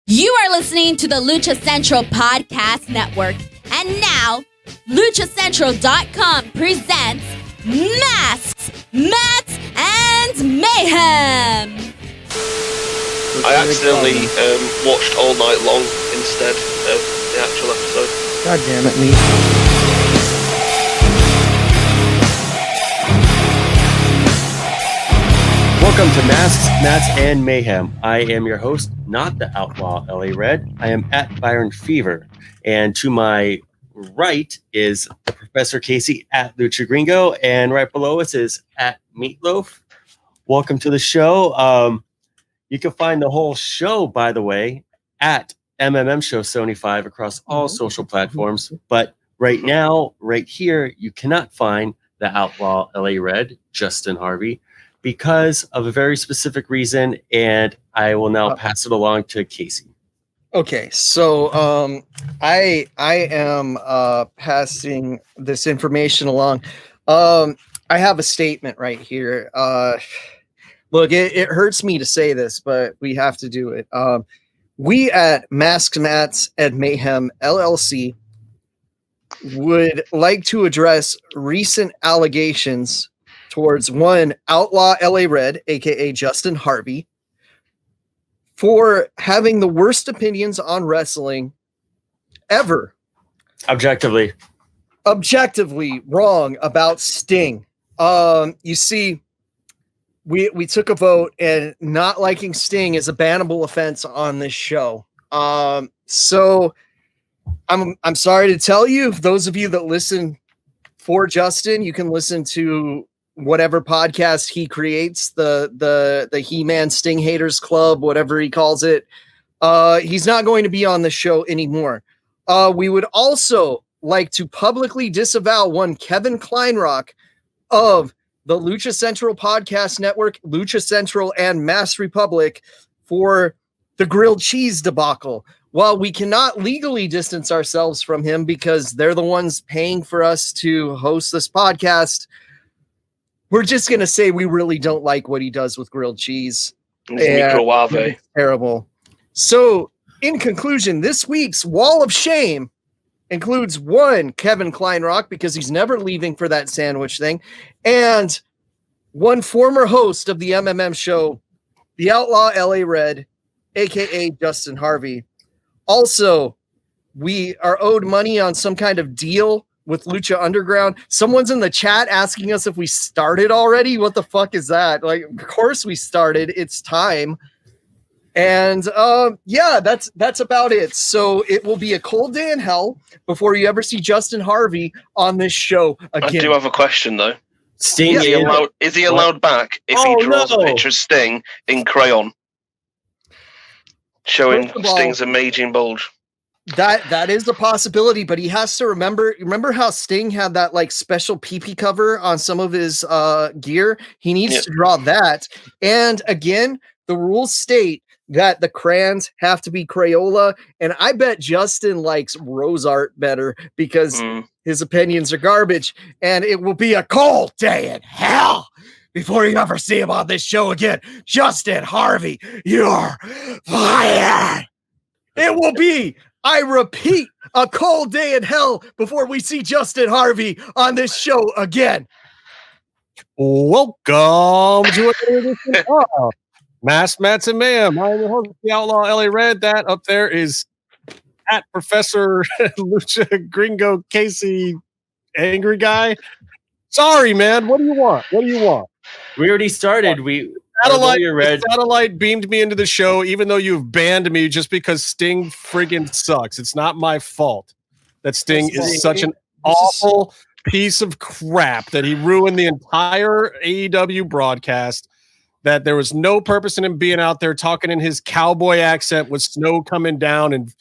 You are listening to the Lucha Central Podcast Network. And now, LuchaCentral.com presents Masks, Mats, and Mayhem. I accidentally watched All Night Long instead of the actual episode. God damn it, me. Welcome to Masks, Mats, and Mayhem. I am your host, not the Outlaw LA Red. I am at Byron Fever. And to my right is Professor Casey at Lucha Gringo. And right below us is at Meefloaf. Welcome to the show. You can find the whole show, by the way, at MMM Show 75 across all social platforms. But right now, right here, you cannot find the Outlaw LA Red, Justin Harvey, because of a very specific reason, and I will now pass it along to Casey. Okay, so I am passing this information along. I have a statement right here. Look, it hurts me to say this, but we have to do it. We at Masks, Mats, and Mayhem LLC would like to address recent allegations towards one Outlaw LA Red, aka Justin Harvey, for having the worst opinions on wrestling ever. Objectively wrong about Sting. You see, we took a vote, and not liking Sting is a bannable offense on this show. So I'm sorry to tell you, those of you that listen for Justin, you can listen to whatever podcast he creates, the He-Man Sting Haters Club, whatever he calls it. He's not going to be on the show anymore. We would also like to publicly disavow one Kevin Kleinrock of the Lucha Central Podcast Network, Lucha Central, and Mass Republic for the grilled cheese debacle. While we cannot legally distance ourselves from him because they're the ones paying for us to host this podcast, we're just going to say we really don't like what he does with grilled cheese. It's terrible. So, in conclusion, this week's Wall of Shame includes one Kevin Kleinrock, because he's never leaving for that sandwich thing, and one former host of the MMM show, the Outlaw LA Red, a.k.a. Justin Harvey. Also, we are owed money on some kind of deal with Lucha Underground. Someone's in the chat asking us if we started already. What the fuck is that? Like, of course we started. It's time. And yeah, that's about it. So it will be a cold day in hell before you ever see Justin Harvey on this show again. I do have a question though. Sting, is he allowed back if he draws a picture of Sting in crayon, showing Sting's amazing bulge? That is a possibility, but he has to remember how Sting had that like special PP cover on some of his gear. He needs to draw that. And again, the rules state that the crayons have to be Crayola, and I bet Justin likes rose art better because his opinions are garbage, and it will be a cold day in hell before you ever see him on this show again. Justin Harvey, you're fired. It will be, I repeat, a cold day in hell before we see Justin Harvey on this show again. Welcome to another edition of Masks, Mats, and Mayhem. I'm your host, the Outlaw LA Red. That up there is at Professor Lucha Gringo Casey, angry guy. Sorry, man. What do you want? We already started. Satellite beamed me into the show, even though you've banned me just because Sting friggin' sucks. It's not my fault that Sting is such an awful piece of crap that he ruined the entire AEW broadcast, that there was no purpose in him being out there talking in his cowboy accent with snow coming down and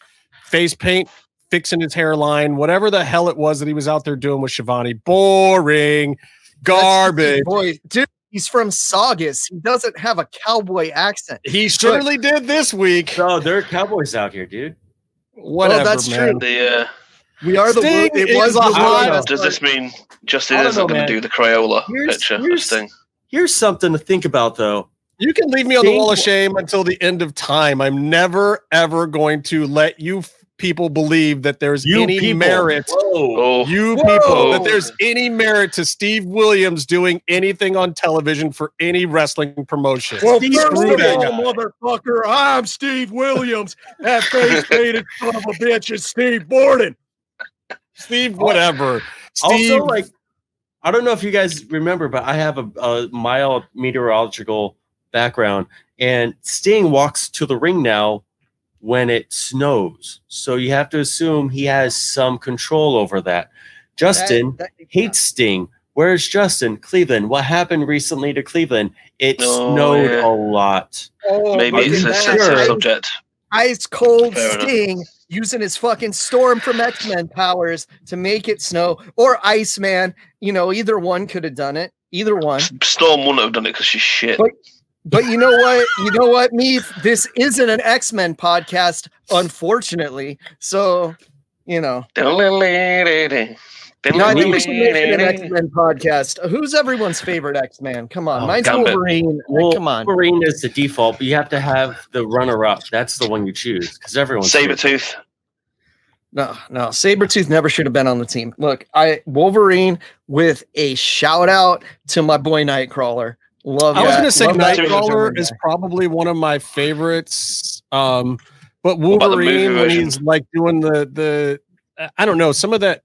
face paint fixing his hairline, whatever the hell it was that he was out there doing with Shivani. Boring. Garbage. Boy, dude. He's from Saugus. He doesn't have a cowboy accent. He surely did this week. No, there are cowboys out here, dude. Whatever, that's man. True. We are the Sting it was is a hot. Does this mean Justin isn't going to do the Crayola picture of Sting? Here's something to think about, though. You can leave me on the wall of shame until the end of time. I'm never, ever going to let you people believe that there's any merit. That there's any merit to Steve Williams doing anything on television for any wrestling promotion. Well, first of all, motherfucker, I'm Steve Williams. That face-painted son of a bitch is Steve Borden. Steve, whatever. Steve, also, like, I don't know if you guys remember, but I have a mild meteorological background, and Sting walks to the ring now when it snows. So you have to assume he has some control over that. Justin hates Sting. Where's Justin? Cleveland. What happened recently to Cleveland? It snowed a lot. Maybe it's a sensitive subject. Ice cold Sting using his fucking Storm from X-Men powers to make it snow, or Iceman. Either one could have done it. Either one. Storm wouldn't have done it because she's shit. But you know what? Meef? This isn't an X-Men podcast, unfortunately. So, No, I think we should make it an X-Men podcast. Who's everyone's favorite X-Man? Come on. Mine's Gambit. Wolverine. Well, come on. Wolverine is the default, but you have to have the runner-up. That's the one you choose because everyone's Sabretooth. No. Sabretooth never should have been on the team. Look, Wolverine with a shout out to my boy Nightcrawler. Love I was that. going to say Love that. Nightcrawler is probably one of my favorites. But Wolverine, when he's like doing the I don't know, some of that.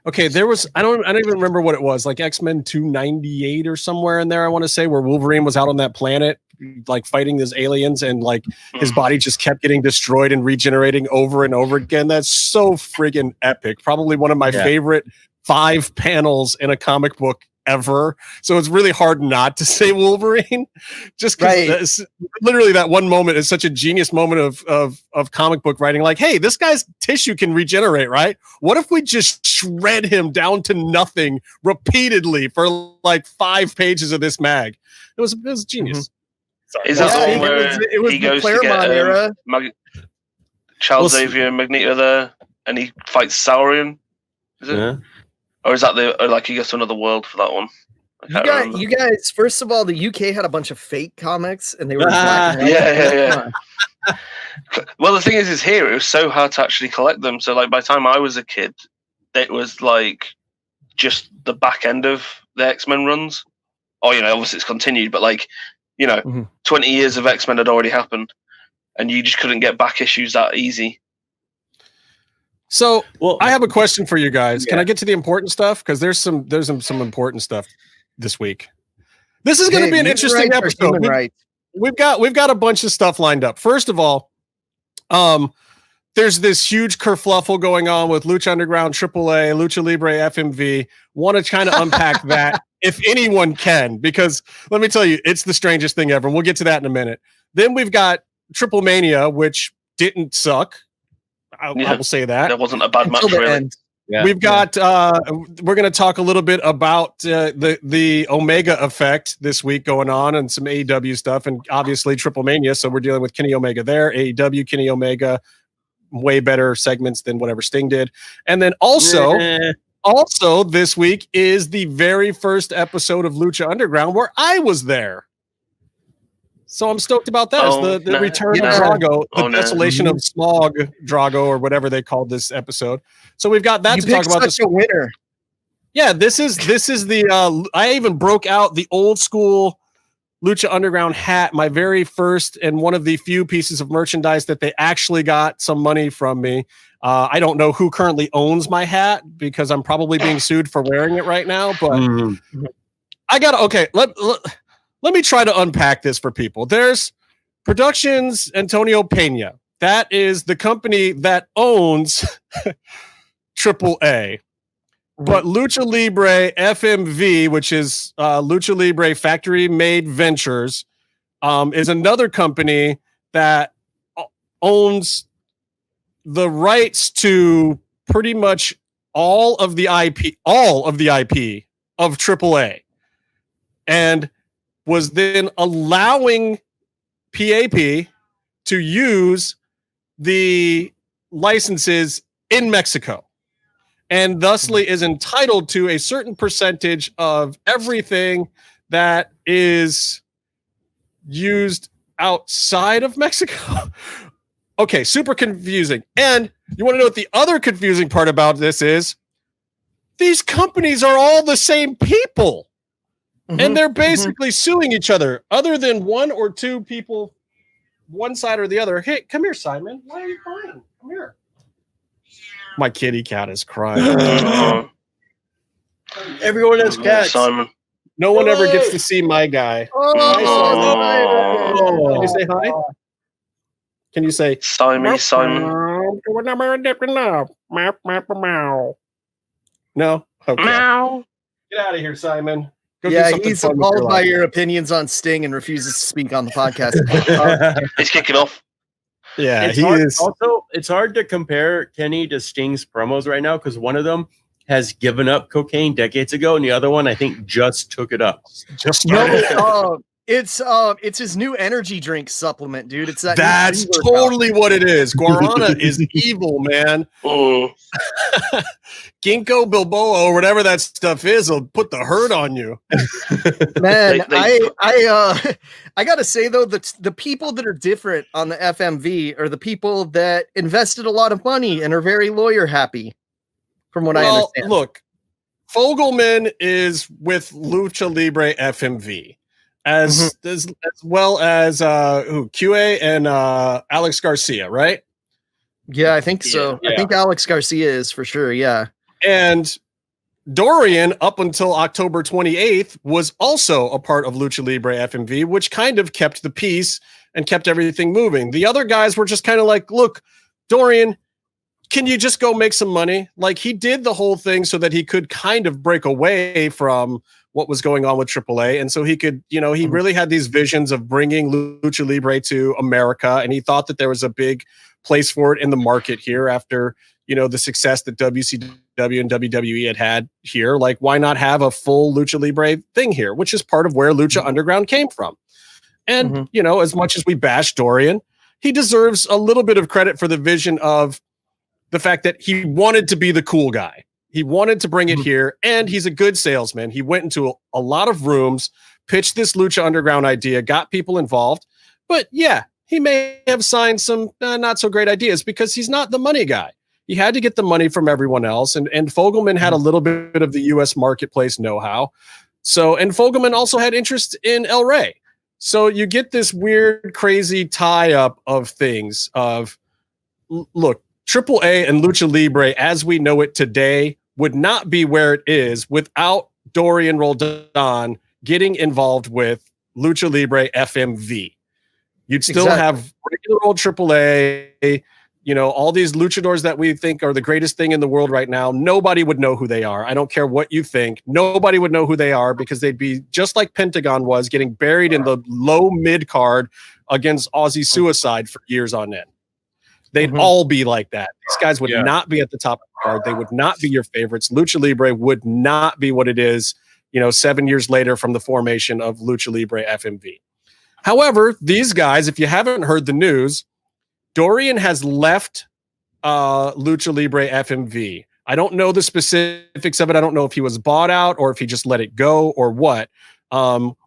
Okay, there was I don't even remember what it was, like X-Men 298 or somewhere in there, I want to say, where Wolverine was out on that planet like fighting these aliens, and like his body just kept getting destroyed and regenerating over and over again. That's so friggin' epic. Probably one of my favorite 5 panels in a comic book ever. So it's really hard not to say Wolverine, just because literally that one moment is such a genius moment of comic book writing. Like, hey, this guy's tissue can regenerate, right? What if we just shred him down to nothing repeatedly for like 5 pages of this mag? It was genius. Is that the one where it was he the goes to Claremont era? Charles Xavier and Magneto there, and he fights Saurian? Is it? Yeah. Or is that like he goes to another world for that one? You guys, first of all, the UK had a bunch of fake comics, and they were black and white. Yeah. Well, the thing is here it was so hard to actually collect them. So, like, by the time I was a kid, it was like just the back end of the X-Men runs. Or, obviously it's continued, but like, 20 years of X-Men had already happened, and you just couldn't get back issues that easy. So, I have a question for you guys. Can I get to the important stuff? Because there's some important stuff this week. This is going to be an interesting episode. We've got a bunch of stuff lined up. First of all, there's this huge kerfluffle going on with Lucha Underground, AAA, Lucha Libre, FMV. Want to kind of unpack that if anyone can, because let me tell you, it's the strangest thing ever. And we'll get to that in a minute. Then we've got Triplemania, which didn't suck. I will say that. That wasn't a bad match, really. Yeah. We've got we're going to talk a little bit about the Omega effect this week going on, and some AEW stuff, and obviously Triplemania. So we're dealing with Kenny Omega there. AEW, Kenny Omega, way better segments than whatever Sting did. And then also this week is the very first episode of Lucha Underground where I was there. So I'm stoked about that. It's the return of Drago, the desolation of Smog Drago, or whatever they called this episode. So we've got that to talk about. This winner. Yeah, this is the. I even broke out the old school Lucha Underground hat, my very first and one of the few pieces of merchandise that they actually got some money from me. I don't know who currently owns my hat because I'm probably being sued for wearing it right now. But I got okay. Let me try to unpack this for people. There's Productions Antonio Pena. That is the company that owns AAA. But Lucha Libre FMV, which is Lucha Libre Factory Made Ventures, is another company that owns the rights to pretty much all of the IP of AAA. And was then allowing PAP to use the licenses in Mexico, and thusly is entitled to a certain percentage of everything that is used outside of Mexico. Okay, super confusing. And you want to know what the other confusing part about this is? These companies are all the same people. And they're basically suing each other, other than one or two people, one side or the other. Hey, come here, Simon. Why are you crying? Come here. My kitty cat is crying. Everyone has cats. Simon. No one ever gets to see my guy. Can you say hi? Can you say Simon? No? Okay. Meow. Get out of here, Simon. Go do Yeah, something he's fun with appalled by life. your opinions on Sting and refuses to speak on the podcast. He's kicking off. Yeah, It's he hard, is. Also, it's hard to compare Kenny to Sting's promos right now because one of them has given up cocaine decades ago, and the other one I think just took it up. Just No, it's his new energy drink supplement, dude. It's that. That's totally what it is. Guarana is evil, man. Ginkgo bilboa or whatever that stuff is will put the hurt on you. Man, I gotta say though, the people that are different on the FMV are the people that invested a lot of money and are very lawyer happy. From what I understand. Look, Fogelman is with Lucha Libre FMV, as well as QA and Alex Garcia, right? Yeah, I think so. Yeah. I think Alex Garcia is for sure. Yeah. And Dorian, up until October 28th, was also a part of Lucha Libre FMV, which kind of kept the peace and kept everything moving. The other guys were just kind of like, look, Dorian, can you just go make some money? Like, he did the whole thing so that he could kind of break away from what was going on with AAA. And so he could, he really had these visions of bringing Lucha Libre to America. And he thought that there was a big place for it in the market here after, the success that WCW and WWE had here. Like, why not have a full Lucha Libre thing here, which is part of where Lucha Underground came from. And, as much as we bash Dorian, he deserves a little bit of credit for the vision of the fact that he wanted to be the cool guy. He wanted to bring it here, and he's a good salesman. He went into a lot of rooms, pitched this Lucha Underground idea, got people involved. But yeah, he may have signed some not so great ideas because he's not the money guy. He had to get the money from everyone else, and Fogelman had a little bit of the U.S. marketplace know-how. So, and Fogelman also had interest in El Rey. So you get this weird, crazy tie-up of things of, look, AAA and Lucha Libre, as we know it today, would not be where it is without Dorian Roldan getting involved with Lucha Libre FMV. You'd still have regular old AAA, all these luchadors that we think are the greatest thing in the world right now. Nobody would know who they are. I don't care what you think. Nobody would know who they are because they'd be just like Pentagon was, getting buried in the low mid card against Aussie Suicide for years on end. They'd all be like that. These guys would not be at the top of the card. They would not be your favorites. Lucha Libre would not be what it is, 7 years later from the formation of Lucha Libre FMV. However, these guys, if you haven't heard the news, Dorian has left Lucha Libre FMV. I don't know the specifics of it. I don't know if he was bought out or if he just let it go or what.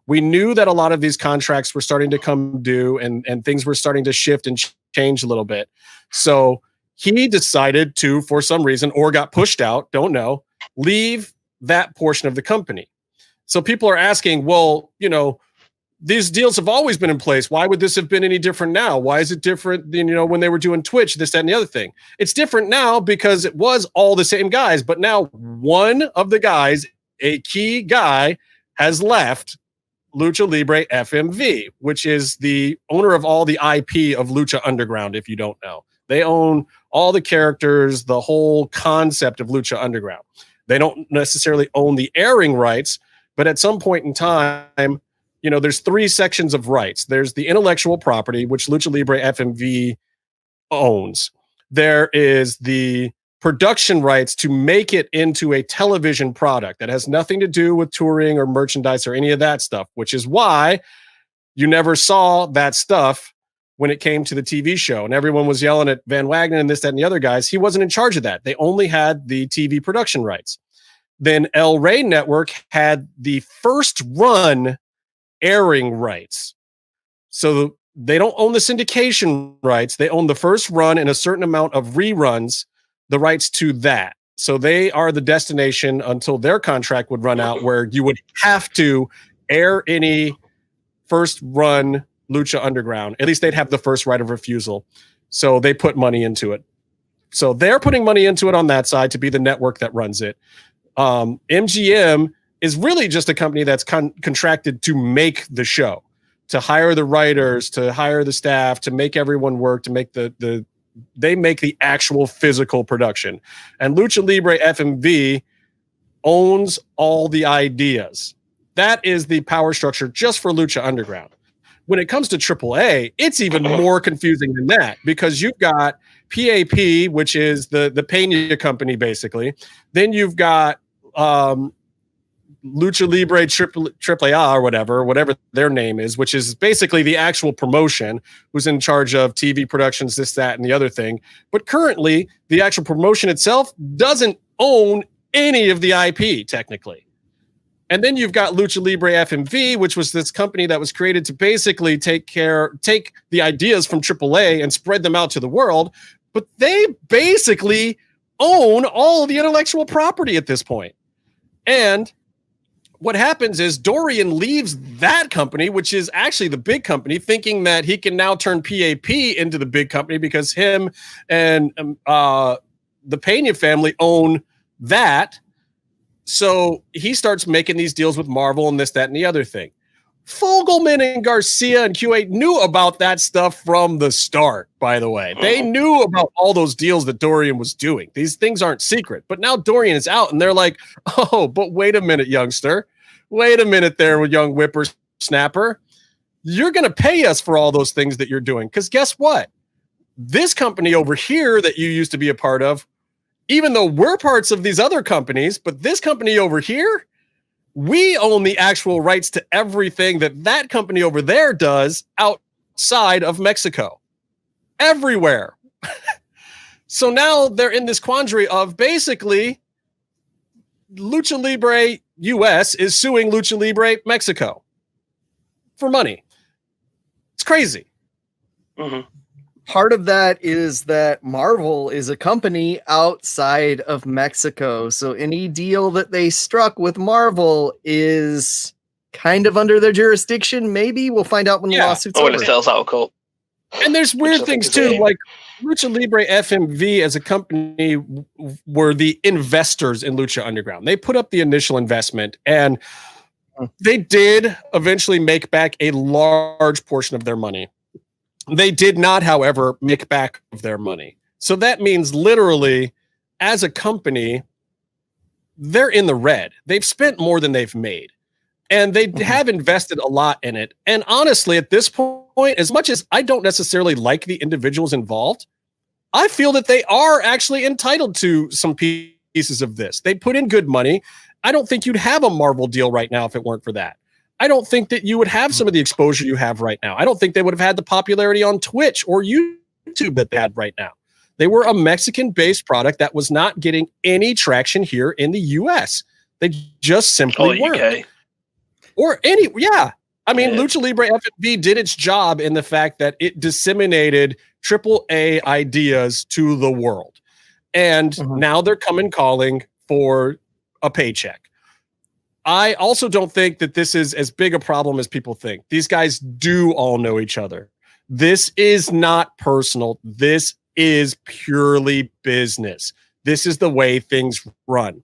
We knew that a lot of these contracts were starting to come due and things were starting to shift and change a little bit. So he decided to, for some reason, or got pushed out, don't know, leave that portion of the company. So people are asking, well, these deals have always been in place. Why would this have been any different now? Why is it different than, when they were doing Twitch, this, that, and the other thing? It's different now because it was all the same guys, but now one of the guys, a key guy, has left Lucha Libre FMV, which is the owner of all the IP of Lucha Underground, if you don't know. They own all the characters, the whole concept of Lucha Underground. They don't necessarily own the airing rights, but at some point in time, there's three sections of rights. There's the intellectual property, which Lucha Libre FMV owns. There is the production rights to make it into a television product that has nothing to do with touring or merchandise or any of that stuff, which is why you never saw that stuff when it came to the TV show. And everyone was yelling at Van Wagner and this, that, and the other guys. He wasn't in charge of that. They only had the TV production rights. Then El Rey Network had the first run airing rights. So they don't own the syndication rights. They own the first run and a certain amount of reruns, the rights to that. So they are the destination until their contract would run out, where you would have to air any first run Lucha Underground. At least they'd have the first right of refusal. So they put money into it. So they're putting money into it on that side to be the network that runs it. MGM is really just a company that's contracted to make the show, to hire the writers, to hire the staff, to make everyone work, to make they make the actual physical production. And Lucha Libre FMV owns all the ideas. That is the power structure just for Lucha Underground. When it comes to AAA, it's even more confusing than that, because you've got PAP, which is the Pena company, basically. Then you've got Lucha Libre AAA or whatever their name is, which is basically the actual promotion, who's in charge of TV productions, this, that, and the other thing. But currently, the actual promotion itself doesn't own any of the IP, technically. And then you've got Lucha Libre FMV, which was this company that was created to basically take the ideas from AAA and spread them out to the world. But they basically own all the intellectual property at this point. And what happens is Dorian leaves that company, which is actually the big company, thinking that he can now turn PAP into the big company because him and the Pena family own that. So he starts making these deals with Marvel and this, that, and the other thing. Fogelman and Garcia and Q8 knew about that stuff from the start, by the way. They knew about all those deals that Dorian was doing. These things aren't secret. But now Dorian is out, and they're like, oh, but wait a minute, youngster. Wait a minute there, with young whippersnapper. You're going to pay us for all those things that you're doing. Because guess what? This company over here that you used to be a part of, even though we're parts of these other companies, but this company over here, we own the actual rights to everything that company over there does outside of Mexico. Everywhere. So now they're in this quandary of basically Lucha Libre US is suing Lucha Libre Mexico for money. It's crazy. Mm-hmm. Part of that is that Marvel is a company outside of Mexico. So any deal that they struck with Marvel is kind of under their jurisdiction. Maybe we'll find out when the lawsuit's when over. it sells out, cool. And there's weird things too, like Lucha Libre FMV as a company were the investors in Lucha Underground. They put up the initial investment, and they did eventually make back a large portion of their money. They did not, however, make back of their money. So that means literally, as a company, they're in the red. They've spent more than they've made. And they have invested a lot in it. And honestly, at this point, as much as I don't necessarily like the individuals involved, I feel that they are actually entitled to some pieces of this. They put in good money. I don't think you'd have a Marvel deal right now if it weren't for that. I don't think that you would have some of the exposure you have right now. I don't think they would have had the popularity on Twitch or YouTube that they had right now. They were a Mexican-based product that was not getting any traction here in the U.S. They just simply weren't. UK. I mean, Lucha Libre FMV did its job in the fact that it disseminated AAA ideas to the world. And now they're coming calling for a paycheck. I also don't think that this is as big a problem as people think. These guys do all know each other. This is not personal. This is purely business. This is the way things run.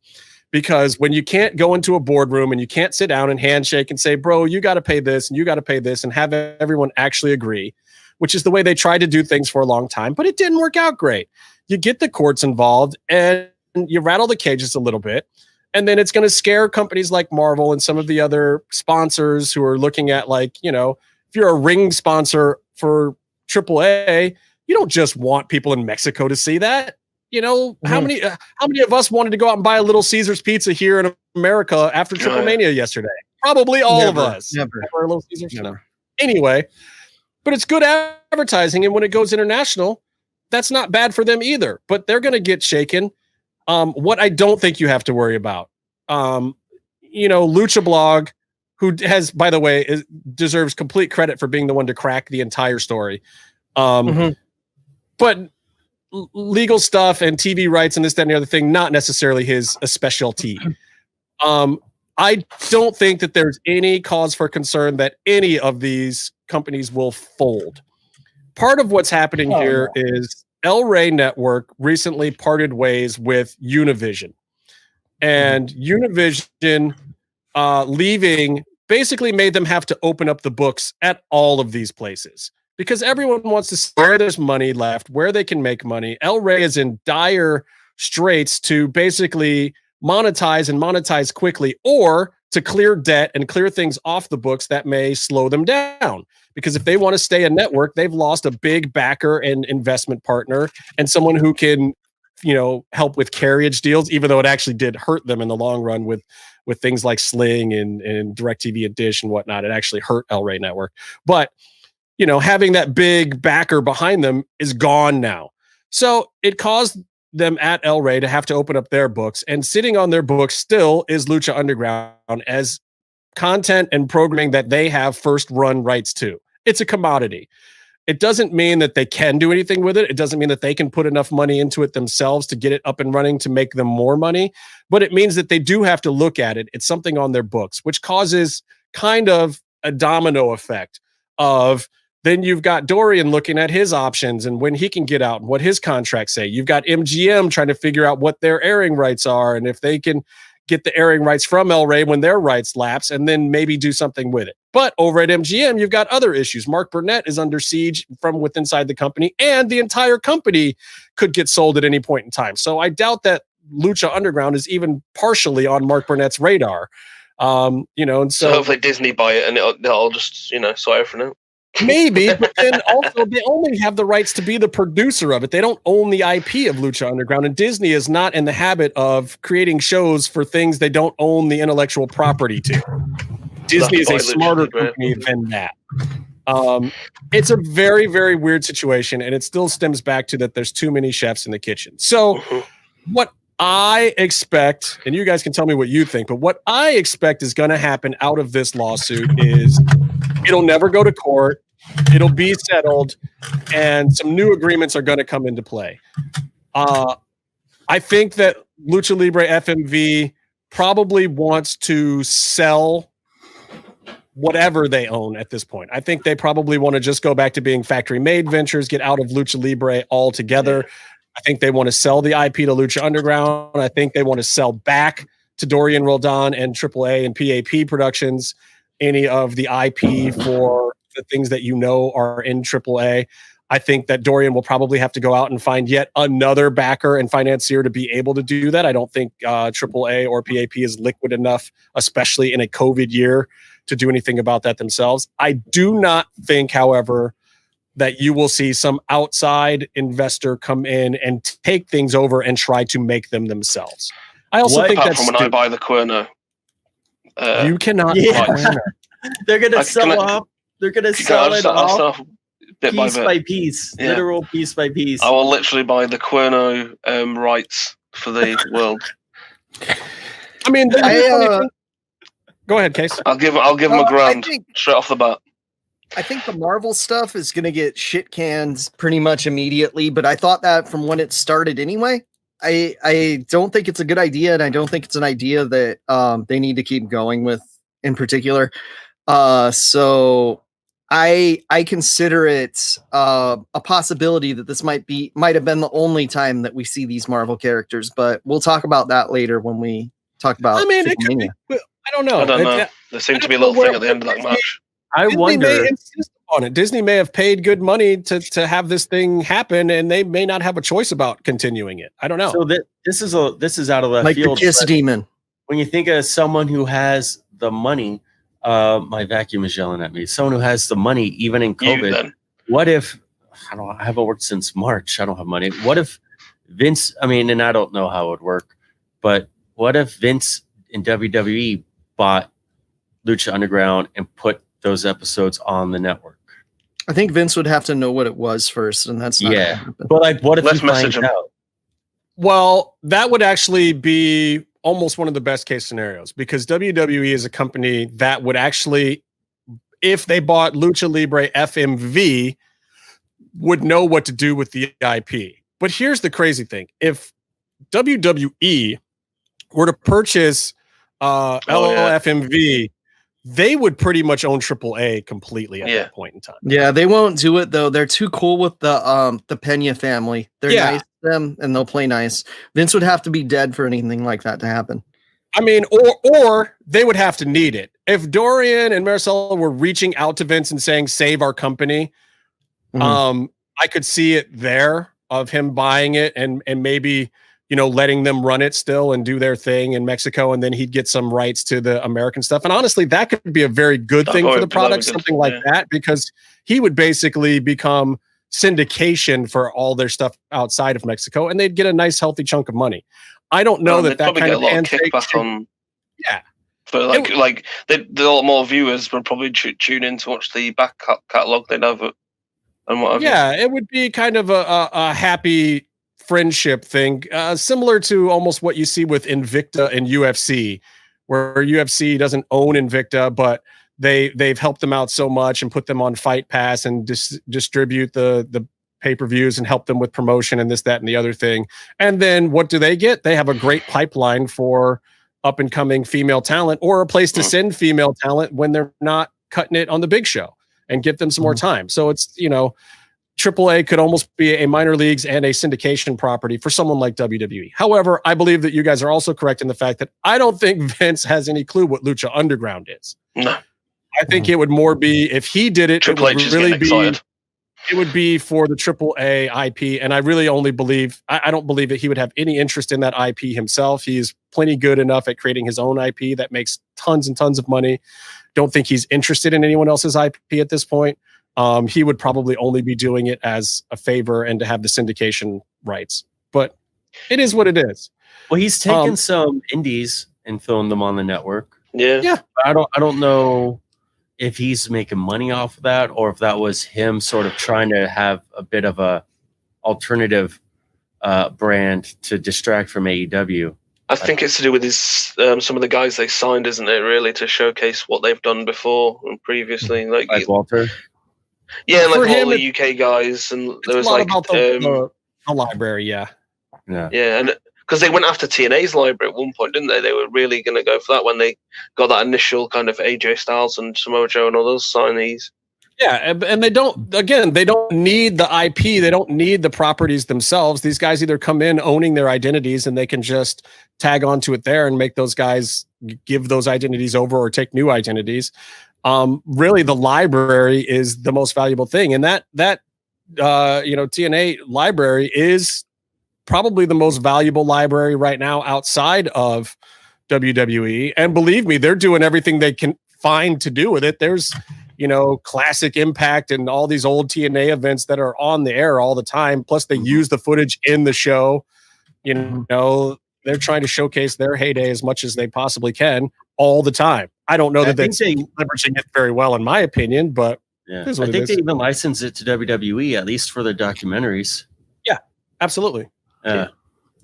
Because when you can't go into a boardroom and you can't sit down and handshake and say, bro, you got to pay this and you got to pay this, and have everyone actually agree, which is the way they tried to do things for a long time, but it didn't work out great. You get the courts involved and you rattle the cages a little bit. And then it's going to scare companies like Marvel and some of the other sponsors who are looking at, like, you know, if you're a ring sponsor for AAA, you don't just want people in Mexico to see that. You know, how many of us wanted to go out and buy a Little Caesars pizza here in America after Triplemania yesterday? Probably all of us. Never. Little Caesars? No. Anyway, but it's good advertising. And when it goes international, that's not bad for them either. But they're going to get shaken. What I don't think you have to worry about, Lucha Blog who has, by the way, deserves complete credit for being the one to crack the entire story. But legal stuff and TV rights and this, that, and the other thing, not necessarily his specialty. I don't think that there's any cause for concern that any of these companies will fold. Part of what's happening here is El Rey Network recently parted ways with Univision. And Univision leaving basically made them have to open up the books at all of these places because everyone wants to see where there's money left, where they can make money. El Rey is in dire straits to basically monetize quickly, or to clear debt and clear things off the books that may slow them down. Because if they want to stay a network, they've lost a big backer and investment partner and someone who can, help with carriage deals, even though it actually did hurt them in the long run with things like Sling and DirecTV and Dish and whatnot. It actually hurt El Rey Network. But, having that big backer behind them is gone now. So it caused them at El Rey to have to open up their books, and sitting on their books still is Lucha Underground as content and programming that they have first run rights to. It's a commodity. It doesn't mean that they can do anything with it. It doesn't mean that they can put enough money into it themselves to get it up and running to make them more money, but it means that they do have to look at it. It's something on their books, which causes kind of a domino effect of then you've got Dorian looking at his options and when he can get out and what his contracts say. You've got MGM trying to figure out what their airing rights are and if they can get the airing rights from El Rey when their rights lapse and then maybe do something with it. But over at MGM, you've got other issues. Mark Burnett is under siege from within inside the company, and the entire company could get sold at any point in time. So I doubt that Lucha Underground is even partially on Mark Burnett's radar. And so hopefully Disney buy it and it'll just, sort out for now. Maybe, but then also they only have the rights to be the producer of it. They don't own the IP of Lucha Underground, and Disney is not in the habit of creating shows for things they don't own the intellectual property to. Disney is a smarter company than that. It's a very, very weird situation, and it still stems back to that there's too many chefs in the kitchen. So what I expect, and you guys can tell me what you think, but what I expect is going to happen out of this lawsuit is it'll never go to court. It'll be settled, and some new agreements are going to come into play. I think that Lucha Libre FMV probably wants to sell whatever they own at this point. I think they probably want to just go back to being factory-made ventures, get out of Lucha Libre altogether. I think they want to sell the IP to Lucha Underground. I think they want to sell back to Dorian Roldan and AAA and PAP Productions any of the IP for the things that are in AAA. I think that Dorian will probably have to go out and find yet another backer and financier to be able to do that. I don't think AAA or PAP is liquid enough, especially in a COVID year, to do anything about that themselves. I do not think, however, that you will see some outside investor come in and take things over and try to make them themselves. I also think that's when I buy the Cuerno. You cannot. Yeah. They're going to sell off. They're going to sell it off piece by piece, literal piece by piece. I will literally buy the Cuerno rights for the world. I mean, go ahead, Case. I'll give him a grand straight off the bat. I think the Marvel stuff is going to get shit canned pretty much immediately, but I thought that from when it started anyway. I don't think it's a good idea, and I don't think it's an idea that they need to keep going with in particular. So I consider it a possibility that this might have been the only time that we see these Marvel characters, but we'll talk about that later when we talk about. I mean, I don't know. There seemed to be a little thing at the end of that match. Disney may insist on it. Disney may have paid good money to have this thing happen, and they may not have a choice about continuing it. I don't know. So this is out of left like field. Like the Kiss Demon. When you think of someone who has the money, my vacuum is yelling at me. Someone who has the money, even in COVID. What if I haven't worked since March? I don't have money. What if Vince? I mean, and I don't know how it would work, but what if Vince in WWE bought Lucha Underground and put those episodes on the network? I think Vince would have to know what it was first, and that's not But like, what if Let's he message finds him. out? Well, that would actually be almost one of the best case scenarios, because WWE is a company that would actually, if they bought Lucha Libre FMV, would know what to do with the IP. But here's the crazy thing. If WWE were to purchase LLFMV, they would pretty much own AAA completely at that point in time. Yeah, they won't do it though. They're too cool with the Pena family. They're nice to them and they'll play nice. Vince would have to be dead for anything like that to happen. I mean, or they would have to need it. If Dorian and Marcelo were reaching out to Vince and saying, save our company, I could see it there of him buying it and maybe, you know, letting them run it still and do their thing in Mexico, and then he'd get some rights to the American stuff. And honestly, that could be a very good thing for the product, something like that, because he would basically become syndication for all their stuff outside of Mexico, and they'd get a nice, healthy chunk of money. I don't know that kind of kickback on. Yeah. But like the lot more viewers would probably tune in to watch the back catalog they'd have and whatever. Yeah, it would be kind of a happy friendship thing, similar to almost what you see with Invicta and UFC, where UFC doesn't own Invicta, but they've helped them out so much and put them on Fight Pass and distribute the pay-per-views and help them with promotion and this, that, and the other thing. And then what do they get? They have a great pipeline for up and coming female talent, or a place to send female talent when they're not cutting it on the big show, and give them some more time. So it's, you know, AAA could almost be a minor leagues and a syndication property for someone like WWE. However, I believe that you guys are also correct in the fact that I don't think Vince has any clue what Lucha Underground is. No. I think it would more be, if he did it, Triple H really it would be for the AAA IP. And I really only believe, I don't believe that he would have any interest in that IP himself. He's plenty good enough at creating his own IP that makes tons and tons of money. Don't think he's interested in anyone else's IP at this point. He would probably only be doing it as a favor and to have the syndication rights, but it is what it is. Well, he's taken some indies and thrown them on the network. Yeah. I don't know if he's making money off of that, or if that was him sort of trying to have a bit of a alternative brand to distract from AEW. I think it's to do with his some of the guys they signed, isn't it? Really, to showcase what they've done before and previously, like Walter. Yeah, like all the UK guys, and there was like the library, yeah, and because they went after TNA's library at one point, didn't they? They were really going to go for that when they got that initial kind of AJ Styles and Samoa Joe and all those signees. Yeah, and they don't need the IP. They don't need the properties themselves. These guys either come in owning their identities and they can just tag onto it there and make those guys give those identities over or take new identities. Really, the library is the most valuable thing. And that TNA library is probably the most valuable library right now outside of WWE. And believe me, they're doing everything they can find to do with it. There's, classic Impact and all these old TNA events that are on the air all the time. Plus they use the footage in the show. They're trying to showcase their heyday as much as they possibly can all the time. I don't know that they're leveraging it very well, in my opinion, but I think they even license it to WWE, at least for their documentaries. Yeah, absolutely. I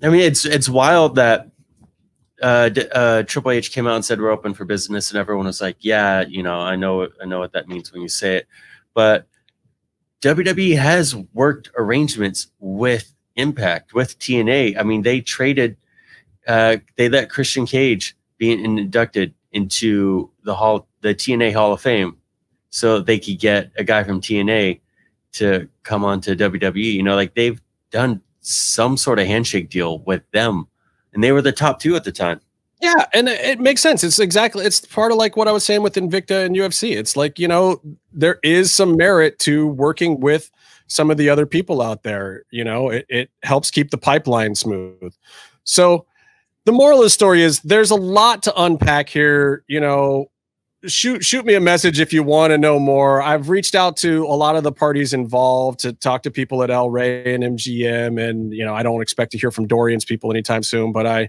mean, it's wild that Triple H came out and said we're open for business, and everyone was like, "Yeah, I know what that means when you say it." But WWE has worked arrangements with Impact, with TNA. I mean, they traded, they let Christian Cage be inducted into the TNA Hall of Fame, so they could get a guy from TNA to come on to WWE. Like they've done some sort of handshake deal with them, and they were the top two at the time. Yeah, and it makes sense. It's part of like what I was saying with Invicta and UFC. It's like, there is some merit to working with some of the other people out there. It helps keep the pipeline smooth. So the moral of the story is there's a lot to unpack here. Shoot me a message if you want to know more. I've reached out to a lot of the parties involved to talk to people at El Rey and MGM, and I don't expect to hear from Dorian's people anytime soon, but I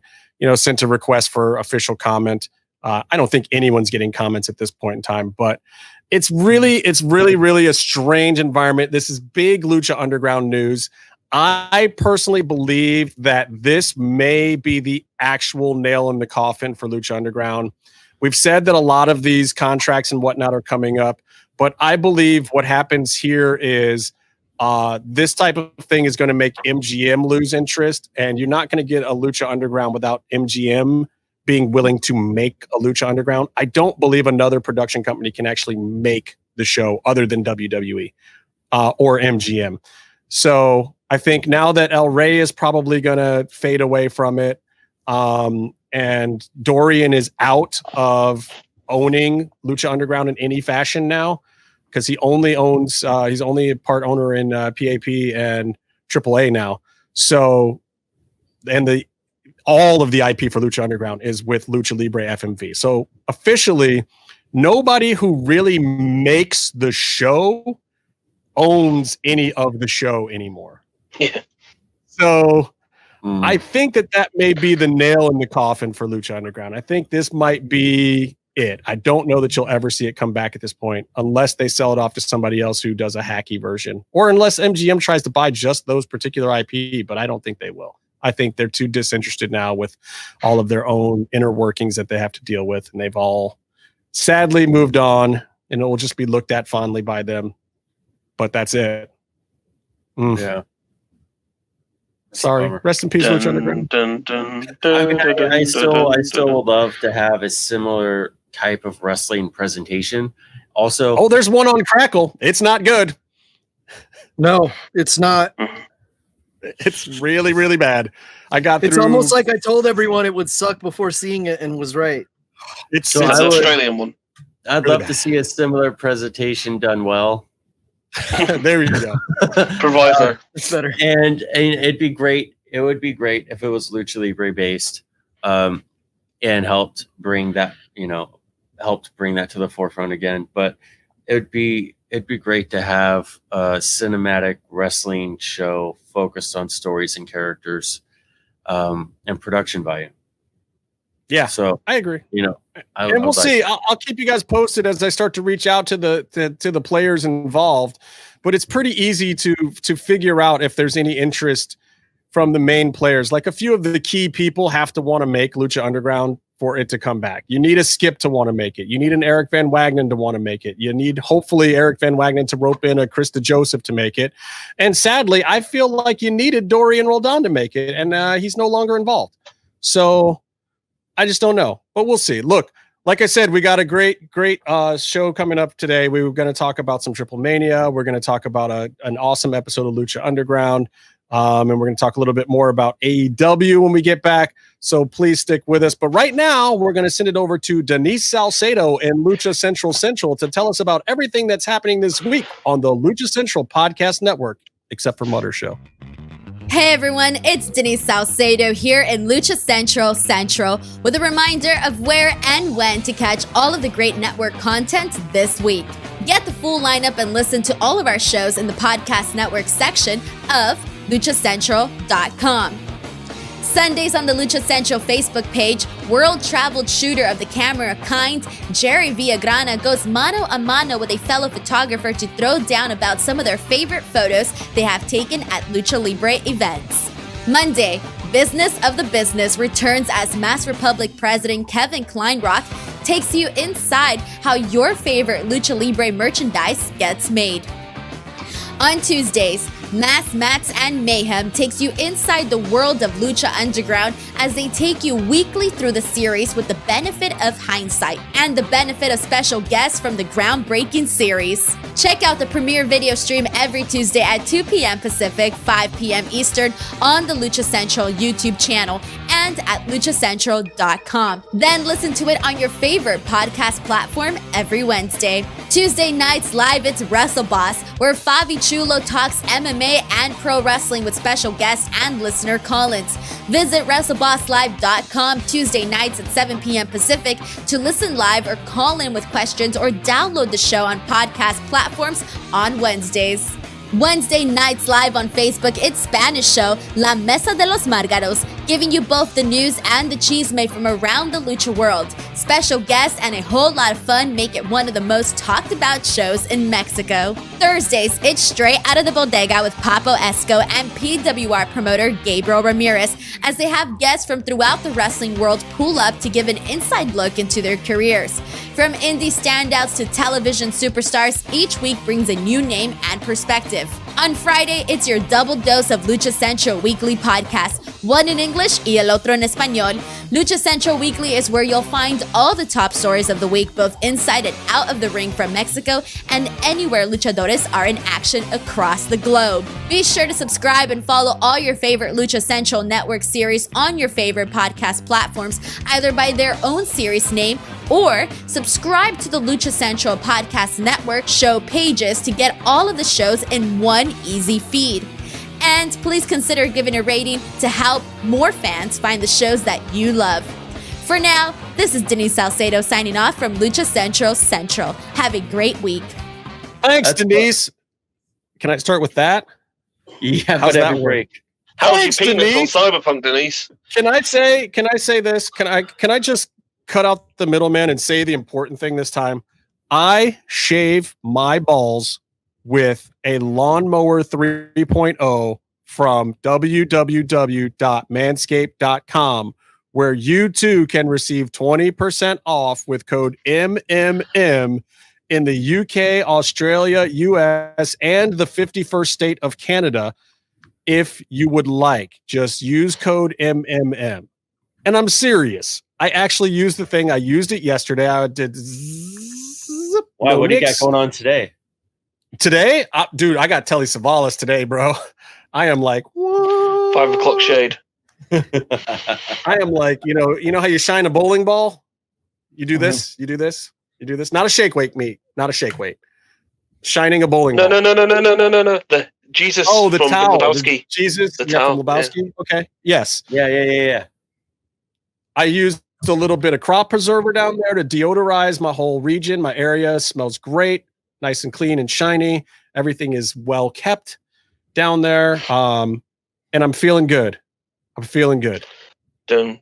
sent a request for official comment. I don't think anyone's getting comments at this point in time, but it's really a strange environment. This is big Lucha Underground news. I personally believe that this may be the actual nail in the coffin for Lucha Underground. We've said that a lot of these contracts and whatnot are coming up, but I believe what happens here is this type of thing is going to make MGM lose interest, and you're not going to get a Lucha Underground without MGM being willing to make a Lucha Underground. I don't believe another production company can actually make the show other than WWE or MGM. So I think now that El Rey is probably going to fade away from it, and Dorian is out of owning Lucha Underground in any fashion now, because he only owns, he's only a part owner in PAP and AAA now. So, and all of the IP for Lucha Underground is with Lucha Libre FMV. So officially, nobody who really makes the show owns any of the show anymore. Yeah. So I think that may be the nail in the coffin for Lucha Underground. I think this might be it. I don't know that you'll ever see it come back at this point, unless they sell it off to somebody else who does a hacky version, or unless MGM tries to buy just those particular IP, but I don't think they will. I think they're too disinterested now with all of their own inner workings that they have to deal with, and they've all sadly moved on, and it will just be looked at fondly by them. But that's it. Yeah. Sorry. Rest in peace, Lucha Underground. I still would love to have a similar type of wrestling presentation. Also, oh, there's one on Crackle. It's not good. No, it's not. It's really, really bad. It's almost like I told everyone it would suck before seeing it and was right. It's an Australian one. I'd love to see a similar presentation done well. There you go. Proviso. It's better. And it'd be great. It would be great if it was Lucha Libre based, and helped bring that to the forefront again. But it'd be great to have a cinematic wrestling show focused on stories and characters, and production value. Yeah, so I agree. And we'll see. I'll keep you guys posted as I start to reach out to the players involved. But it's pretty easy to figure out if there's any interest from the main players. Like, a few of the key people have to want to make Lucha Underground for it to come back. You need a Skip to want to make it. You need an Eric Van Wagenen to want to make it. You need, hopefully, Eric Van Wagenen to rope in a Krista Joseph to make it. And sadly, I feel like you needed Dorian Roldan to make it, and he's no longer involved. So I just don't know, but we'll see. Look, like I said, we got a great show coming up today. We were going to talk about some Triplemania. We're going to talk about an awesome episode of Lucha Underground. And we're going to talk a little bit more about AEW when we get back. So please stick with us. But right now, we're going to send it over to Denise Salcedo and Lucha Central to tell us about everything that's happening this week on the Lucha Central Podcast Network, except for Mutter Show. Hey everyone, it's Denise Salcedo here in Lucha Central with a reminder of where and when to catch all of the great network content this week. Get the full lineup and listen to all of our shows in the podcast network section of luchacentral.com. Sundays on the Lucha Central Facebook page, world-traveled shooter of the camera kind, Jerry Villagrana goes mano a mano with a fellow photographer to throw down about some of their favorite photos they have taken at Lucha Libre events. Monday, Business of the Business returns as Mass Republic President Kevin Kleinrock takes you inside how your favorite Lucha Libre merchandise gets made. On Tuesdays, Mass Mats and Mayhem takes you inside the world of Lucha Underground as they take you weekly through the series with the benefit of hindsight and the benefit of special guests from the groundbreaking series. Check out the premiere video stream every Tuesday at 2 p.m. Pacific, 5 p.m. Eastern on the Lucha Central YouTube channel and at luchacentral.com. Then listen to it on your favorite podcast platform every Wednesday. Tuesday nights live, it's Wrestle Boss, where Favi Chulo talks MMA and pro wrestling with special guests and listener call-ins. Visit WrestleBossLive.com Tuesday nights at 7 p.m. Pacific to listen live or call in with questions, or download the show on podcast platforms on Wednesdays. Wednesday nights live on Facebook, it's Spanish show La Mesa de los Márgaros, giving you both the news and the chisme from around the lucha world. Special guests and a whole lot of fun make it one of the most talked about shows in Mexico. Thursdays, it's straight out of the bodega with Papo Esco and PWR promoter Gabriel Ramirez, as they have guests from throughout the wrestling world pull up to give an inside look into their careers. From indie standouts to television superstars, each week brings a new name and perspective. On Friday, it's your double dose of Lucha Central Weekly podcast, one in English y el otro en español. Lucha Central Weekly is where you'll find all the top stories of the week, both inside and out of the ring from Mexico and anywhere luchadores are in action across the globe. Be sure to subscribe and follow all your favorite Lucha Central Network series on your favorite podcast platforms, either by their own series name or subscribe to the Lucha Central Podcast Network show pages to get all of the shows in one easy feed. And please consider giving a rating to help more fans find the shows that you love. For now, this is Denise Salcedo signing off from Lucha Central Central. Have a great week. Thanks, Denise. Can I start with that? Yeah, how's that break? How's Thanks, your penis on Denise. Cyberpunk, Denise? Can I say this? Can I just cut out the middleman and say the important thing this time? I shave my balls with a lawnmower 3.0 from www.manscaped.com, where you too can receive 20% off with code MMM in the UK, Australia, US, and the 51st state of Canada. If you would like, just use code MMM. And I'm serious. I actually used the thing. I used it yesterday. I did. Why? What do you got going on today? Today, dude, I got Telly Savalas today, bro. I am like, what? 5 o'clock shade. I am like, you know how you shine a bowling ball? You do this, you do this, you do this. Not a shake weight meet, not a shake weight. Shining a bowling ball. No. The Jesus. Oh, the from towel. Lebowski. Jesus. The yeah, towel. from Lebowski. Yeah. Okay. Yes. Yeah. I used a little bit of crop preserver down there to deodorize my whole region. My area smells great, nice and clean and shiny. Everything is well kept down there. And I'm feeling good. Dun,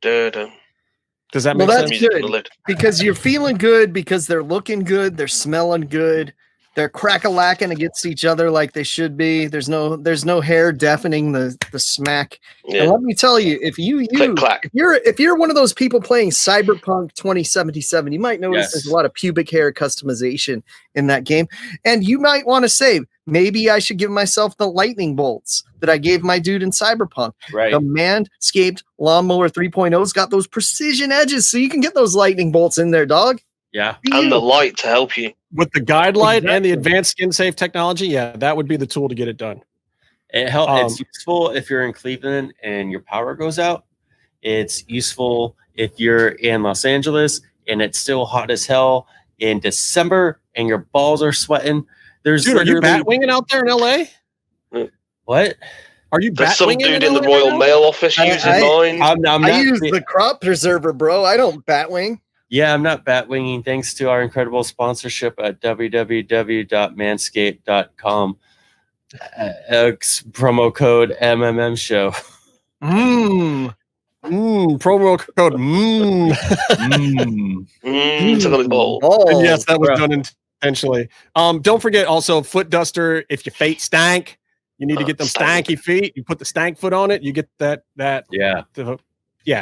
dun, dun. Does that Well, make that's sense? good because you're feeling good because they're looking good, they're smelling good, they're crack-a-lacking against each other like they should be. There's no hair deafening the smack. Yeah. And let me tell you, if Click, clack. if you're one of those people playing Cyberpunk 2077, you might notice there's a lot of pubic hair customization in that game, and you might want to say, maybe I should give myself the lightning bolts that I gave my dude in Cyberpunk. Right. The Manscaped Lawnmower 3.0's got those precision edges, so you can get those lightning bolts in there, dog. Yeah. And the light to help you. With the guide light and the advanced skin safe technology, that would be the tool to get it done. It helps. It's useful if you're in Cleveland and your power goes out. It's useful if you're in Los Angeles and it's still hot as hell in December and your balls are sweating. Dude, are you bat-winging out there in LA? What? Are you There's some bat-winging dude in the Royal Mail office using mine. I use the crop preserver, bro. I don't bat-wing. Yeah, I'm not bat-winging thanks to our incredible sponsorship at www.manscaped.com. Promo code MMM show. Promo code Took on his ball. Oh, yes, that was done intentionally. Don't forget also foot duster. If your feet stank, you need to get them stanky feet. You put the stank foot on it. You get that.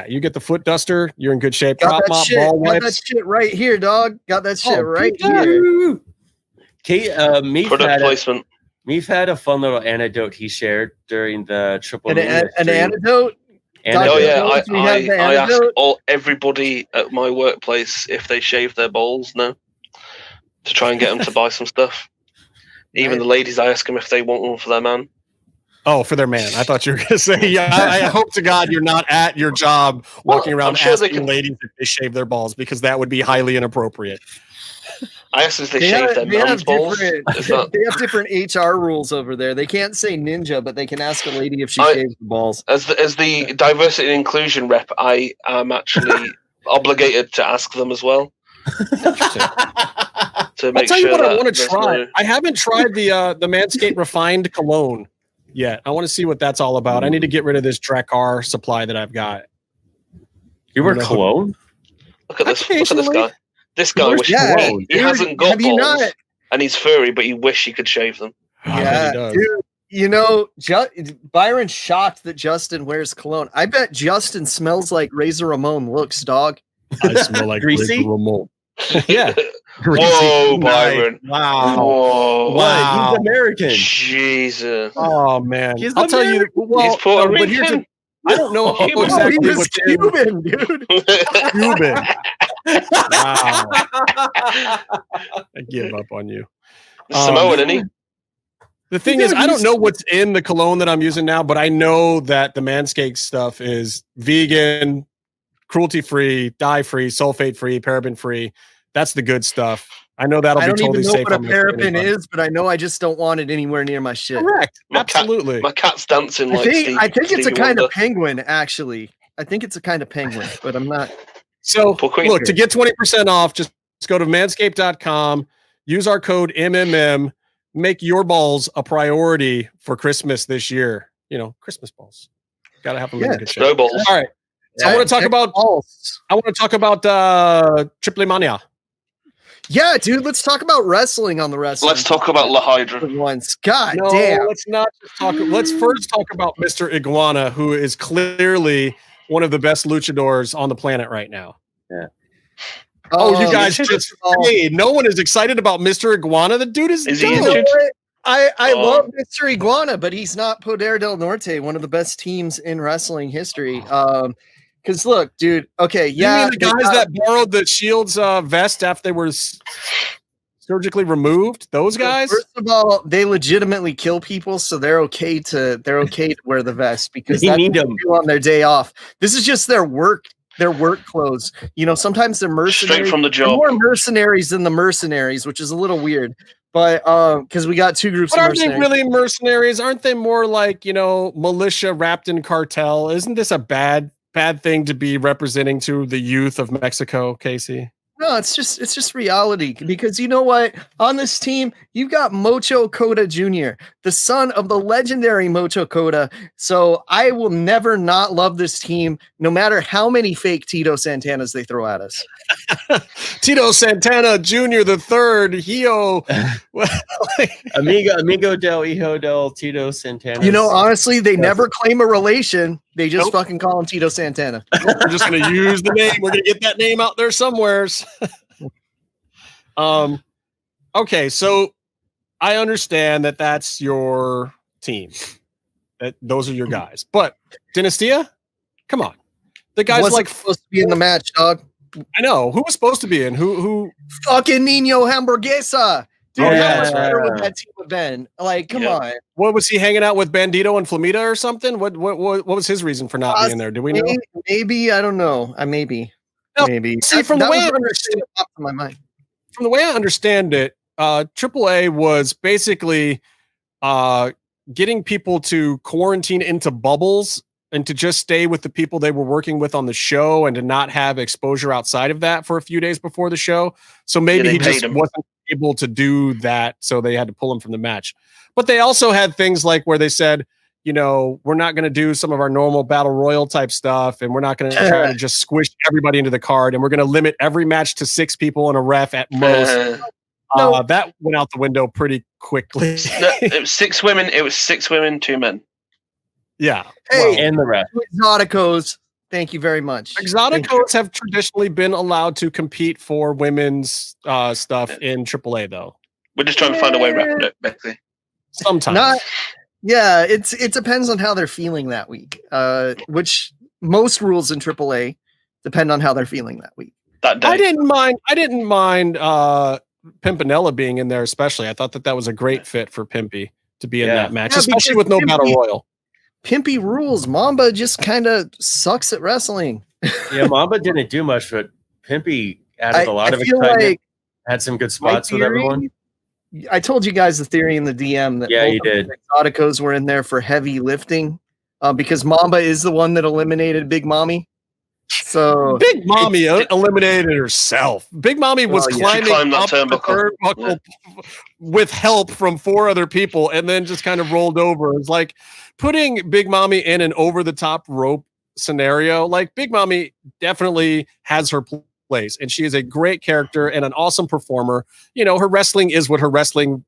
You get the foot duster. You're in good shape. Got Prop that mop, shit. ball Got wipes. that shit right here, dog. Got that shit right good. here. Product placement. Meef had a fun little anecdote he shared during the Triplemania An antidote. Oh yeah, we have the I asked antidote. everybody at my workplace if they shave their balls now, to try and get them to buy some stuff. Even the ladies, I ask them if they want one for their man. Oh, for their man. I thought you were going to say, I hope to God you're not at your job walking around asking ladies if they shave their balls, because that would be highly inappropriate. I asked if they shave their man's balls. They have different HR rules over there. They can't say ninja, but they can ask a lady if she shaves the balls. As the diversity and inclusion rep, I am actually obligated to ask them as well. Interesting. To I'll make tell you sure what I that want to there's try. no- I haven't tried the Manscaped Refined Cologne yet. I want to see what that's all about. I need to get rid of this Drakkar supply that I've got. You wear cologne? Look at this. Look at this guy. This guy Where's wishes cologne? he hasn't got Have you balls, not? and he's furry, but he wish he could shave them. Yeah, dude. You know, Byron's shocked that Justin wears cologne. I bet Justin smells like Razor Ramon looks, dog. I smell like Greasy? Razor Ramon. Yeah. Whoa, Byron! Wow. Whoa! What? He's American. Jesus! Oh man. He's I'll tell you. American. Well, He's Puerto but here's Rican. I don't know Oh, exactly he was what's in Cuban, dude. Cuban. Wow. I give up on you. Samoan, isn't he? The thing is, I don't know what's in the cologne that I'm using now, but I know that the Manscaped stuff is vegan, cruelty-free, dye-free, sulfate-free, paraben-free. That's the good stuff. I know that'll I be don't totally even know safe. what a on my paraben skin, but- is, but I know I just don't want it anywhere near my shit. Correct. My Absolutely. My cat's dancing like I think it's a Stevie kind Wonder. of penguin, actually. I think it's a kind of penguin, but I'm not. So For Queen. look, to get 20% off, just go to manscaped.com, use our code MMM, make your balls a priority for Christmas this year. You know, Christmas balls. Gotta have them in good shape. Snowballs. All right. So I want to talk about Triplemania. Yeah, dude, let's talk about wrestling on the wrestling. Let's talk about La Hydra. once. God No, damn. let's not just talk. Let's first talk about Mr. Iguana, who is clearly one of the best luchadors on the planet right now. Oh, you guys just hey, no one is excited about Mr. Iguana. The dude is Is dope. he injured? I Oh. love Mr. Iguana, but he's not Poder del Norte, one of the best teams in wrestling history. Because look, dude. Okay, You yeah, mean the guys that borrowed the Shield's vest after they were surgically removed? Those guys? First of all, they legitimately kill people, so they're okay to wear the vest because They that's need what them. they do on their day off. This is just their work clothes. You know, sometimes they're mercenaries. Straight from the They're job. more mercenaries than the mercenaries, which is a little weird. But because we got two groups But of aren't they mercenaries. really mercenaries? Aren't they more like, you know, militia wrapped in cartel? Isn't this a bad thing to be representing to the youth of Mexico, Casey? No, it's just reality because you know what? On this team, you've got Mocho Cota Jr., the son of the legendary Mocho Cota. So I will never not love this team, no matter how many fake Tito Santanas they throw at us. Tito Santana Jr. the third, Hio. Amigo del Hijo del Tito Santana. You know, honestly, they never claim a relation. They just Nope. fucking call him Tito Santana. We're just going to use the name. We're going to get that name out there somewheres. Okay, so I understand that that's your team. That those are your guys. But Dynastia? Come on. The guys Wasn't like supposed to be in the match, dog. I know who was supposed to be in who Fucking Nino Hamburguesa. Dude, Oh, how yeah. much better would that team have been? Like, come Yeah. on. what was he hanging out with Bandito and Flamita or something? What was his reason for not being there? Do we know? Maybe I don't know. Maybe. No, Maybe. see, from the way I was understand up to my mind. from the way I understand it, AAA was basically getting people to quarantine into bubbles and to just stay with the people they were working with on the show and to not have exposure outside of that for a few days before the show. So maybe Yeah, he they just paid him. wasn't able to do that. So they had to pull him from the match. But they also had things like where they said, you know, we're not going to do some of our normal battle royal type stuff. And we're not going to try to just squish everybody into the card. And we're going to limit every match to 6 people and a ref at most. That went out the window pretty quickly. No, it was 6 women. It was 6 women, 2 men. Yeah. Hey, and the rest. Exoticos. Thank you very much. Thank you. Exoticos have traditionally been allowed to compete for women's stuff in AAA, though. We're just trying to find a way around it, basically. Sometimes. Not. Yeah, it depends on how they're feeling that week. Which most rules in AAA depend on how they're feeling that week. That day. I didn't mind Pimpinella being in there, especially. I thought that was a great fit for Pimpy to be in Yeah. that match, Yeah, especially because with no battle royal. Pimpy rules. Mamba just kind of sucks at wrestling. Yeah, Mamba didn't do much, but Pimpy added a lot of feel excitement. like Had some good my spots with theory- everyone. I told you guys the theory in the DM that Yeah, both you of the did. Exoticos were in there for heavy lifting because Mamba is the one that eliminated Big Mommy. So Big Mommy eliminated herself. Big Mommy was climbing that up the turnbuckle with help from 4 other people, and then just kind of rolled over. It's like putting Big Mommy in an over-the-top rope scenario. Like, Big Mommy definitely has her place, and she is a great character and an awesome performer. You know, her wrestling is what her wrestling,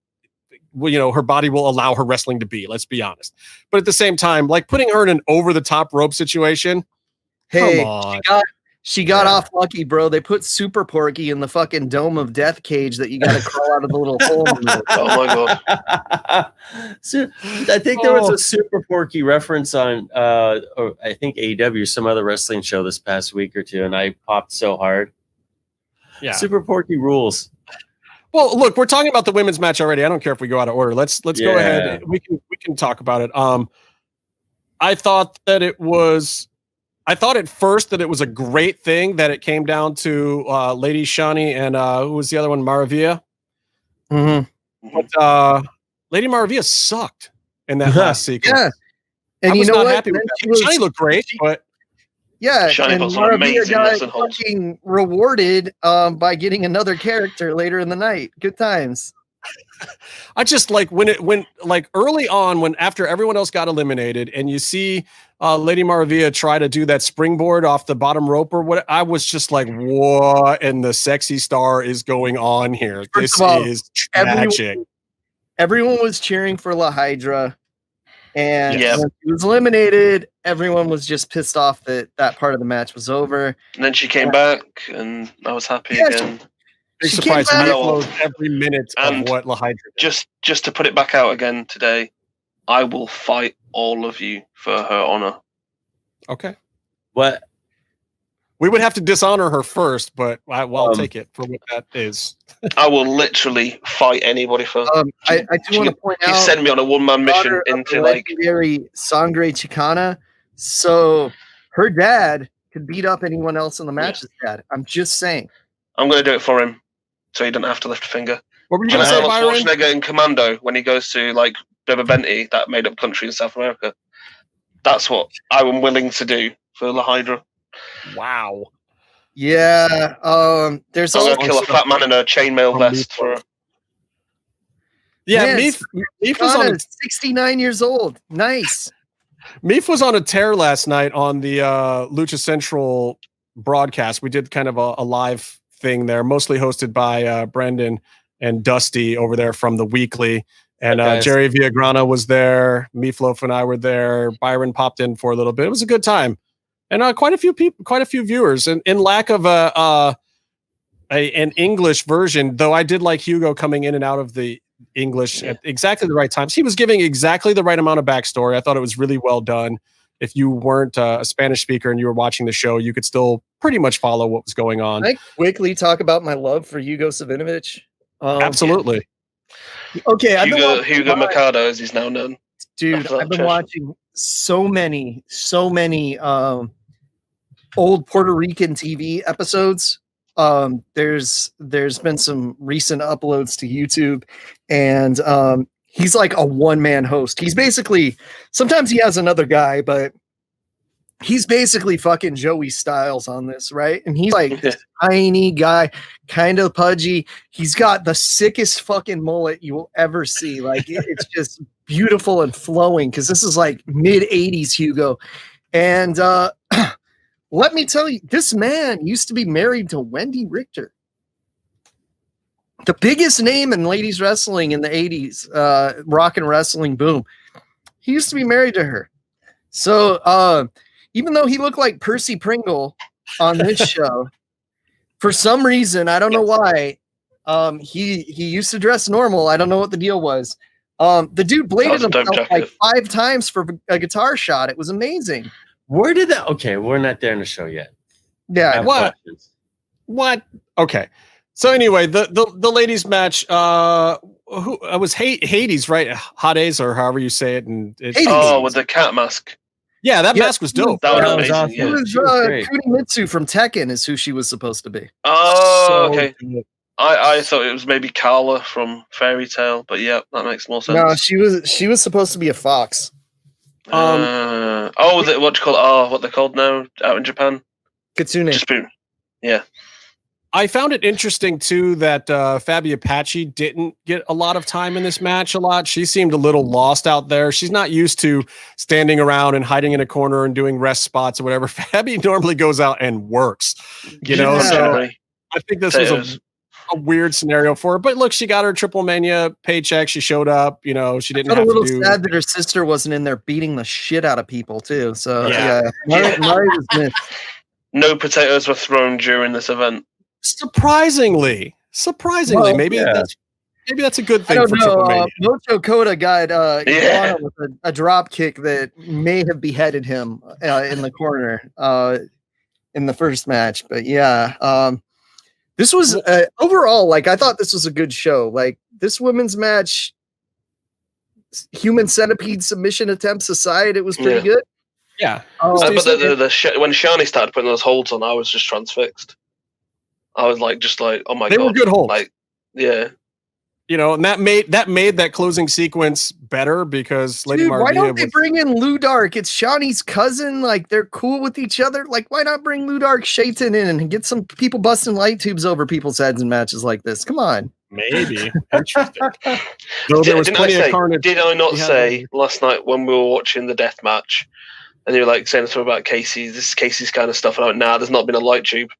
you know, her body will allow her wrestling to be. Let's be honest. But at the same time, like, putting her in an over-the-top rope situation. Hey, come on. She got off lucky, bro. They put Super Porky in the fucking Dome of Death cage that you got to crawl out of the little hole. Oh my god! So, I think there was a Super Porky reference on, or I think AEW, some other wrestling show this past week or two, and I popped so hard. Yeah, Super Porky rules. Well, look, we're talking about the women's match already. I don't care if we go out of order. Let's go ahead. We can talk about it. I thought at first that it was a great thing that it came down to Lady Shani and who was the other one, Maravilla. Mm-hmm. But Lady Maravilla sucked in that last sequence. Yeah, and I was not happy with that. Shani looked great, but Shani and Maravilla got fucking rewarded by getting another character later in the night. Good times. I just like when early on, when after everyone else got eliminated, and you see Lady Maravilla try to do that springboard off the bottom rope or what, I was just like, what in the sexy star is going on here? This is tragic. Everyone was cheering for La Hydra, and when she was eliminated, everyone was just pissed off that that part of the match was over. And then she came back, and I was happy again. Big surprise. Meefloaf every minute of what La Hydra did. Just to put it back out again today, I will fight all of you for her honor. Okay. What? We would have to dishonor her first, but I'll take it for what that is. I will literally fight anybody for her. I do want to point out, you send me on a one-man mission into like legendary Sangre Chicana, so her dad could beat up anyone else in the match's dad. I'm just saying. I'm going to do it for him, so he doesn't have to lift a finger. What were you going to say, Byron? Schwarzenegger in Commando, when he goes to like Benti, that made-up country in South America. That's what I'm willing to do for La Hydra. Wow. Yeah. There's I'm going to kill a fat man in a chainmail vest for her. Yeah, Meef was on 69 years old. Nice. Meef was on a tear last night on the Lucha Central broadcast. We did kind of a live thing there, mostly hosted by Brendan and Dusty over there from the Weekly. And Jerry Villagrana was there. Meefloaf and I were there. Byron popped in for a little bit. It was a good time, and quite a few viewers. And in lack of an English version, though, I did like Hugo coming in and out of the English at exactly the right times. He was giving exactly the right amount of backstory. I thought it was really well done. If you weren't a Spanish speaker and you were watching the show, you could still pretty much follow what was going on. Can I quickly talk about my love for Hugo Savinovich? Absolutely. Okay, Hugo Mercado, as he's now known. Dude, I've been watching so many old Puerto Rican TV episodes. There's been some recent uploads to YouTube, and he's like a one-man host. He's basically, sometimes he has another guy, but he's basically fucking Joey Styles on this, right? And he's like this tiny guy, kind of pudgy. He's got the sickest fucking mullet you will ever see. Like, it's just beautiful and flowing, because this is like mid-'80s Hugo. And let me tell you, this man used to be married to Wendy Richter, the biggest name in ladies wrestling in the 80s, rock and wrestling boom. He used to be married to her. So even though he looked like Percy Pringle on this show, for some reason, I don't know why, he used to dress normal. I don't know what the deal was. The dude bladed himself like 5 times for a guitar shot. It was amazing. Where did that? Okay, we're not there in the show yet. Yeah. What? Okay. So anyway, the ladies match. Who was Hades, right? Hades, or however you say it. And with the cat mask. Yeah, that mask was dope. That was amazing. Awesome. It was Kunimitsu from Tekken is who she was supposed to be. Oh, okay. I thought it was maybe Carla from Fairy Tail, but yeah, that makes more sense. No, she was supposed to be a fox. What they're called now out in Japan? Kitsune. Yeah. I found it interesting too that Fabi Apache didn't get a lot of time in this match. She seemed a little lost out there. She's not used to standing around and hiding in a corner and doing rest spots or whatever. Fabi normally goes out and works, you know. So I think this was a weird scenario for her. But look, she got her Triplemania paycheck. She showed up. You know, she didn't. I got a little sad that her sister wasn't in there beating the shit out of people too. So Mari was missed. No potatoes were thrown during this event. Surprisingly, well, maybe that's a good thing. I don't know. Mocho Koda got Iguana with a drop kick that may have beheaded him in the corner in the first match. But this was overall, like, I thought this was a good show. Like, this women's match, human centipede submission attempts aside, it was pretty good. Yeah. But when Shani started putting those holds on, I was just transfixed. I was like, oh my god, they were good holds. Like, yeah, you know, and that made that closing sequence better because Lady Maria. Why don't they bring in Lou Dark? It's Shawnee's cousin. Like, they're cool with each other. Like, why not bring Lou Dark Shaitan in and get some people busting light tubes over people's heads in matches like this? Come on. Maybe. Interesting. No, there was plenty of carnage. Did I not say last night when we were watching the death match, and you were like saying something about Casey? This is Casey's kind of stuff. And I went, nah, there's not been a light tube.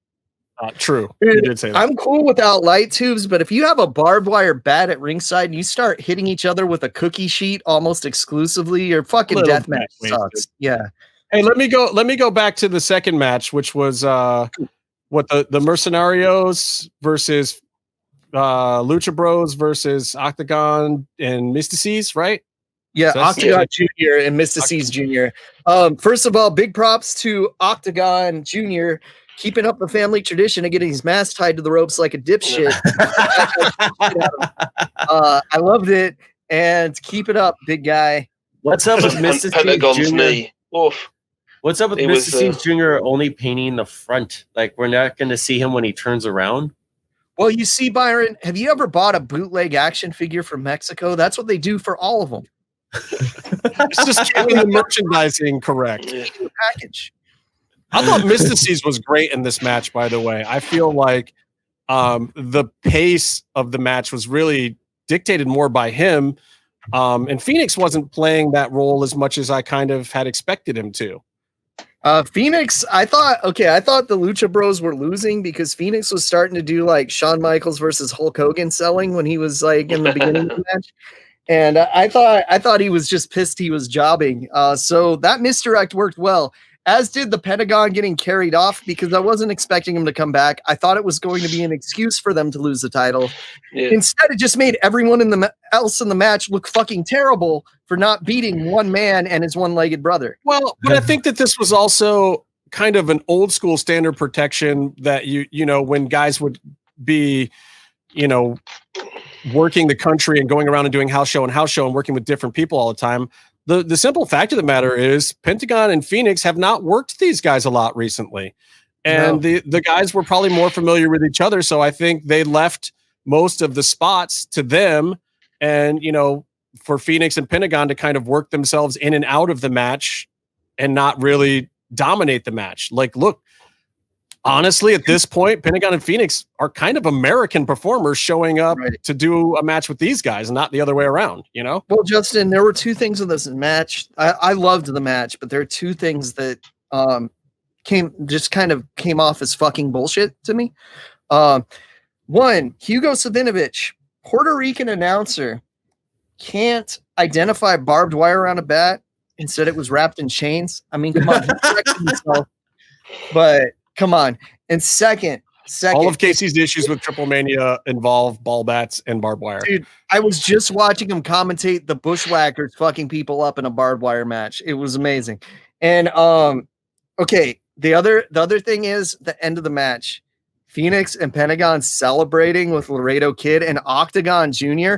True. You did say that. I'm cool without light tubes, but if you have a barbed wire bat at ringside and you start hitting each other with a cookie sheet almost exclusively, your fucking deathmatch sucks. Yeah. Hey, let me go back to the second match, which was the Mercenarios versus Lucha Bros versus Octagon and Mystices, right? Yeah, Octagon Jr. and Mystices Jr. First of all, big props to Octagon Jr. keeping up the family tradition of getting his mask tied to the ropes like a dipshit. I loved it, and keep it up, big guy. What's up with Pentagon's knee? Oof. What's up with Mr. Jr. only painting the front? Like, we're not going to see him when he turns around? Well, you see, Byron, have you ever bought a bootleg action figure from Mexico? That's what they do for all of them. It's just getting the merchandising correct. Package. I thought Mystices was great in this match, by the way. I feel like the pace of the match was really dictated more by him. And Fenix wasn't playing that role as much as I kind of had expected him to. Fenix, I thought the Lucha Bros were losing because Fenix was starting to do like Shawn Michaels versus Hulk Hogan selling when he was like in the beginning of the match. And I thought he was just pissed he was jobbing. So that misdirect worked well, as did the Pentagon getting carried off, because I wasn't expecting him to come back. I thought it was going to be an excuse for them to lose the title. Yeah. Instead, it just made everyone else in the match look fucking terrible for not beating one man and his one-legged brother. Well, but I think that this was also kind of an old school standard protection that you know, when guys would be, you know, working the country and going around and doing house show and working with different people all the time. The simple fact of the matter is Pentagon and Fenix have not worked these guys a lot recently. And the guys were probably more familiar with each other. So I think they left most of the spots to them and, you know, for Fenix and Pentagon to kind of work themselves in and out of the match and not really dominate the match. Like, look, honestly, at this point, Pentagon and Fenix are kind of American performers showing up to do a match with these guys and not the other way around, you know? Well, Justin, there were two things in this match. I loved the match, but there are two things that came off as fucking bullshit to me. One, Hugo Savinovich, Puerto Rican announcer, can't identify barbed wire on a bat. Instead, it was wrapped in chains. I mean, come on, he corrected himself, but come on. And second, all of Casey's issues with Triplemania involve ball bats and barbed wire. Dude, I was just watching him commentate the Bushwhackers fucking people up in a barbed wire match. It was amazing. And okay, the other thing is the end of the match. Fenix and Pentagon celebrating with Laredo Kid and Octagon Jr.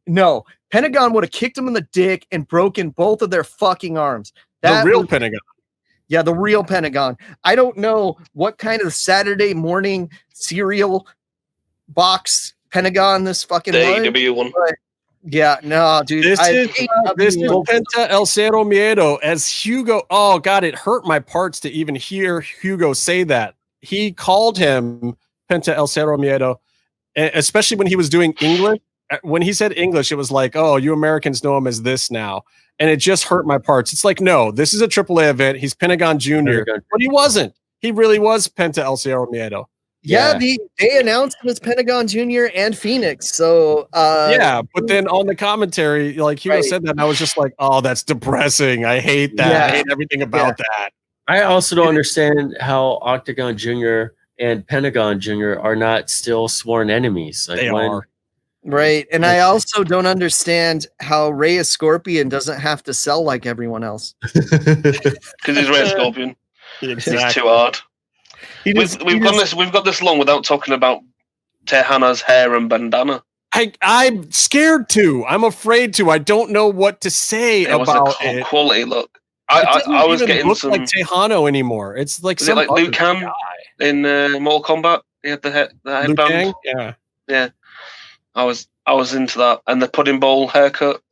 No, Pentagon would have kicked him in the dick and broken both of their fucking arms. The real Pentagon. Yeah, the real Pentagon. I don't know what kind of Saturday morning cereal box Pentagon this fucking AEW one. Yeah, no, dude. This is Penta El Cero Miedo as Hugo. Oh God, it hurt my parts to even hear Hugo say that. He called him Penta El Cero Miedo, especially when he was doing English. When he said English, it was like, oh, you Americans know him as this now. And it just hurt my parts. It's like, no, this is a AAA event. He's Pentagon Jr., but he wasn't. He really was Penta El Cero Miedo. Yeah, they announced him as Pentagon Jr. and Phoenix. So but then on the commentary, like Hugo said that, and I was just like, oh, that's depressing. I hate that. Yeah. I hate everything about that. I also don't understand how Octagon Jr. and Pentagon Jr. are not still sworn enemies. Like they are. Right. And I also don't understand how Rey Scorpion doesn't have to sell like everyone else. Because he's Rey Scorpion. Exactly. He's too hard. We've got this long without talking about Tejana's hair and bandana. I'm scared to. I'm afraid to. I don't know what to say about it. Quality look. I was getting look some like Tejano anymore. It's like some like Liu Kang in Mortal Kombat. He had the headband. Yeah. I was into that, and the pudding bowl haircut.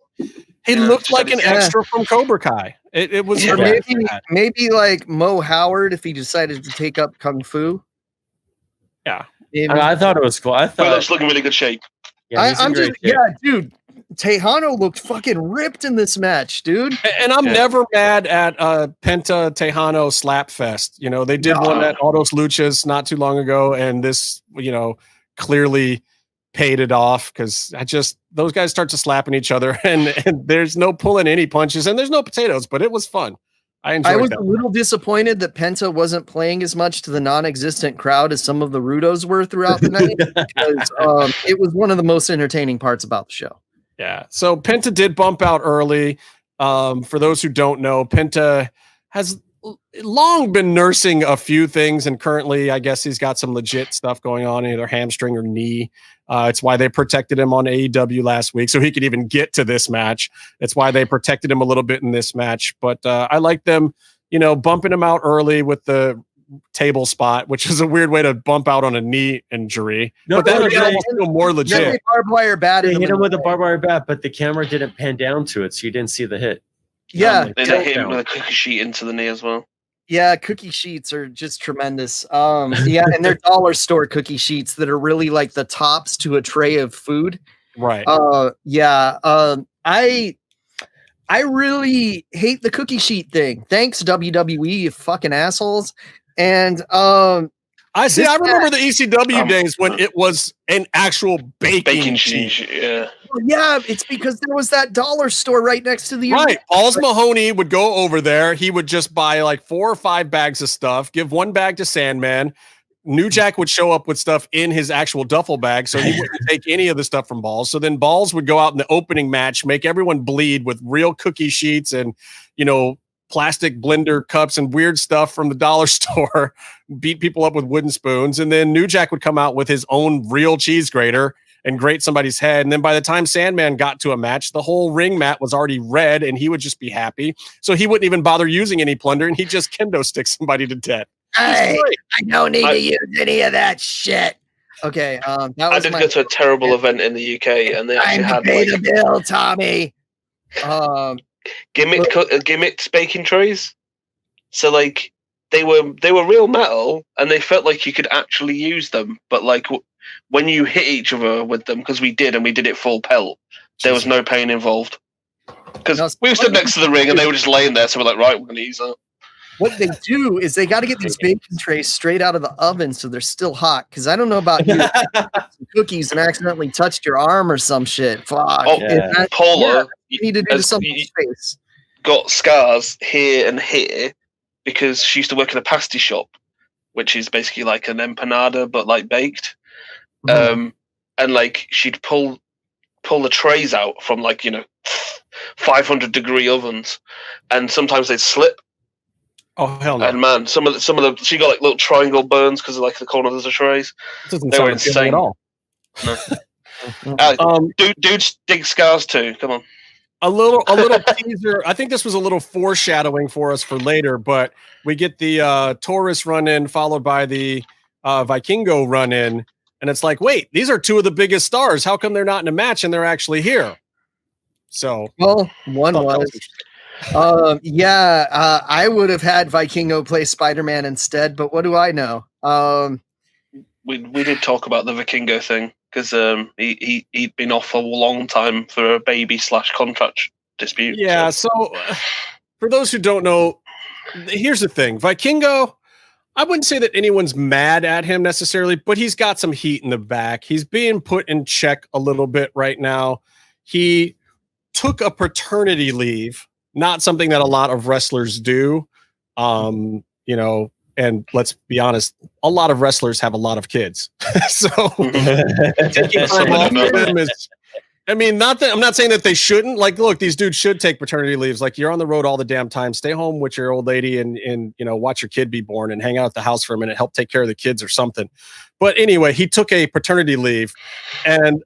He looked like an extra from Cobra Kai. It was maybe like Mo Howard if he decided to take up Kung Fu. Yeah, I thought it was cool. I thought it's looking in really good shape. Yeah, dude. Tejano looked fucking ripped in this match, dude. And I'm never mad at Penta Tejano Slap Fest. You know, they did one at Autos Luchas not too long ago, and this, clearly paid it off because those guys start to slapping each other and there's no pulling any punches and there's no potatoes, but it was fun. I was a little disappointed that Penta wasn't playing as much to the non-existent crowd as some of the Rudos were throughout the night because it was one of the most entertaining parts about the show. Yeah. So Penta did bump out early. For those who don't know, Penta has long been nursing a few things, and currently I guess he's got some legit stuff going on, either hamstring or knee. It's why they protected him on AEW last week so he could even get to this match. It's why they protected him a little bit in this match, but I like them, bumping him out early with the table spot, which is a weird way to bump out on a knee injury. But that would almost feel more legit. Barbed wire bat. They hit him with a barbed wire bat, but the camera didn't pan down to it, so you didn't see the hit. Yeah, they hit him with a cookie sheet into the knee as well. Yeah, cookie sheets are just tremendous. And they're dollar store cookie sheets that are really like the tops to a tray of food. Right. I really hate the cookie sheet thing. Thanks, WWE, you fucking assholes. And I remember the ECW days when it was an actual baking sheet. Yeah, it's because there was that dollar store right next to the right. Balls Mahoney would go over there. He would just buy like 4 or 5 bags of stuff, give 1 bag to Sandman. New Jack would show up with stuff in his actual duffel bag, so he wouldn't take any of the stuff from Balls. So then Balls would go out in the opening match, make everyone bleed with real cookie sheets and plastic blender cups and weird stuff from the dollar store, beat people up with wooden spoons. And then New Jack would come out with his own real cheese grater and grate somebody's head. And then by the time Sandman got to a match, the whole ring mat was already red and he would just be happy. So he wouldn't even bother using any plunder and he'd just kendo stick somebody to death. Hey, I don't need to use any of that shit. Okay. I did go to a terrible event in the UK and they actually had the bill, Tommy. Gimmicked baking trays. So like they were real metal and they felt like you could actually use them, but like when you hit each other with them, because we did it full pelt, there was no pain involved because we stood next to the ring and they were just laying there, so we're like, right, we're gonna use that. What they do is they got to get these baking trays straight out of the oven so they're still hot. Because I don't know about you, some cookies and accidentally touched your arm or some shit. Fuck. Paula, you need to do something face. Got scars here and here because she used to work in a pasty shop, which is basically like an empanada but like baked. And like she'd pull the trays out from 500-degree ovens, and sometimes they'd slip. Oh hell no! And man, some of the she got like little triangle burns because of like the corners of the trays. They were insane at all. No. Dudes dig scars too. Come on. A little teaser. I think this was a little foreshadowing for us for later, but we get the Taurus run in followed by the Vikingo run in, and it's like, wait, these are 2 of the biggest stars. How come they're not in a match and they're actually here? So, well, one thought that was. interesting. I would have had Vikingo play Spider-Man instead, but what do I know? We did talk about the Vikingo thing because he'd been off a long time for a baby/contract dispute. Yeah. So, for those who don't know, here's the thing: Vikingo. I wouldn't say that anyone's mad at him necessarily, but he's got some heat in the back. He's being put in check a little bit right now. He took a paternity leave, not something that a lot of wrestlers do. And let's be honest, a lot of wrestlers have a lot of kids. So taking time off of them is, I'm not saying that they shouldn't. Like, look, these dudes should take paternity leaves. Like, you're on the road all the damn time. Stay home with your old lady and watch your kid be born and hang out at the house for a minute, help take care of the kids or something. But anyway, he took a paternity leave, and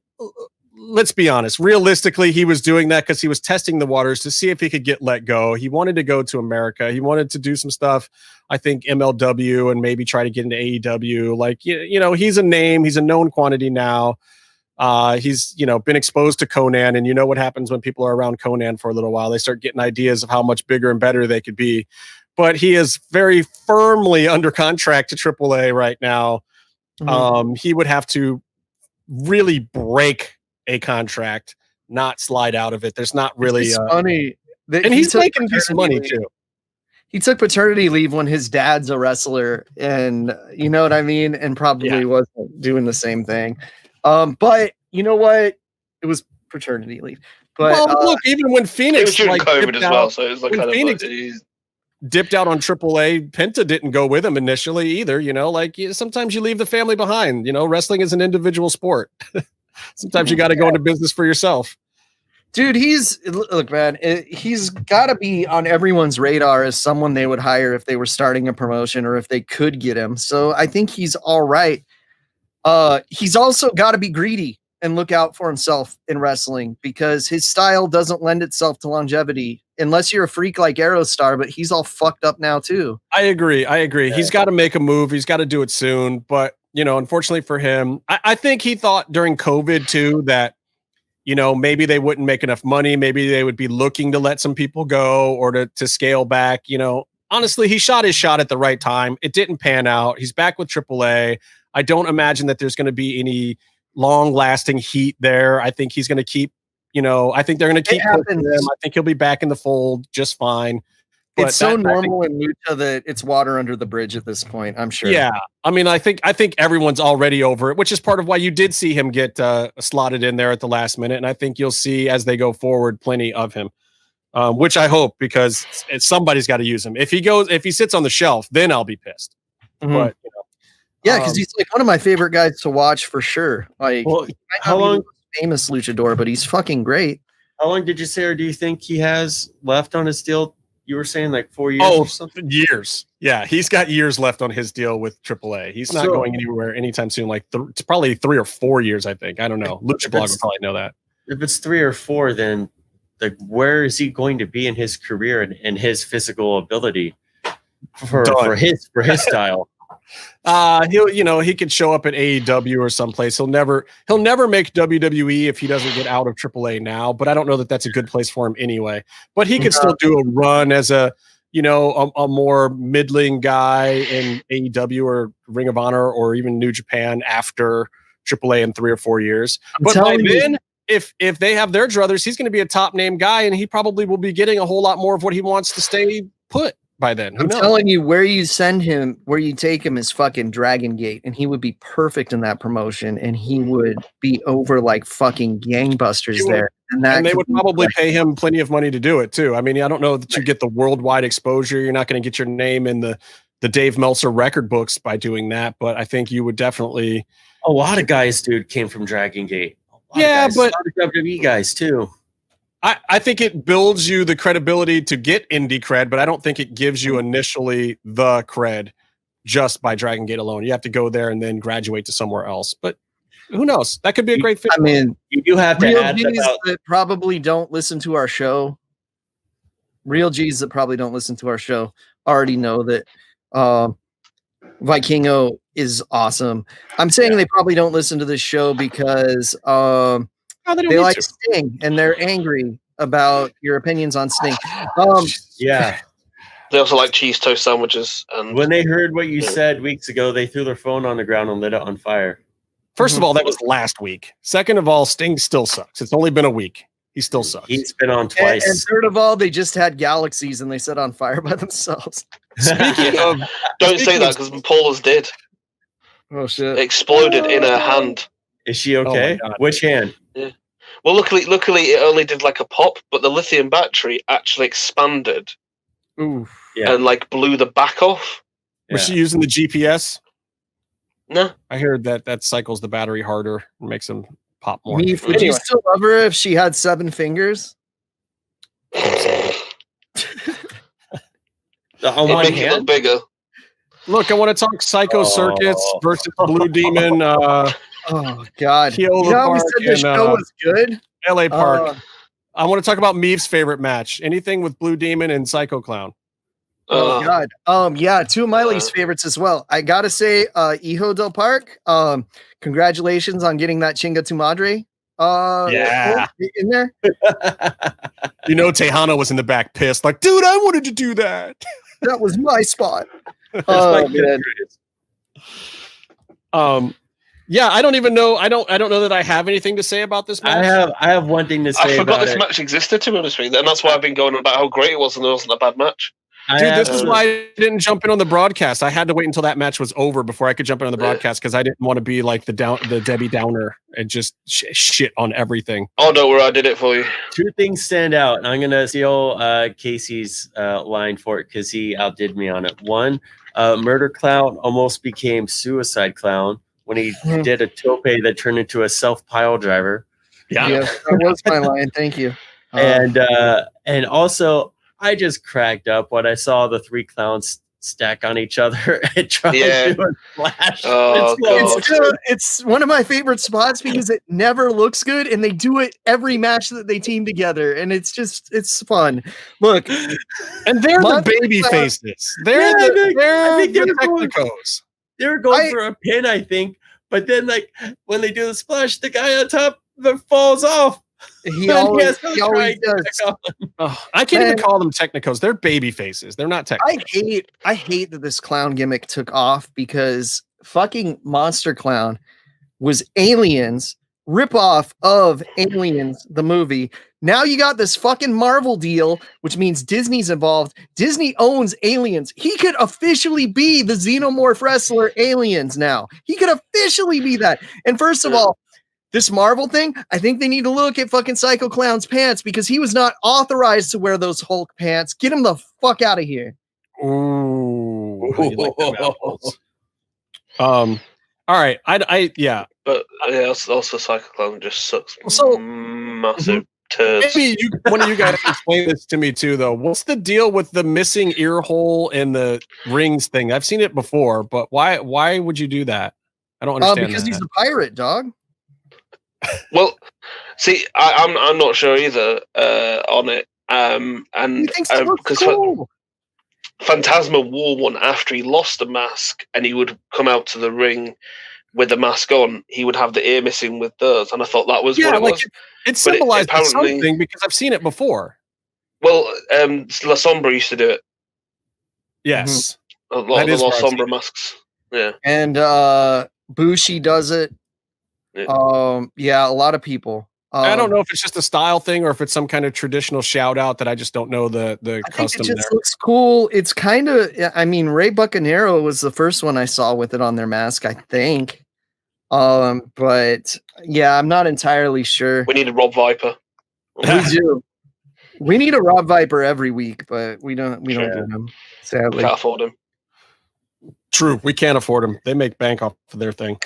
let's be honest, realistically, he was doing that because he was testing the waters to see if he could get let go. He wanted to go to America. He wanted to do some stuff, I think MLW, and maybe try to get into AEW. Like, he's a name. He's a known quantity now. He's been exposed to Conan, and you know what happens when people are around Conan for a little while. They start getting ideas of how much bigger and better they could be. But he is very firmly under contract to AAA right now. Mm-hmm. He would have to really break a contract, not slide out of it. There's not really funny, and he's making decent money too. He took paternity leave when his dad's a wrestler, and you know what I mean, and probably wasn't doing the same thing. But you know what? It was paternity leave. But look, even when Phoenix, it was during COVID as well, so it was like kind Phoenix dipped out on AAA, Penta didn't go with him initially either. Sometimes you leave the family behind. Wrestling is an individual sport. Sometimes you got to go into business for yourself. Dude, he's got to be on everyone's radar as someone they would hire if they were starting a promotion or if they could get him. So I think he's all right. He's also got to be greedy and look out for himself in wrestling because his style doesn't lend itself to longevity unless you're a freak like Aerostar, but he's all fucked up now too. I agree. Yeah. He's got to make a move. He's got to do it soon. But, unfortunately for him, I think he thought during COVID too that, maybe they wouldn't make enough money. Maybe they would be looking to let some people go or to scale back. Honestly, he shot his shot at the right time. It didn't pan out. He's back with AAA. I don't imagine that there's going to be any long-lasting heat there. I think he's going to keep, I think they're going to keep pushing him. I think he'll be back in the fold just fine. But it's so normal in Lucha that it's water under the bridge at this point, I'm sure. Yeah. I think everyone's already over it, which is part of why you did see him get slotted in there at the last minute. And I think you'll see as they go forward plenty of him, which I hope because somebody's got to use him. If he sits on the shelf, then I'll be pissed. Mm-hmm. But yeah, because he's like one of my favorite guys to watch for sure. Like, how long? Famous luchador, but he's fucking great. How long did you say, or do you think he has left on his deal? You were saying like 4 years or something? Years. Yeah, he's got years left on his deal with AAA. He's not going anywhere anytime soon. Like it's probably 3 or 4 years, I think. I don't know. Lucha Blog would probably know that. If it's 3 or 4, then like where is he going to be in his career and his physical ability for his style? He could show up at AEW or someplace. He'll never make WWE if he doesn't get out of AAA now, but I don't know that that's a good place for him anyway. But he could still do a run as a more middling guy in AEW or Ring of Honor or even New Japan after AAA in 3 or 4 years. But by then, if they have their druthers, he's going to be a top name guy, and he probably will be getting a whole lot more of what he wants to stay put by then. I'm telling you, where you send him, where you take him is fucking Dragon Gate, and he would be perfect in that promotion, and he would be over like fucking gangbusters there. And they would probably pay him plenty of money to do it too. I don't know that you get the worldwide exposure. You're not going to get your name in the Dave Meltzer record books by doing that, but I think you would definitely. A lot of guys, dude, came from Dragon Gate. Yeah, but a lot of WWE guys too. I think it builds you the credibility to get indie cred, but I don't think it gives you initially the cred just by Dragon Gate alone. You have to go there and then graduate to somewhere else. But who knows? That could be a great fit. You do have to add that probably don't listen to our show. Real G's that probably don't listen to our show already know that Vikingo is awesome. I'm saying they probably don't listen to this show because they like Sting and they're angry about your opinions on Sting. Yeah. They also like cheese toast sandwiches. And When they heard what you said weeks ago, they threw their phone on the ground and lit it on fire. First of all, that was last week. Second of all, Sting still sucks. It's only been a week. He still sucks. He's been on twice. And third of all, they just had galaxies and they set on fire by themselves. Speaking of, don't say that because Paula's did. Oh shit! It exploded in her hand. Is she okay? Which hand? Yeah. Well, luckily, it only did like a pop, but the lithium battery actually expanded. Ooh. And like blew the back off. Was she using the GPS? No. I heard that cycles the battery harder and makes them pop more. Would you still love her if she had 7 fingers? On one hand? It look bigger. Look, I want to talk Psycho Circuits versus Blue Demon. Oh God! You know, we said the show was good. LA Park. I want to talk about Meef's favorite match. Anything with Blue Demon and Psycho Clown. Oh God. Yeah, 2 of my least favorites as well. I gotta say, Hijo del Park. Congratulations on getting that Chinga tu Madre. In there. You know, Tejano was in the back pissed, like, dude, I wanted to do that. That was my spot. Yeah, I don't even know. I don't know that I have anything to say about this match. I have one thing to say. I forgot this match existed, to be honest with you, and that's why I've been going on about how great it was, and it wasn't a bad match. Dude, this is why I didn't jump in on the broadcast. I had to wait until that match was over before I could jump in on the broadcast because I didn't want to be like the Debbie Downer and just shit on everything. Oh, don't worry, I did it for you. 2 things stand out, and I'm gonna steal Casey's line for it because he outdid me on it. One, Murder Clown almost became Suicide Clown when he did a tope that turned into a self pile driver. Yeah, that was my line. Thank you. And also, I just cracked up when I saw the 3 clowns stack on each other and try to do a splash. Oh, it's one of my favorite spots because it never looks good, and they do it every match that they team together, and it's fun. Look, and they're the baby faces. They're the technicos. They were going for a pin, I think, but then like when they do the splash, the guy on top falls off. He always does. I can't even call them technicos. They're baby faces. They're not technicos. I hate that this clown gimmick took off because fucking Monster Clown was Aliens, ripoff of Aliens, the movie. Now you got this fucking Marvel deal, which means Disney's involved. Disney owns Aliens. He could officially be the xenomorph wrestler Aliens now. He could officially be that. And first of all, this Marvel thing, I think they need to look at fucking Psycho Clown's pants because he was not authorized to wear those Hulk pants. Get him the fuck out of here. Ooh. All right. Yeah. But also Psycho Clown just sucks. So massive turds. Maybe one of you guys can explain this to me too, though. What's the deal with the missing ear hole and the rings thing? I've seen it before, but why would you do that? I don't understand. Because he's a pirate, dog. Well, see, I'm not sure either on it. And because cool. Phantasma wore one after he lost the mask, and he would come out to the ring with the mask on. He would have the ear missing with those, and I thought that was what it was. It symbolized something because I've seen it before. Well, La Sombra used to do it. Yes, a lot of the La Sombra masks. Yeah, and Bushi does it. Yeah. A lot of people. I don't know if it's just a style thing or if it's some kind of traditional shout out that I just don't know the custom. It just looks cool. It's kind of, I mean, Rey Bucanero was the first one I saw with it on their mask, I think. But yeah, I'm not entirely sure. We need a Rob Viper. We do. We need a Rob Viper every week, but we don't do them. Sadly, can't afford him. True, we can't afford them. They make bank off of their thing.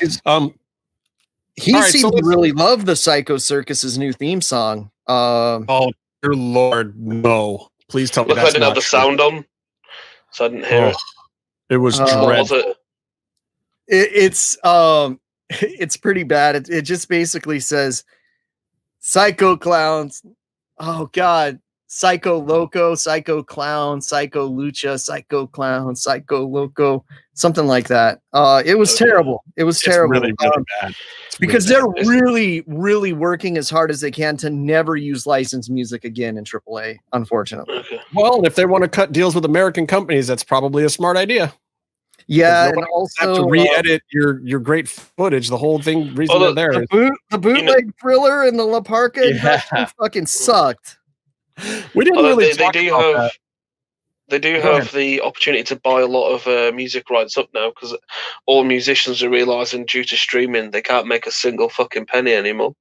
He seemed to really love the Psycho Circus's new theme song. Oh, dear Lord, no! Please tell me I didn't have the sound on, so I didn't hear it. It was dreadful. It's pretty bad. It just basically says, "Psycho Clowns." Oh God, Psycho Loco, Psycho Clown, Psycho Lucha, Psycho Clown, Psycho Loco, something like that. It was terrible. It was terrible. Really, really bad. Because they're really, really working as hard as they can to never use licensed music again in AAA, unfortunately. Okay. Well, if they want to cut deals with American companies, that's probably a smart idea. Yeah, and Have also to re-edit your great footage. The whole thing reason they're there. the bootleg Thriller and the La Parca induction fucking sucked. We didn't really they talk do about have that. they do Go have ahead. the opportunity to buy a lot of music rights up now because all musicians are realizing due to streaming they can't make a single fucking penny anymore.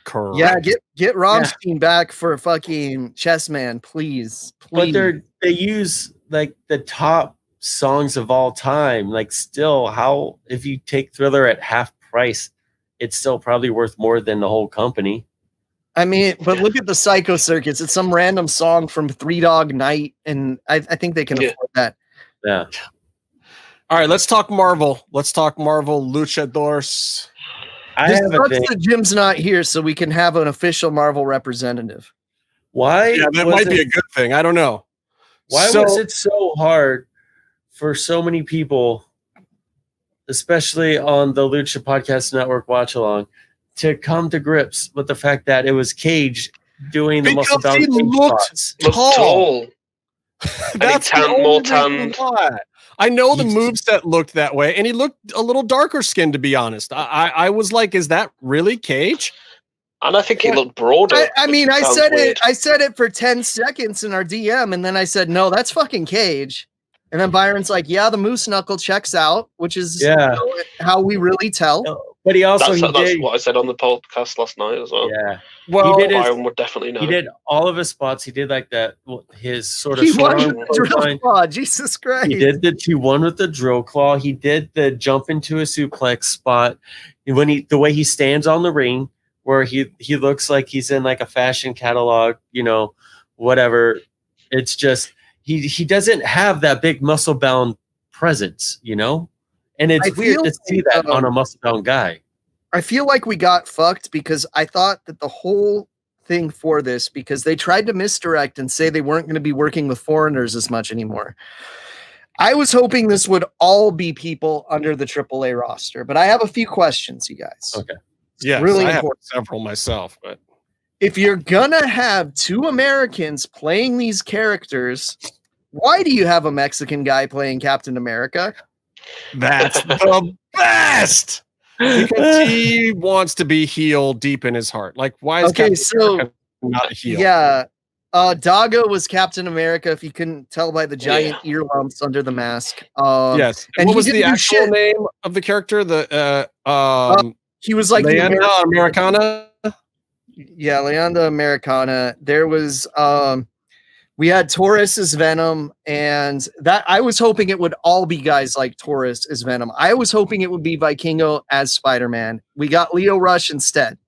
Correct. Yeah, get Rammstein back for fucking Chessman, please. But they use like the top songs of all time. Like, still, how if you take Thriller at half price, it's still probably worth more than the whole company. I mean, but look at the Psycho Circuits. It's some random song from Three Dog Night, and I think they can afford that. Yeah. All right, let's talk Marvel. Let's talk Marvel Luchadores. I This have a sucks thing. that Jim's not here, so we can have an official Marvel representative. Why? Yeah, that might be a good thing. I don't know. Why was it so hard for so many people, especially on the Lucha Podcast Network watch along, to come to grips with the fact that it was Cage doing the muscle Because bound he looked spots? Tall. That's tan- the only more reason tanned. why. I know the moveset looked that way, and he looked a little darker skinned, to be honest. I was like, is that really Cage? And I think he looked broader. I mean, which I sounds said weird. it. I said it for 10 seconds in our DM, and then I said, "No, that's fucking Cage." And then Byron's like, "Yeah, the moose knuckle checks out," which is how we really tell. But he also That's did. what I said on the podcast last night as well. Yeah. Well, he did Byron would definitely know. He did all of his spots. He did like that. His sort of He won strong with the drill line. claw. Jesus Christ! He did the 2-1 with the drill claw. He did the jump into a suplex spot. When the way he stands on the ring, where he looks like he's in like a fashion catalog, whatever. It's just he doesn't have that big muscle bound presence, and it's weird to see that on a muscle bound guy. I feel like we got fucked because I thought that the whole thing for this, because they tried to misdirect and say they weren't going to be working with foreigners as much anymore. I was hoping this would all be people under the AAA roster, but I have a few questions, you guys. Okay. Yeah, really I have important. several myself, but If you're gonna have two Americans playing these characters, why do you have a Mexican guy playing Captain America? that's the best. Because he wants to be heel deep in his heart. Like, why is Captain America not a heel? Yeah, Daga was Captain America. If you couldn't tell by the giant ear lumps under the mask. Yes. and What was he the didn't do actual shit. name of the character? He was like the Leanda Americana. Yeah, Leanda Americana. There was we had Taurus as Venom, and that I was hoping it would all be guys like Taurus as Venom. I was hoping it would be Vikingo as Spider-Man. We got Leo Rush instead.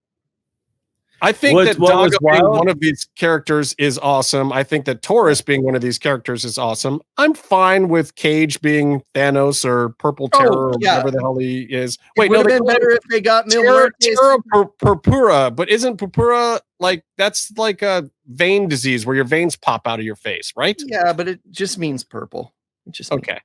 I think that what was Daga being wild? one of these characters is awesome. I think that Taurus being one of these characters is awesome. I'm fine with Cage being Thanos or Purple Terror or whatever the hell he is. Wait, no, been better if they got Terra Purpura, but isn't Purpura like that's like a vein disease where your veins pop out of your face, right? Yeah, but it just means purple. It just okay.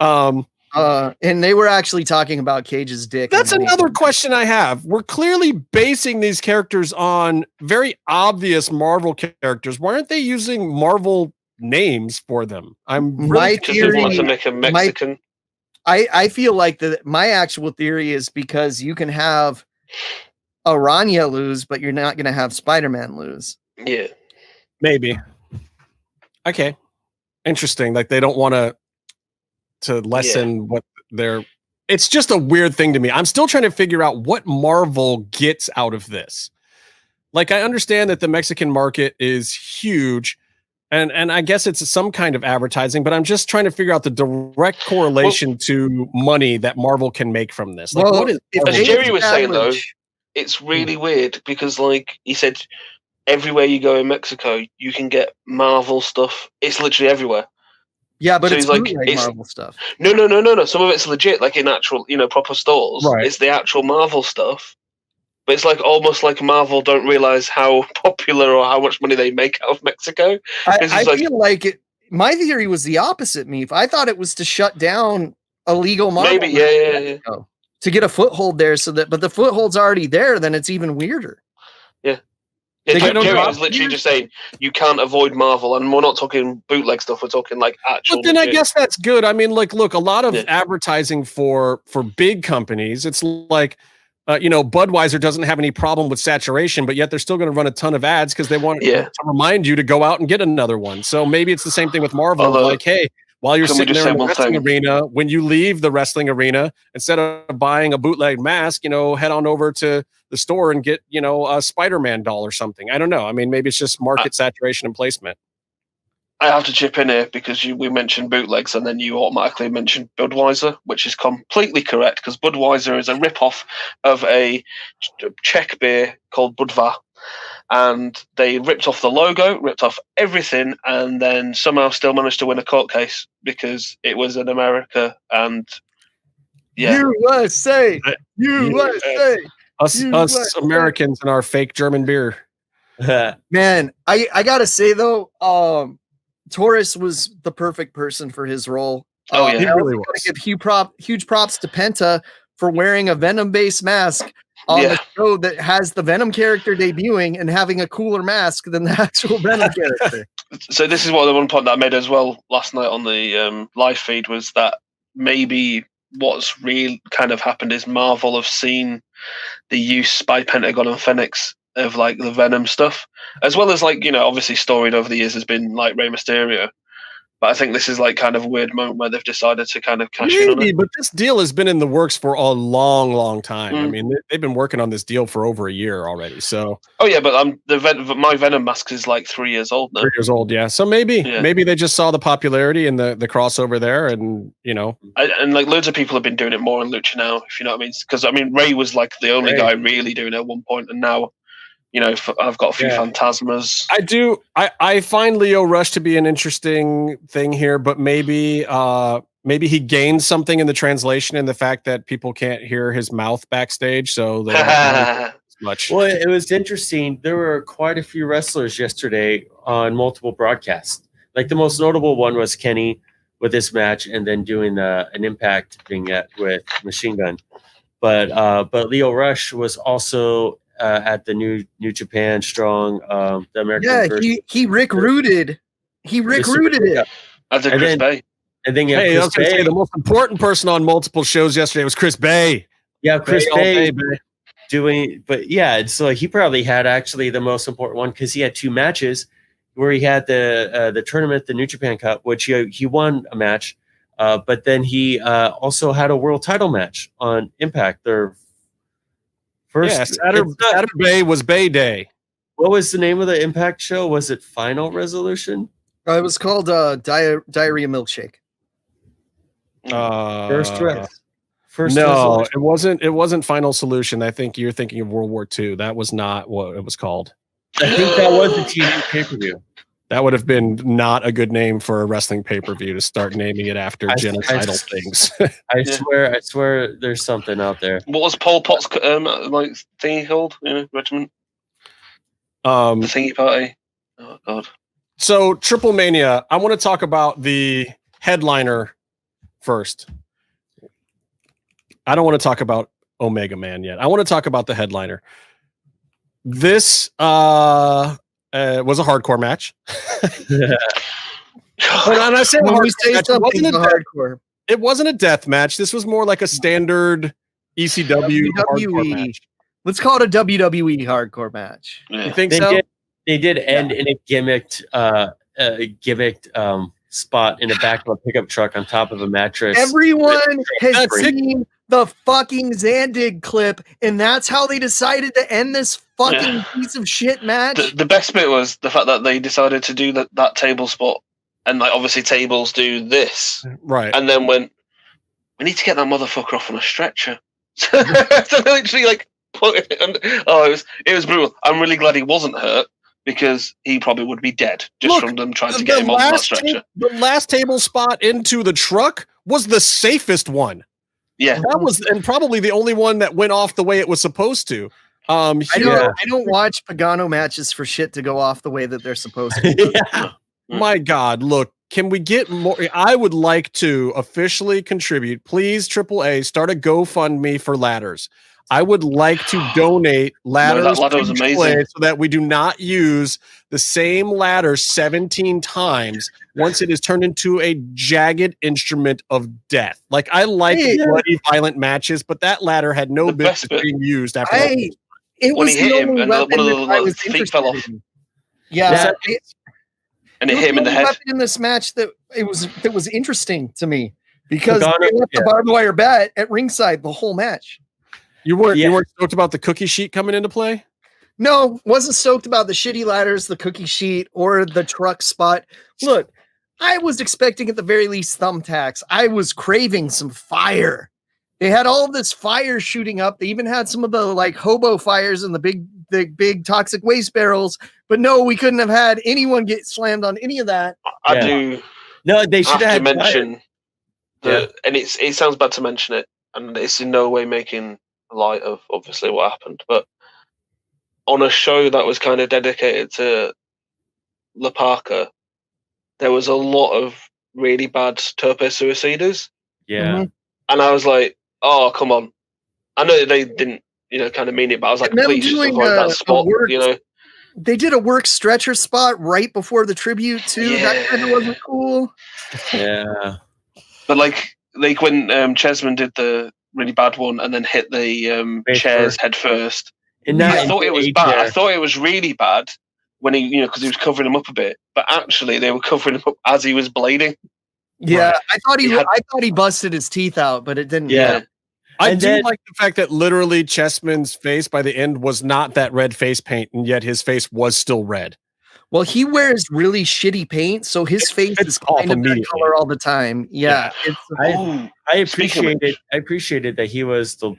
And they were actually talking about Cage's dick. That's another question I have. We're clearly basing these characters on very obvious Marvel characters. Why aren't they using Marvel names for them? I'm really because they want to make a Mexican. I feel like my actual theory is because you can have Aranya lose, but you're not going to have Spider-Man lose. Yeah, maybe. Okay, interesting. Like they don't want to lessen what they're. It's just a weird thing to me. I'm still trying to figure out what Marvel gets out of this. Like I understand that the Mexican market is huge. And I guess it's some kind of advertising, but I'm just trying to figure out the direct correlation to money that Marvel can make from this. Like, what is as Jerry was saying though, it's really weird because, like he said, everywhere you go in Mexico, you can get Marvel stuff. It's literally everywhere. Yeah, but so it's like Marvel stuff. No. Some of it's legit, like in actual, proper stores. Right. It's the actual Marvel stuff, but it's like almost like Marvel don't realize how popular or how much money they make out of Mexico. I feel like it. My theory was the opposite, Meef. I thought it was to shut down illegal Marvel. Maybe, yeah. To get a foothold there, but the foothold's already there, then it's even weirder. Yeah. Jerry was literally just saying you can't avoid Marvel, and we're not talking bootleg stuff. We're talking like actual. But then I guess that's good. I mean, like, look, a lot of advertising for big companies. It's like, Budweiser doesn't have any problem with saturation, but yet they're still going to run a ton of ads because they want to remind you to go out and get another one. So maybe it's the same thing with Marvel. Like, hey, while you're sitting there in the wrestling arena, when you leave the wrestling arena, instead of buying a bootleg mask, head on over to the store and get, a Spider-Man doll or something. I don't know. I mean, maybe it's just market saturation and placement. I have to chip in here because we mentioned bootlegs and then you automatically mentioned Budweiser, which is completely correct because Budweiser is a rip-off of a Czech beer called Budvar. And they ripped off the logo, ripped off everything, and then somehow still managed to win a court case because it was in America. And USA. Us Americans and our fake German beer. Man, I gotta say though, Taurus was the perfect person for his role. He really was. Give huge props to Penta for wearing a Venom-based mask on the show that has the Venom character debuting and having a cooler mask than the actual Venom character. So this is the one point that I made as well last night on the live feed was that maybe what's really kind of happened is Marvel have seen the use by Pentagon and Fenix of like the Venom stuff, as well as like, obviously storied over the years has been like Rey Mysterio. But I think this is like kind of a weird moment where they've decided to kind of cash in on it. But this deal has been in the works for a long, long time. I mean, they've been working on this deal for over a year already. So. Oh yeah, but my Venom mask is like 3 years old now. 3 years old, yeah. So maybe they just saw the popularity and the crossover there, and and like loads of people have been doing it more in Lucha now, if you know what I mean. Because I mean, Rey was like the only guy really doing it at one point, and now. I've got a few phantasmas. I do. I find Lio Rush to be an interesting thing here, but maybe he gained something in the translation and the fact that people can't hear his mouth backstage. So they don't as much. Well, it was interesting. There were quite a few wrestlers yesterday on multiple broadcasts. Like the most notable one was Kenny with this match, and then doing an Impact vignette with Machine Gun. But Lio Rush was also. At the New Japan Strong, the American. Yeah, he Rick Rooted. He Rick Rooted it. I did Chris Bay. And then I was going to say the most important person on multiple shows yesterday was Chris Bay. Yeah, Chris Bay doing, but yeah, so he probably had actually the most important one because he had two matches where he had the tournament, the New Japan Cup, which he won a match, but then he also had a world title match on Impact. Their first Saturday was Bay Day. What was the name of the Impact show? Was it Final Resolution? It was called Diarrhea Milkshake. First no, it wasn't. It wasn't Final Solution. I think you're thinking of World War II. That was not what it was called. I think that was the TV pay-per-view. That would have been not a good name for a wrestling pay-per-view to start naming it after genocidal things. I swear there's something out there. What was Pol Pot's like thingy called? Regiment? The thingy party. Oh god. So Triplemania, I want to talk about the headliner first. I don't want to talk about Omega Man yet. I want to talk about the headliner. This was a hardcore match. And I say hardcore. It wasn't a death match. This was more like a standard ECW hardcore match. Let's call it a WWE hardcore match. Yeah. You think so? They did end in a gimmicked spot in the back of a pickup truck on top of a mattress. Everyone has seen the fucking Zandig clip, and that's how they decided to end this fucking piece of shit match. The best bit was the fact that they decided to do that table spot, and like obviously tables do this, right? And then we need to get that motherfucker off on a stretcher. So they literally like put it. It was brutal. I'm really glad he wasn't hurt, because he probably would be dead from them trying to get him off that stretcher. The last table spot into the truck was the safest one. Yeah. That was, and probably the only one that went off the way it was supposed to. I don't watch Pagano matches for shit to go off the way that they're supposed to. Yeah. My God, look, can we get more? I would like to officially contribute. Please, AAA, start a GoFundMe for ladders. I would like to donate ladders that ladder was to amazing. AAA so that we do not use the same ladder 17 times once it is turned into a jagged instrument of death. Like, I like bloody, violent matches, but that ladder had no business being used after that. It When was he hit the him only and weapon one of that I the was feet interested fell off. in. Yeah, And it it was hit him in the head. weapon in this match that was interesting to me because Pagano, they left the barbed wire bat at ringside the whole match. You weren't stoked about the cookie sheet coming into play? No, wasn't stoked about the shitty ladders, the cookie sheet, or the truck spot. Look, I was expecting at the very least thumbtacks. I was craving some fire. They had all this fire shooting up. They even had some of the like hobo fires in the big toxic waste barrels. But no, we couldn't have had anyone get slammed on any of that. I do. No, they should have mention and it sounds bad to mention it, and it's in no way making light of obviously what happened, but on a show that was kind of dedicated to La Parka, there was a lot of really bad Tope Suicidas. Yeah. And I was like, oh, come on. I know they didn't, kind of mean it, but I was like, please just avoid that spot, They did a work stretcher spot right before the tribute too. Yeah. That kind of wasn't cool. Yeah. But like when Chessman did the really bad one and then hit the chairs head first. And I thought it was bad. I thought it was really bad when he, because he was covering him up a bit. But actually, they were covering him up as he was blading. Yeah, right. I thought he busted his teeth out, but it didn't. Yeah. I do like the fact that literally Chessman's face by the end was not that red face paint, and yet his face was still red. Well, he wears really shitty paint, so his face is kind of that color all the time. Yeah. I appreciated that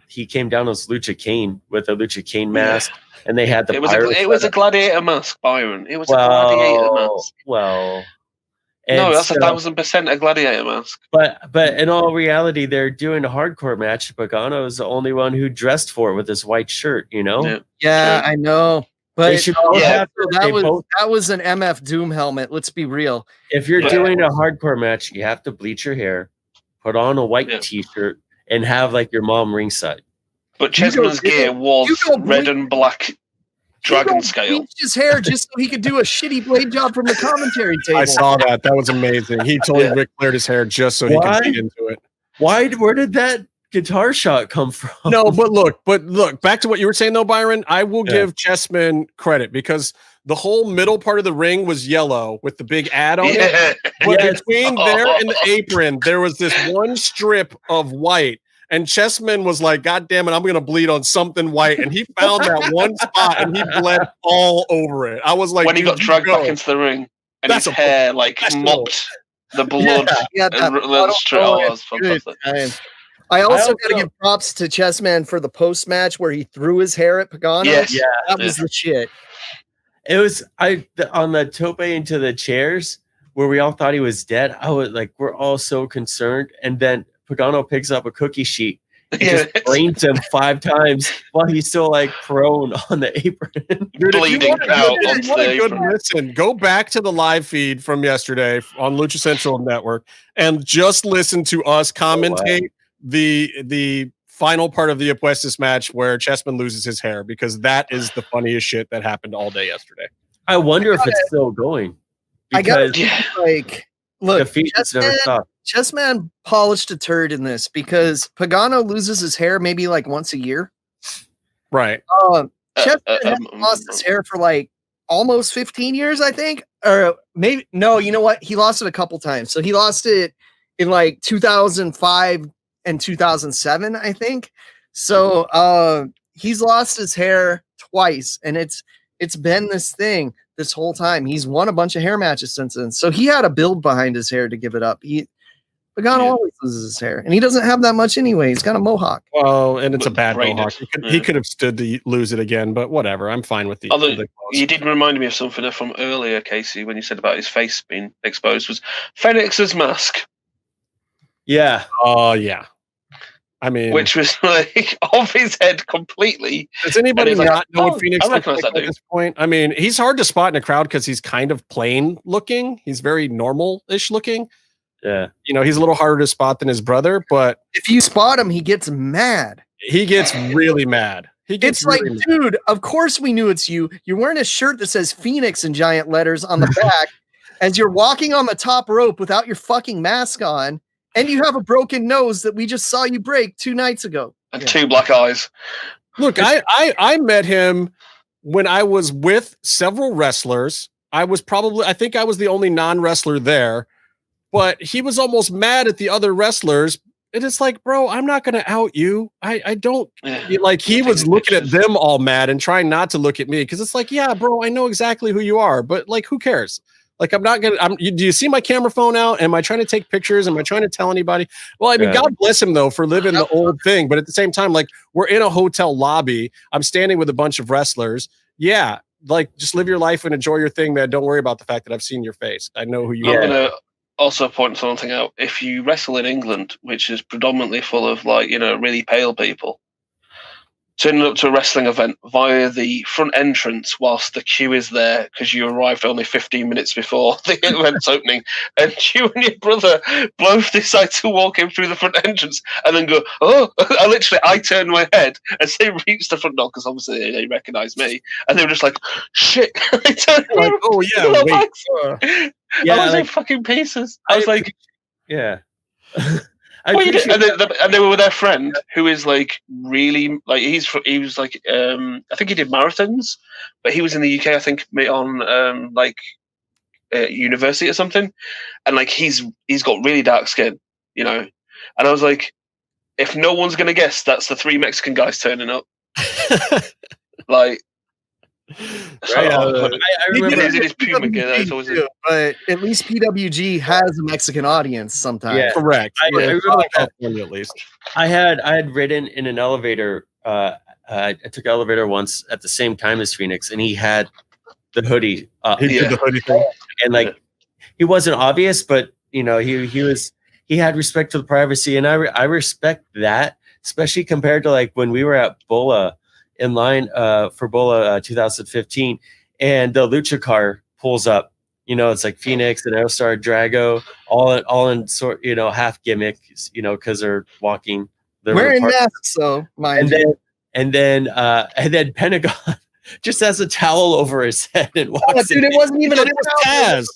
he came down as Lucha Kane with a Lucha Kane mask, and they had the it was a gladiator mask, Byron. It was a gladiator mask. Well, no, that's 1,000% a gladiator mask. But in all reality, they're doing a hardcore match. Pagano is the only one who dressed for it with his white shirt. Yeah, I know. But that was an MF Doom helmet. Let's be real. If you're doing a hardcore match, you have to bleach your hair, put on a white T-shirt, and have like your mom ringside. But Chessman's gear was red and black dragon scale. Bleached his hair just so he could do a shitty blade job from the commentary table. I saw that. That was amazing. He totally Ric Flaired his hair just so he could get into it. Where did that guitar shot come from? No, but look, back to what you were saying though, Byron. I will give Chessman credit because the whole middle part of the ring was yellow with the big ad on it. But between there and the apron, there was this one strip of white. And Chessman was like, God damn it, I'm going to bleed on something white. And he found that one spot and he bled all over it. I was like, when he got dragged back into the ring and his hair mopped the blood. Was fantastic. I also got to give props to Chessman for the post match where he threw his hair at Pagano. Yes. Yeah, that was the shit. It was on the tope into the chairs where we all thought he was dead. I was like, we're all so concerned. And then Pagano picks up a cookie sheet and just brains him 5 times while he's still like prone on the apron. Dude, bleeding out onto the apron. Listen, go back to the live feed from yesterday on Lucha Central Network and just listen to us commentate the final part of the Apuestas match where Chessman loses his hair, because that is the funniest shit that happened all day yesterday. I wonder if it's still going. Because look, the feet never stop. Chessman polished a turd in this because Pagano loses his hair maybe like once a year. Right. Chessman has lost his hair for like almost 15 years, I think. Or maybe, no, you know what? He lost it a couple times. So he lost it in like 2005 and 2007, I think. So he's lost his hair twice, and it's been this thing this whole time. He's won a bunch of hair matches since then. So he had a build behind his hair to give it up. Pagano always loses his hair, and he doesn't have that much anyway. He's got a mohawk. Well, and it's a bad mohawk. He could have stood to lose it again, but whatever. I'm fine with the. Although you did remind me of something from earlier, Casey, when you said about his face being exposed, was Fenix's mask. Yeah. Oh, yeah. I mean, which was like off his head completely. Does anybody not like, know what Phoenix looks like that at this point? I mean, he's hard to spot in a crowd because he's kind of plain looking. He's very normal-ish looking. Yeah. You know, he's a little harder to spot than his brother, but if you spot him, he gets mad. He gets really mad. It's like, dude, of course we knew it's you. You're wearing a shirt that says Phoenix in giant letters on the back as you're walking on the top rope without your fucking mask on, and you have a broken nose that we just saw you break 2 nights ago. And 2 black eyes. Look, I met him when I was with several wrestlers. I think I was the only non-wrestler there, but he was almost mad at the other wrestlers. And it's like, bro, I'm not going to out you. I don't like, he was looking at them all mad and trying not to look at me. Cause it's like, yeah, bro, I know exactly who you are, but like, who cares? Like, I'm not going to, do you see my camera phone out? Am I trying to take pictures? Am I trying to tell anybody? Well, I mean, God bless him though, for living the old thing. But at the same time, like, we're in a hotel lobby. I'm standing with a bunch of wrestlers. Yeah. Like, just live your life and enjoy your thing, man. Don't worry about the fact that I've seen your face. I know who you are. Also point something out. If you wrestle in England, which is predominantly full of like, really pale people, turning up to a wrestling event via the front entrance whilst the queue is there because you arrived only 15 minutes before the event's opening, and you and your brother both decide to walk in through the front entrance and then go, oh, I turned my head as they reached the front door because obviously they recognized me, and they were just like, shit. They turned like, oh yeah, wait. Yeah, I was in fucking pieces. I was like, yeah. And they were with their friend who is like really like he was like I think he did marathons, but he was in the UK I think on university or something, and like he's got really dark skin, and I was like, if no one's gonna guess that's the 3 Mexican guys turning up, like. Right, I remember it is Puma gear, but at least PWG has a Mexican audience sometimes. Yeah, correct. I remember California at least. I had ridden in an elevator. I took an elevator once at the same time as Phoenix, and he had the hoodie. He did the hoodie thing, and he wasn't obvious, but he had respect to the privacy, and I respect that, especially compared to like when we were at Bola. In line for Bola 2015, and the Lucha car pulls up. It's like Phoenix and Aerostar, Drago, all in sort, half gimmick, because they're walking. They're wearing masks, so and then Pentagon just has a towel over his head and walks. Dude, it wasn't even a Taz.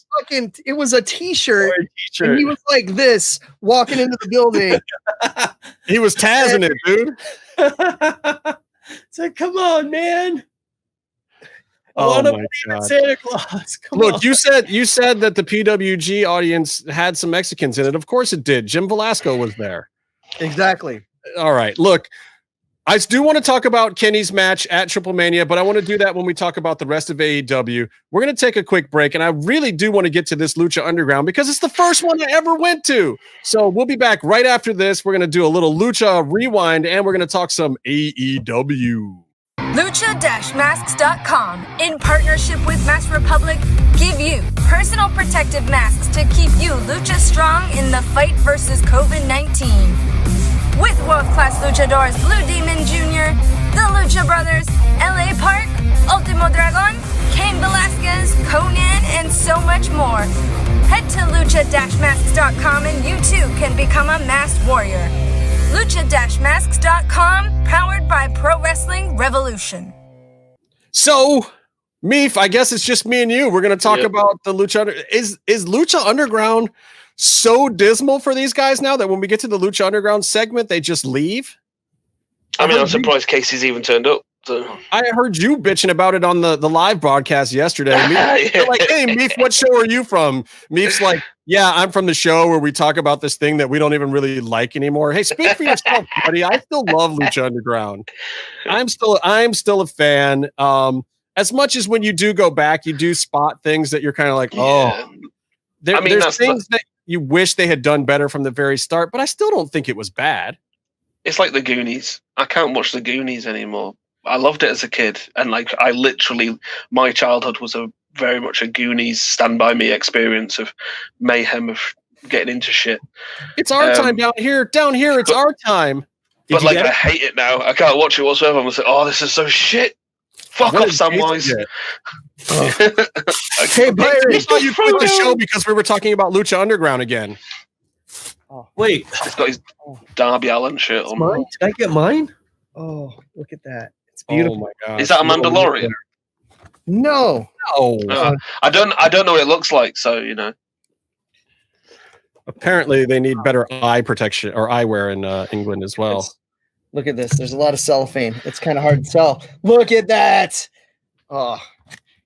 It was a t-shirt. And he was like this walking into the building. He was Tazzing it, dude. It's like, come on, man. Oh my God. Santa Claus. Look, you said that the PWG audience had some Mexicans in it. Of course it did. Jim Velasco was there. Exactly. All right. Look, I do want to talk about Kenny's match at Triplemania, but I want to do that when we talk about the rest of AEW. We're going to take a quick break, and I really do want to get to this Lucha Underground because it's the first one I ever went to. So we'll be back right after this. We're going to do a little Lucha rewind, and we're going to talk some AEW. Lucha-masks.com, in partnership with Mask Republic, give you personal protective masks to keep you Lucha strong in the fight versus COVID-19. With world-class luchadores Blue Demon Jr., the Lucha Brothers, LA Park, Ultimo Dragon, Cain Velasquez, Conan, and so much more. Head to lucha-masks.com and you too can become a masked warrior. Lucha-masks.com, powered by Pro Wrestling Revolution. So, Meef, I guess it's just me and you. We're going to talk about the Lucha. Is Lucha Underground so dismal for these guys now that when we get to the Lucha Underground segment, they just leave? I mean, I'm surprised Casey's even turned up. So. I heard you bitching about it on the live broadcast yesterday. You're like, hey, Meef, what show are you from? Meef's like, yeah, I'm from the show where we talk about this thing that we don't even really like anymore. Hey, speak for yourself, buddy. I still love Lucha Underground. I'm still a fan. As much as when you do go back, you do spot things that you're kind of like, there's things that you wish they had done better from the very start, but I still don't think it was bad. It's like the Goonies. I can't watch the Goonies anymore. I loved it as a kid, and like my childhood was very much a Goonies Stand By Me experience of mayhem, of getting into shit. It's our time down here. Down here, it's our time. But like, I hate it now. I can't watch it whatsoever. I'm like, oh, this is so shit. Fuck off, Samwise. Hey, Byron, I thought you quit the show because we were talking about Lucha Underground again. Oh, wait, he's got his Darby Allin shirt on. Mine? Did I get mine? Oh, look at that! It's beautiful. Oh my god! Is that a Mandalorian? No. I don't know what it looks like. So Apparently, they need better eye protection or eyewear in England as well. Look at this. There's a lot of cellophane. It's kind of hard to tell. Look at that. Oh,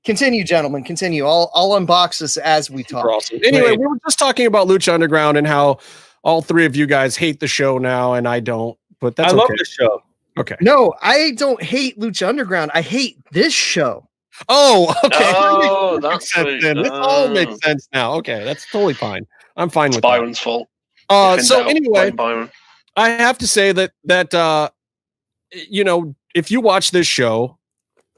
continue, gentlemen. Continue. I'll unbox this as we talk. Awesome. Anyway, we were just talking about Lucha Underground and how all three of you guys hate the show now, and I don't. But that's I love the show. Okay. No, I don't hate Lucha Underground. I hate this show. Oh, okay. Oh, that makes sense then. This all makes sense now. Okay, that's totally fine. I'm fine with Byron's fault. So anyway, Byron. I have to say that if you watch this show,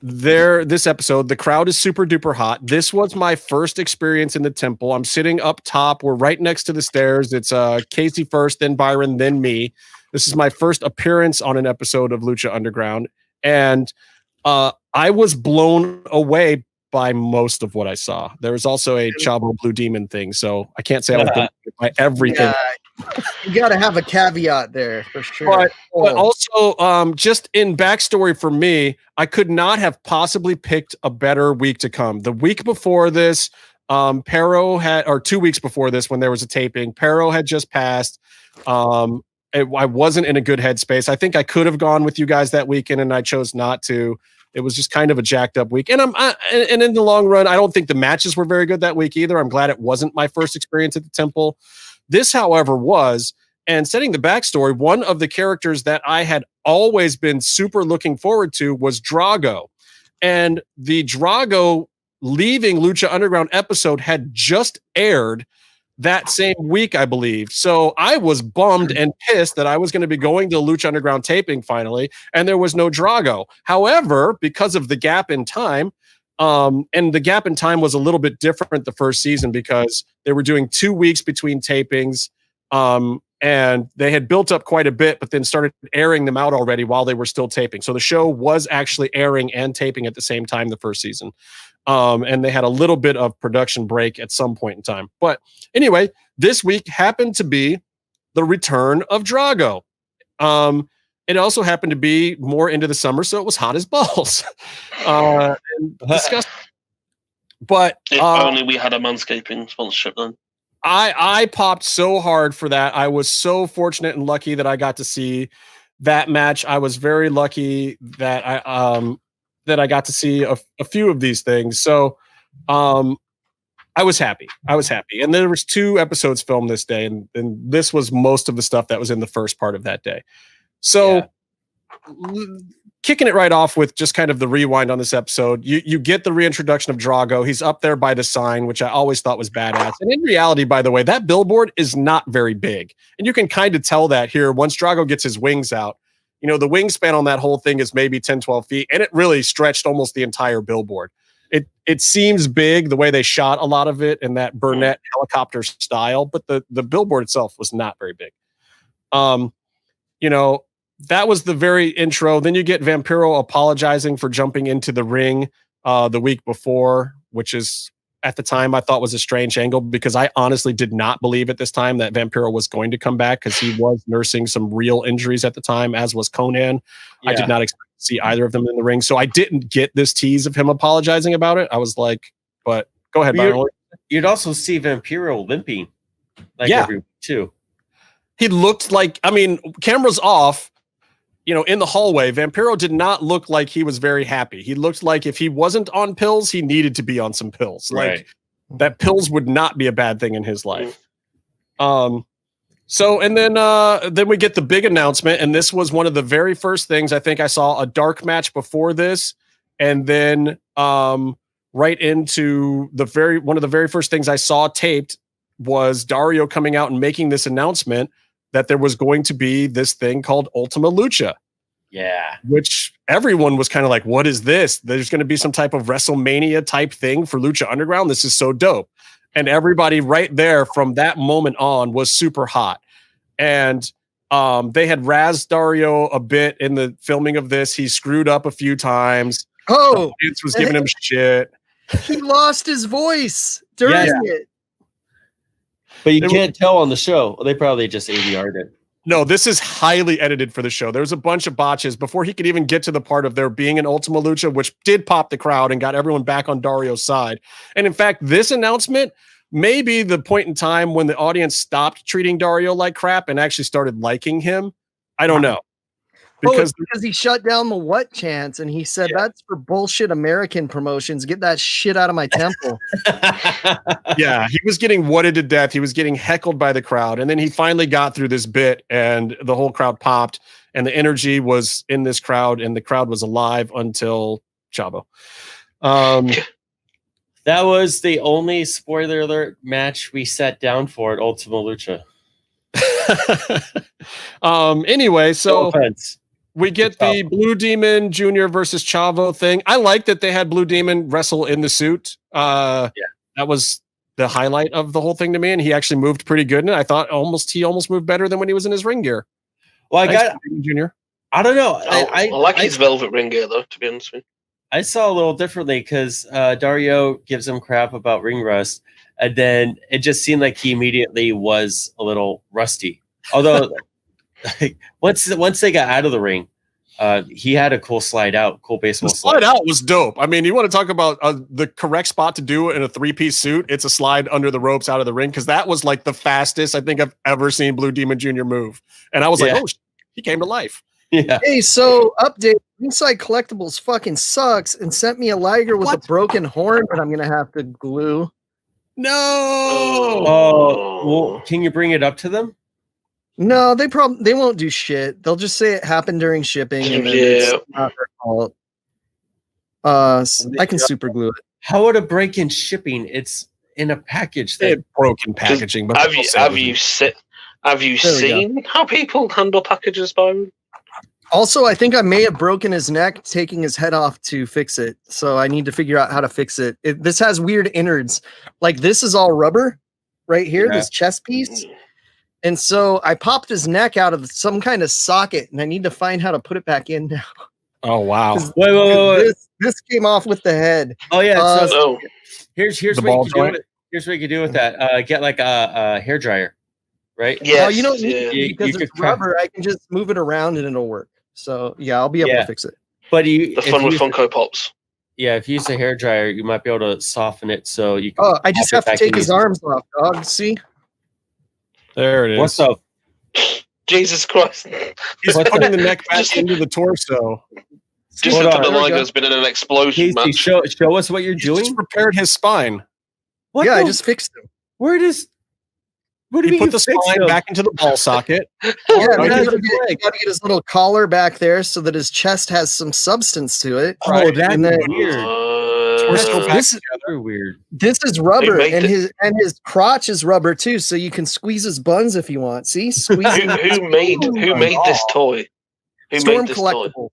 this episode, the crowd is super duper hot. This was my first experience in the temple. I'm sitting up top. We're right next to the stairs. It's Casey first, then Byron, then me. This is my first appearance on an episode of Lucha Underground, and I was blown away by most of what I saw. There was also a Chavo Blue Demon thing, so I can't say I was blown away by everything. Yeah, you got to have a caveat there for sure. But also, just in backstory for me, I could not have possibly picked a better week to come. The week before this, Pero had, or 2 weeks before this, when there was a taping, Pero had just passed. I wasn't in a good headspace. I think I could have gone with you guys that weekend, and I chose not to. It was just kind of a jacked up week. And and in the long run, I don't think the matches were very good that week either. I'm glad it wasn't my first experience at the temple. This, however, was, and setting the backstory, one of the characters that I had always been super looking forward to was Drago. And the Drago leaving Lucha Underground episode had just aired that same week, I believe. So I was bummed and pissed that I was going to be going to Lucha Underground taping finally, and there was no Drago. However, because of the gap in time, and the gap in time was a little bit different the first season because they were doing 2 weeks between tapings, and they had built up quite a bit, but then started airing them out already while they were still taping. So the show was actually airing and taping at the same time the first season. And they had a little bit of production break at some point in time. But anyway, this week happened to be the return of Drago. It also happened to be more into the summer, so it was hot as balls. And disgusting. But if only we had a manscaping sponsorship then. I popped so hard for that. I was so fortunate and lucky that I got to see that match. I was very lucky that I got to see a few of these things. So I was happy. And there was 2 episodes filmed this day, and this was most of the stuff that was in the first part of that day. So kicking it right off with just kind of the rewind on this episode, you get the reintroduction of Drago. He's up there by the sign, which I always thought was badass. And in reality, by the way, that billboard is not very big. And you can kind of tell that here once Drago gets his wings out. You know, the wingspan on that whole thing is maybe 10, 12 feet, and it really stretched almost the entire billboard. It seems big the way they shot a lot of it in that Burnett helicopter style, but the billboard itself was not very big. That was the very intro. Then you get Vampiro apologizing for jumping into the ring the week before, which is, at the time, I thought was a strange angle because I honestly did not believe at this time that Vampiro was going to come back because he was nursing some real injuries at the time, as was Conan. Yeah. I did not expect to see either of them in the ring. So I didn't get this tease of him apologizing about it. I was like, but go ahead, Byron. You'd also see Vampiro limping every week too. He looked like, cameras off, in the hallway, Vampiro did not look like he was very happy. He looked like if he wasn't on pills, he needed to be on some pills. Right. Like that pills would not be a bad thing in his life. So, and then we get the big announcement, and this was one of the very first things. I think I saw a dark match before this, and then right into one of the very first things I saw taped was Dario coming out and making this announcement that there was going to be this thing called Ultima Lucha. Yeah. Which everyone was kind of like, what is this? There's going to be some type of Wrestlemania type thing for Lucha Underground. This is so dope. And everybody right there from that moment on was super hot. And They had razzed Dario a bit in the filming of this. He screwed up a few times. Oh, the audience was giving him shit. He lost his voice during it. But you can't tell on the show. They probably just ADR'd it. No, this is highly edited for the show. There was a bunch of botches before he could even get to the part of there being an Ultima Lucha, which did pop the crowd and got everyone back on Dario's side. And in fact, this announcement may be the point in time when the audience stopped treating Dario like crap and actually started liking him. I don't know. Because he shut down the what chants and he said, that's for bullshit American promotions. Get that shit out of my temple. Yeah, he was getting whatted to death. He was getting heckled by the crowd. And then he finally got through this bit and the whole crowd popped and the energy was in this crowd and the crowd was alive until Chavo. That was the only, spoiler alert, match we sat down for at Ultima Lucha. Anyway, so... No offense. We get the Blue Demon Jr. versus Chavo thing. I like that they had Blue Demon wrestle in the suit. That was the highlight of the whole thing to me, and he actually moved pretty good. And I thought he almost moved better than when he was in his ring gear. Well, Jr. I don't know. I like his velvet ring gear though, to be honest with you. I saw a little differently because Dario gives him crap about ring rust, and then it just seemed like he immediately was a little rusty. Although. Once they got out of the ring, he had a cool slide out, cool baseball slide out was dope. I mean, you want to talk about the correct spot to do it in a 3-piece suit? It's a slide under the ropes out of the ring because that was like the fastest I think I've ever seen Blue Demon Jr. move, and I was like, oh, he came to life. Yeah. Hey, so update: Inside Collectibles fucking sucks and sent me a Liger with a broken horn that I'm gonna have to glue. No. Oh, well, can you bring it up to them? No, they won't do shit. They'll just say it happened during shipping and then it's not their fault. I can super glue it. How would it break in shipping? It's in a package thing. Broken packaging. But have you seen how people handle packages, Byron? Also, I think I may have broken his neck taking his head off to fix it. So I need to figure out how to fix it. This has weird innards. Like this is all rubber right here, this chest piece. And so I popped his neck out of some kind of socket, and I need to find how to put it back in now. Oh wow! Wait. This came off with the head. Oh yeah. Here's what you can do. Here's what you can do with that. Get like a hair dryer, right? Yeah. You don't need it because it's rubber. I can just move it around and it'll work. So yeah, I'll be able to fix it. But the fun with Funko Pops. Yeah, if you use a hair dryer, you might be able to soften it so you can. Oh, I just have to take his arms off, dog. See. There it is. What's up? Jesus Christ. He's putting the neck back into the torso. Just until the Liger's been in an explosion, Casey, show us what you're doing. Just repaired his spine. I just fixed him. What do you put the spine back into the ball socket? You gotta get his little collar back there so that his chest has some substance to it. Oh, that's weird. This is weird. This is rubber, and his crotch is rubber too, so you can squeeze his buns if you want. See, squeeze. Who made this toy? Who Storm made this Collectibles. Toy?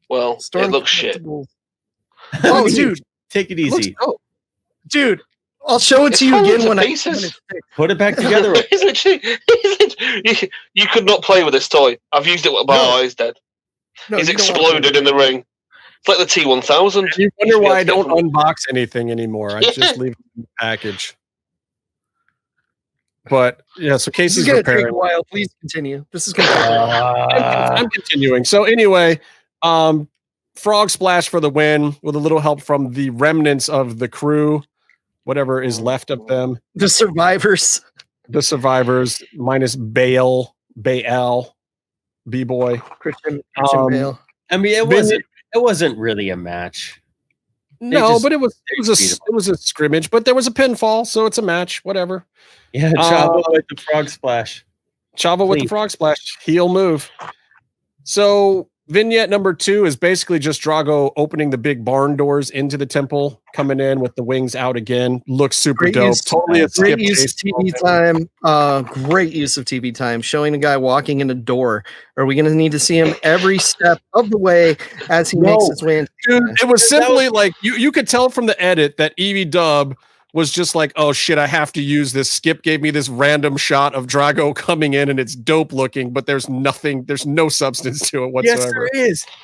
Well, Storm it looks shit. Oh, dude, take it easy. Dude, I'll show it to you again when I put it back together. You could not play with this toy. I've used it with my eyes dead. He's exploded in the ring. It's like the T-1000. You wonder why I don't unbox anything anymore. I just leave it in the package. But yeah, so Casey's going to repairing. take a while. Please continue. This is going to. I'm continuing. So anyway, Frog Splash for the win with a little help from the remnants of the crew, whatever is left of them. The survivors. The survivors minus Baal, B-Boy, Christian Bale. I mean, it wasn't really a match. No, but it was a scrimmage, but there was a pinfall, so it's a match, whatever. Yeah, Chavo with the frog splash. With the frog splash, heel move. So vignette number 2 is basically just Drago opening the big barn doors into the temple, coming in with the wings out again. Looks super dope. Totally a great use of TV time. Great use of TV time. Showing a guy walking in a door. Are we going to need to see him every step of the way as he makes his way into? Dude, it was simply like you could tell from the edit that Evie Dub was just like, oh shit, I have to use this. Skip gave me this random shot of Drago coming in and it's dope looking, but there's no substance to it whatsoever.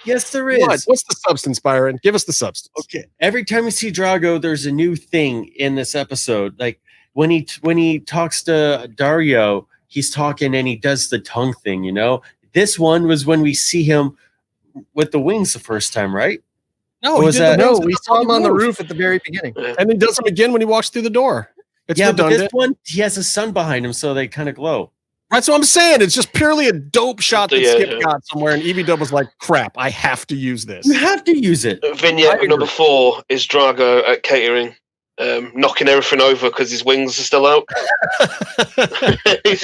Yes, there is. What's the substance, Byron? Give us the substance. Okay. Every time we see Drago, there's a new thing in this episode. Like when he talks to Dario, he's talking and he does the tongue thing, you know? This one was when we see him with the wings the first time, right? No, we saw him on the roof at the very beginning. And he does them again when he walks through the door. It's but redundant. this one, he has a sun behind him, so they kind of glow. That's what I'm saying. It's just purely a dope shot that Skip got somewhere, and Evie Dub was like, crap, I have to use this. You have to use it. Vignette number 4 is Drago at catering, knocking everything over because his wings are still out. He's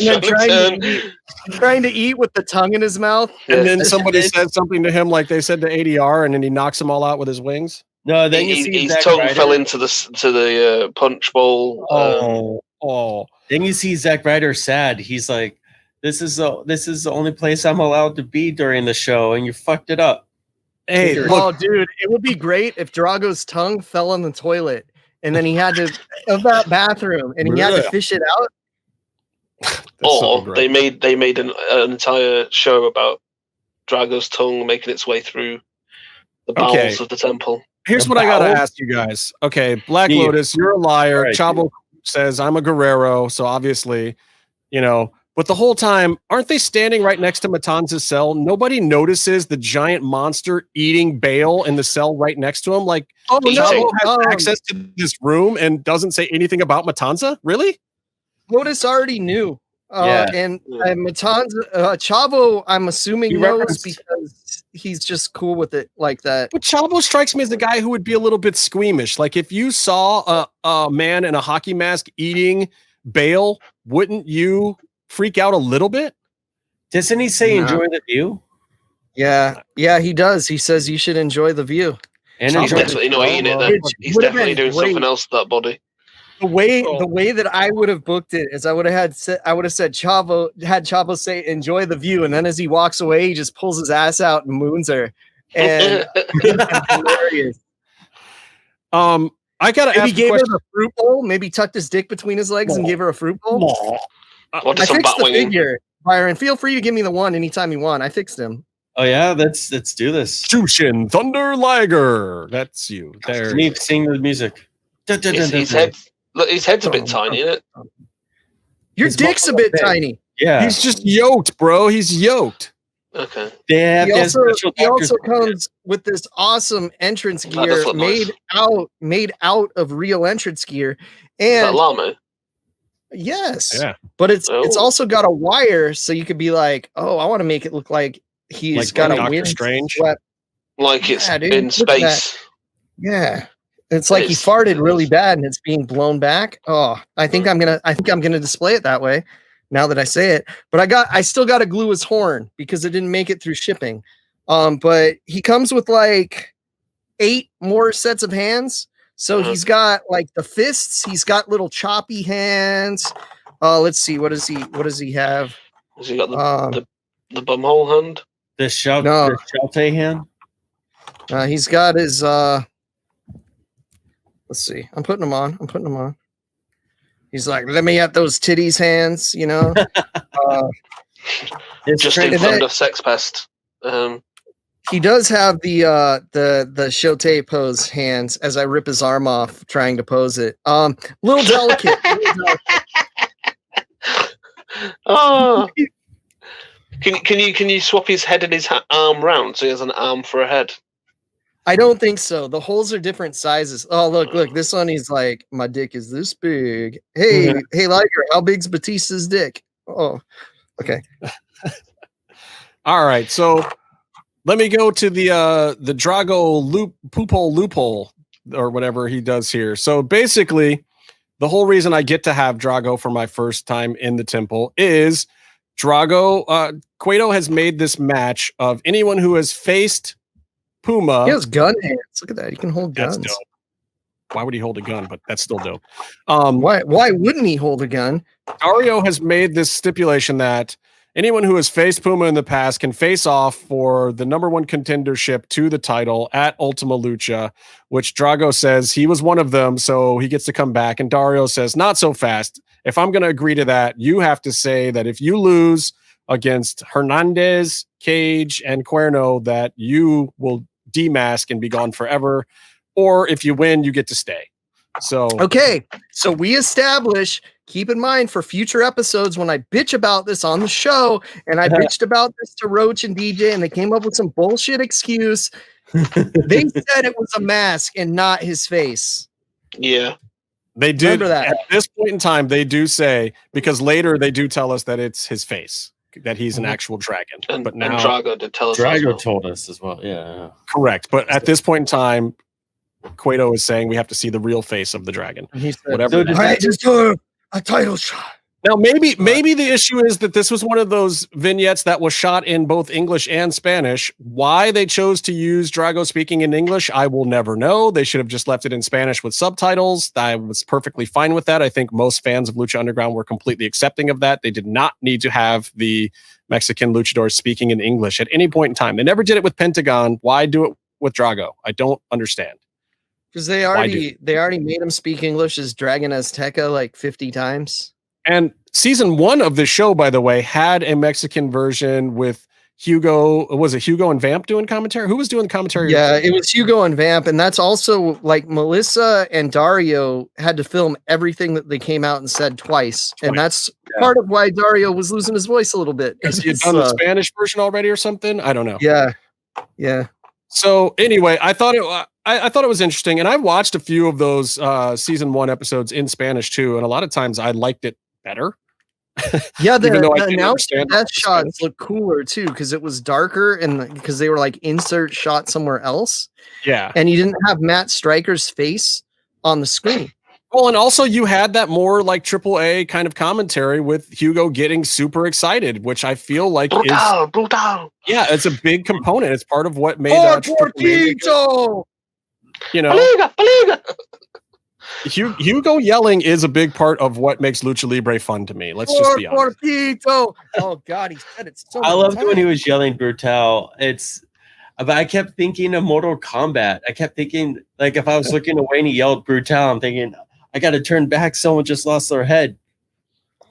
trying to eat with the tongue in his mouth. And then somebody says something to him like they said to ADR, and then he knocks them all out with his wings. No, then his tongue fell into the punch bowl. Then you see Zack Ryder sad. He's like, "This is the only place I'm allowed to be during the show, and you fucked it up." Hey, dude, it would be great if Drago's tongue fell in the toilet, and then he had to of that bathroom, and he had to fish it out. Or they made an entire show about Drago's tongue making its way through the bowels of the temple. Here's what I gotta ask you guys. Okay, Black Lotus, you're a liar. Right, Chavo says I'm a Guerrero, so obviously, you know. But the whole time, aren't they standing right next to Matanza's cell? Nobody notices the giant monster eating Bale in the cell right next to him. Like, Chavo has access to this room and doesn't say anything about Matanza? Really? Lotus already knew. And Matanza, Chavo, I'm assuming knows because he's just cool with it like that. But Chavo strikes me as the guy who would be a little bit squeamish. Like if you saw a man in a hockey mask eating Bale, wouldn't you freak out a little bit? Doesn't he say enjoy the view? Yeah, he does. He says you should enjoy the view. And he's definitely not eating it then. He's definitely doing something else to that body. The way that I would have booked it is I would have said Chavo say enjoy the view, and then as he walks away, he just pulls his ass out and moons her. And hilarious. I gotta ask. He gave her the fruit bowl. Maybe tucked his dick between his legs and gave her a fruit bowl. I fixed the figure, Byron. Feel free to give me the one anytime you want. I fixed him. Oh yeah, let's do this. Jushin Thunder Liger. That's you. There. Sing the music. His head's a bit tiny, isn't it? Your dick's a bit tiny. Yeah. He's just yoked, bro. He's yoked. Okay. He also comes with this awesome entrance gear made out of real entrance gear. And is that llama? Yes. Yeah. But it's also got a wire, so you could be like, oh, I want to make it look like he's got a wind Strange. Like it's in space. Yeah. It's like he farted really bad and it's being blown back. Oh, I think I'm gonna display it that way now that I say it. But I still gotta glue his horn because it didn't make it through shipping. But he comes with like 8 more sets of hands. So he's got like the fists, he's got little choppy hands. Let's see, what does he have? Has he got the bumhole hand? The Shoute hand? He's got his let's see. I'm putting them on. He's like, let me at those titties hands, you know. Just in front of Sex Pest. He does have the Shote pose hands as I rip his arm off trying to pose it. Little delicate. Oh. Can you swap his head and his arm round so he has an arm for a head? I don't think so. The holes are different sizes. Oh, look. This one, he's like, my dick is this big. Hey, Liger, how big's Batista's dick? Oh, okay. All right. So let me go to the Drago loophole or whatever he does here. So basically, the whole reason I get to have Drago for my first time in the temple is Drago. Cueto has made this match of anyone who has faced Puma. He has gun hands. Look at that. He can hold guns. That's dope. Why would he hold a gun? But that's still dope. Why wouldn't he hold a gun? Dario has made this stipulation that anyone who has faced Puma in the past can face off for the number one contendership to the title at Ultima Lucha, which Drago says he was one of them, so he gets to come back. And Dario says, not so fast. If I'm going to agree to that, you have to say that if you lose against Hernandez, Cage, and Cuerno, that you will demask and be gone forever. Or if you win, you get to stay. So okay, so we establish, keep in mind for future episodes when I bitch about this on the show, and I bitched about this to Roach and DJ, and they came up with some bullshit excuse. They said it was a mask and not his face. Yeah. They do. Remember that. At this point in time, they do say, because later they do tell us that it's his face, that he's an actual dragon. And now Drago did tell us. Drago told us as well. Yeah. correct. But at this point in time, Cueto is saying we have to see the real face of the dragon. And he said, Whatever. So I deserve a title shot. Now, maybe the issue is that this was one of those vignettes that was shot in both English and Spanish. Why they chose to use Drago speaking in English, I will never know. They should have just left it in Spanish with subtitles. I was perfectly fine with that. I think most fans of Lucha Underground were completely accepting of that. They did not need to have the Mexican luchadors speaking in English at any point in time. They never did it with Pentagon. Why do it with Drago? I don't understand. Because they already made him speak English as Dragon Azteca like 50 times. And season 1 of this show, by the way, had a Mexican version with Hugo. Was it Hugo and Vamp doing commentary? Who was doing commentary? Yeah, it was Hugo and Vamp. And that's also like Melissa and Dario had to film everything that they came out and said twice. And that's part of why Dario was losing his voice a little bit. Has he done the Spanish version already or something? I don't know. Yeah. Yeah. So anyway, I thought it was interesting. And I watched a few of those season 1 episodes in Spanish too. And a lot of times I liked it better. Yeah, the announcement death shots look cooler too because it was darker and because they were like insert shot somewhere else. Yeah, and you didn't have Matt Stryker's face on the screen. Well, and also you had that more like AAA kind of commentary with Hugo getting super excited, which I feel like brutal. Yeah, it's a big component. It's part of what made Portito. You know, Paliga. Hugo yelling is a big part of what makes Lucha Libre fun to me. Let's just be honest. Portito. Oh God, he said it so. I loved when he was yelling brutal. But I kept thinking of Mortal Kombat. I kept thinking, like, if I was looking away and he yelled brutal, I'm thinking, I got to turn back. Someone just lost their head.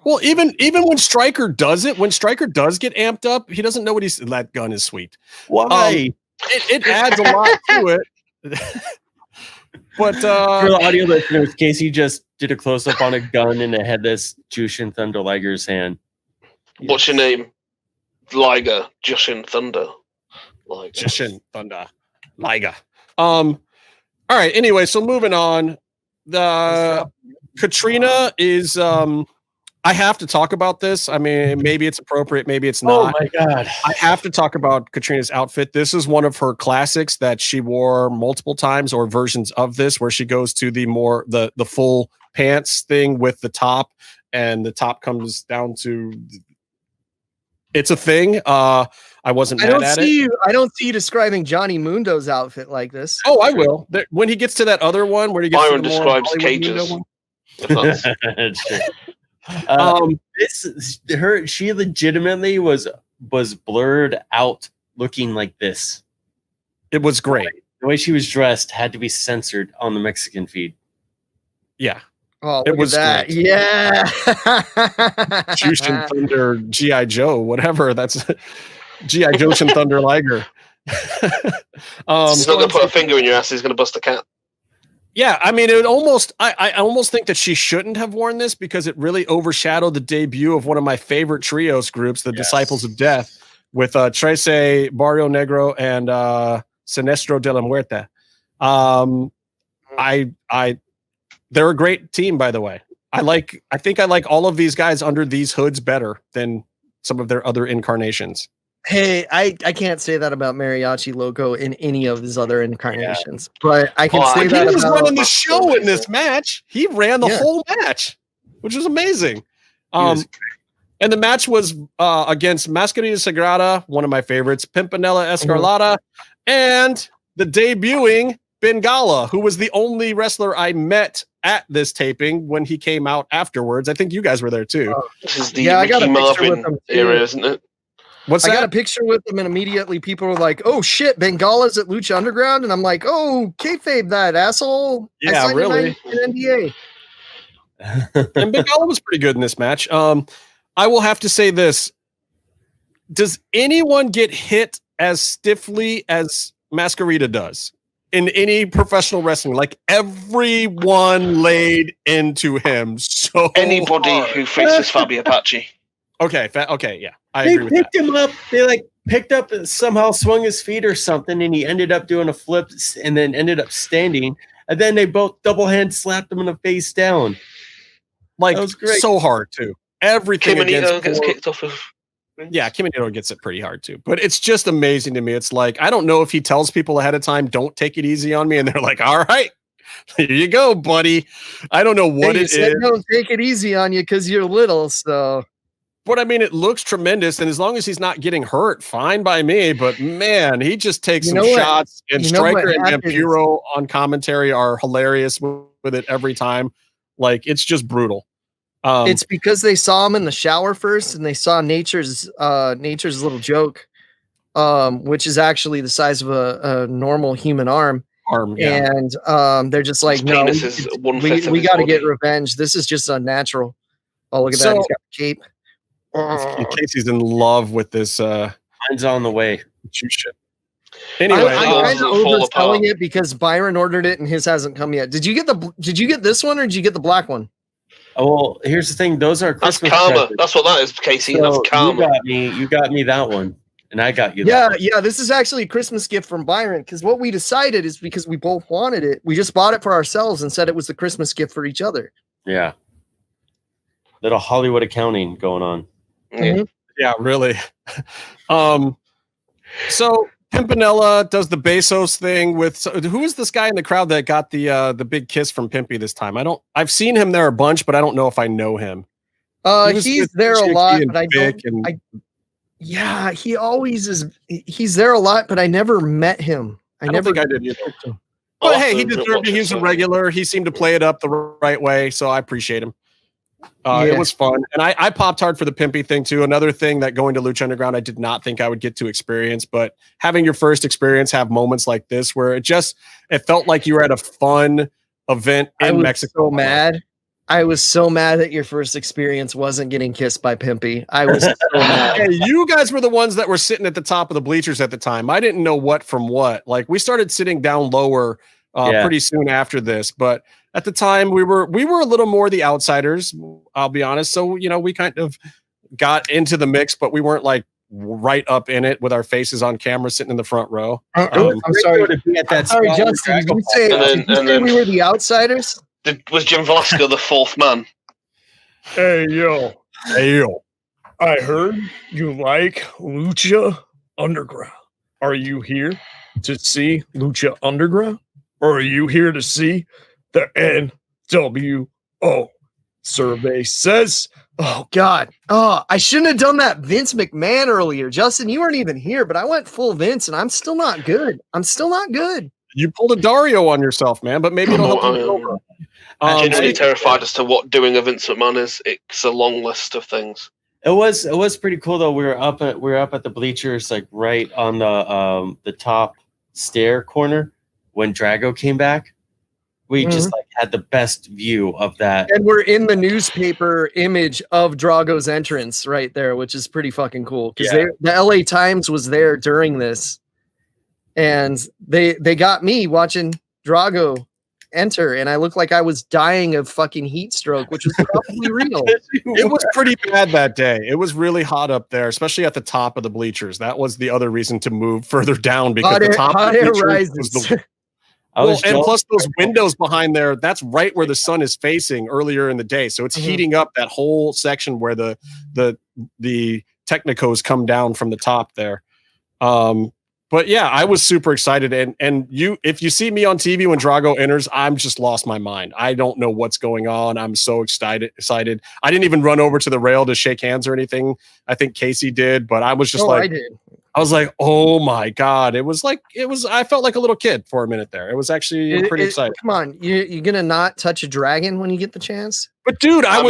Well, even when Stryker does it, when Stryker does get amped up, he doesn't know what he's. That gun is sweet. Why? It adds a lot to it. But for the audio listeners, Casey just did a close up on a gun in a headless Jushin Thunder Liger's hand. What's your name? Liger. Jushin Thunder. Liger. Jushin Thunder Liger. All right. Anyway, so moving on. The Katrina is. I have to talk about this. I mean, maybe it's appropriate, maybe it's not. Oh my God. I have to talk about Katrina's outfit. This is one of her classics that she wore multiple times, or versions of this, where she goes to the full pants thing with the top, and the top comes down to. It's a thing. I wasn't mad at it. I don't see you describing Johnny Mundo's outfit like this. Oh, I will. When he gets to that other one, where he gets Byron to the describes more cages. That's true. She legitimately was blurred out looking like this. It was great. The way she was dressed had to be censored on the Mexican feed. Yeah. Oh, it was that. Great. Yeah. Jushin Thunder, G.I. Joe, whatever. That's G.I. Jushin Thunder Liger. He's not going to put a finger in your ass. He's going to bust a cat. Yeah, I mean, it almost. I almost think that she shouldn't have worn this because it really overshadowed the debut of one of my favorite trios groups, the Disciples of Death, with Trece, Barrio Negro, and Sinestro de la Muerte. They're a great team, by the way. I think I like all of these guys under these hoods better than some of their other incarnations. Hey, I can't say that about Mariachi Loco in any of his other incarnations, but I can say that he was about running the show in this match. He ran the whole match, which was amazing. And the match was against Mascarita Sagrada, one of my favorites, Pimpinela Escarlata, and the debuting Bengala, who was the only wrestler I met at this taping when he came out afterwards. I think you guys were there too. This is the Ricky Marvin era, isn't it? I got a picture with him, and immediately people were like, "Oh shit, Bengala's at Lucha Underground," and I'm like, "Oh, kayfabe that asshole." Yeah, really. An NDA. And Bengala was pretty good in this match. I will have to say this: does anyone get hit as stiffly as Masquerita does in any professional wrestling? Like, everyone laid into him. So anybody hard. who faces Fabi Apache. Okay, yeah, I They agree with that. picked him up. They like picked up and somehow swung his feet or something, and he ended up doing a flip and then ended up standing. And then they both double hand slapped him in the face down. Like, that was great. So hard too. Everything Kimonito gets kicked off of. Yeah, Kimonito gets it pretty hard too. But it's just amazing to me. It's like, I don't know if he tells people ahead of time, don't take it easy on me, and they're like, all right, here you go, buddy. I don't know what it is. Don't take it easy on you because you're little, so. But I mean, it looks tremendous, and as long as he's not getting hurt, fine by me. But man, he just takes some shots, and Stryker and Vampiro on commentary are hilarious with it every time. Like, it's just brutal. It's because they saw him in the shower first, and they saw Nature's little joke, which is actually the size of a normal human arm. Yeah. And they're just like, no, we got to get revenge. This is just unnatural. Oh, look at that! He's got a cape. Casey's in love with this. Mine's on the way. Shit. Anyway, I'm kind of overselling it because Byron ordered it and his hasn't come yet. Did you get this one, or did you get the black one? Oh, well, here's the thing. Those are Christmas. That's karma. presents. That's what that is, Casey. So that's karma. You got me that one, and I got you that one. Yeah. This is actually a Christmas gift from Byron, because what we decided is, because we both wanted it, we just bought it for ourselves and said it was the Christmas gift for each other. Yeah. Little Hollywood accounting going on. Mm-hmm. Yeah, really. So Pimpinella does the Bezos thing with who is this guy in the crowd that got the big kiss from Pimpy this time? I've seen him there a bunch, but I don't know if I know him. He's there a lot, but I don't. Yeah, he always is. He's there a lot, but I never met him. I never think I did either. But hey, he deserved it. He's a regular. He seemed to play it up the right way, so I appreciate him. It was fun. And I popped hard for the Pimpy thing too. Another thing that going to Lucha Underground, I did not think I would get to experience, but having your first experience have moments like this where it felt like you were at a fun event in Mexico. I was so mad that your first experience wasn't getting kissed by Pimpy. I was so mad. Hey, you guys were the ones that were sitting at the top of the bleachers at the time. I didn't know what from what. Like, we started sitting down lower pretty soon after this, but at the time we were a little more the outsiders, I'll be honest. So, we kind of got into the mix, but we weren't like right up in it with our faces on camera sitting in the front row. I'm sorry to be at that spot. Justin, did you say we were the outsiders? Was Jim Velasco the fourth man? Hey, yo. I heard you like Lucha Underground. Are you here to see Lucha Underground? Or are you here to see the NWO? Survey says, oh, God. Oh, I shouldn't have done that Vince McMahon earlier. Justin, you weren't even here, but I went full Vince, and I'm still not good. You pulled a Dario on yourself, man, but maybe it'll help you get over. I'm genuinely terrified as to what doing a Vince McMahon is. It's a long list of things. It was pretty cool though. We were up at the bleachers, like right on the top stair corner when Drago came back. We just like had the best view of that. And we're in the newspaper image of Drago's entrance right there, which is pretty fucking cool. Because the LA Times was there during this. And they got me watching Drago enter, and I looked like I was dying of fucking heat stroke, which was probably real. It was pretty bad that day. It was really hot up there, especially at the top of the bleachers. That was the other reason to move further down, because the top of the bleachers was the and plus those windows behind there, that's right where the sun is facing earlier in the day. So it's heating up that whole section where the Technicos come down from the top there. But yeah, I was super excited. And if you see me on TV when Drago enters, I'm just lost my mind. I don't know what's going on. I'm so excited. I didn't even run over to the rail to shake hands or anything. I think Casey did, but I was just I did. I was like, oh my God. I felt like a little kid for a minute there. It was actually pretty exciting. Come on, you're gonna not touch a dragon when you get the chance? But dude, I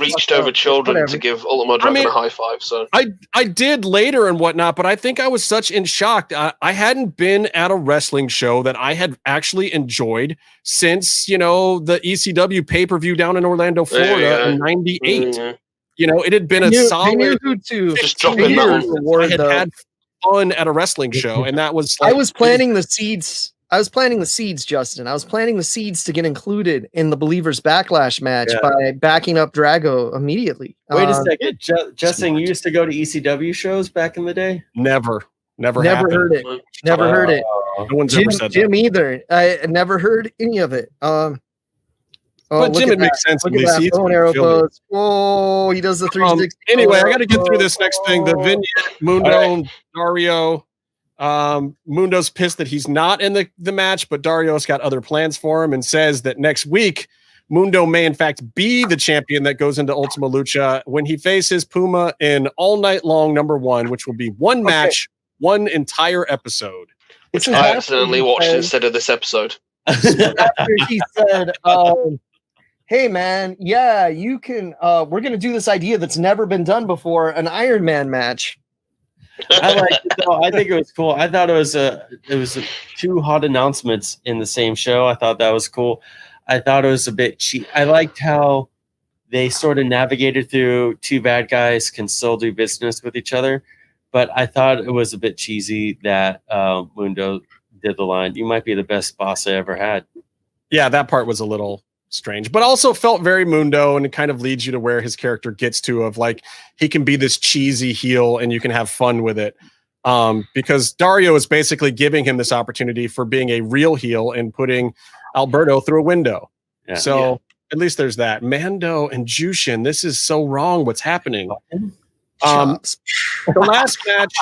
reached over children to give Ultimo Dragon a high five. So I did later and whatnot, but I think I was such in shock. I hadn't been at a wrestling show that I had actually enjoyed since, the ECW pay-per-view down in Orlando, Florida in '98. It had been a solid just dropping years I had fun at a wrestling show, and that was I was planting the seeds. Justin. I was planting the seeds to get included in the Believers Backlash match by backing up Drago immediately. Wait a second, Justin, you used to go to ECW shows back in the day? Never heard it. Never heard it. No one's ever said Jim that. Either. I never heard any of it. But Jim, it makes sense. Look at that bone arrow pose. Oh, he does the 360. Anyway, I got to get through this next thing. The vignette, Mundo, Dario. Mundo's pissed that he's not in the match, but Dario's got other plans for him and says that next week, Mundo may in fact be the champion that goes into Ultima Lucha when he faces Puma in All Night Long #1, which will be one match, one entire episode. Which I accidentally watched instead of this episode. After he said, hey man, yeah, you can, we're going to do this idea that's never been done before, an Iron Man match. I like it though. I think it was cool. I thought it was two hot announcements in the same show. I thought that was cool. I thought it was a bit cheap. I liked how they sort of navigated through two bad guys can still do business with each other. But I thought it was a bit cheesy that Mundo did the line, "You might be the best boss I ever had." Yeah, that part was a little strange, but also felt very Mundo, and it kind of leads you to where his character gets to of like he can be this cheesy heel and you can have fun with it. Because Dario is basically giving him this opportunity for being a real heel and putting Alberto through a window. Yeah, so at least there's that. Mando and Jushin, this is so wrong what's happening. The last match,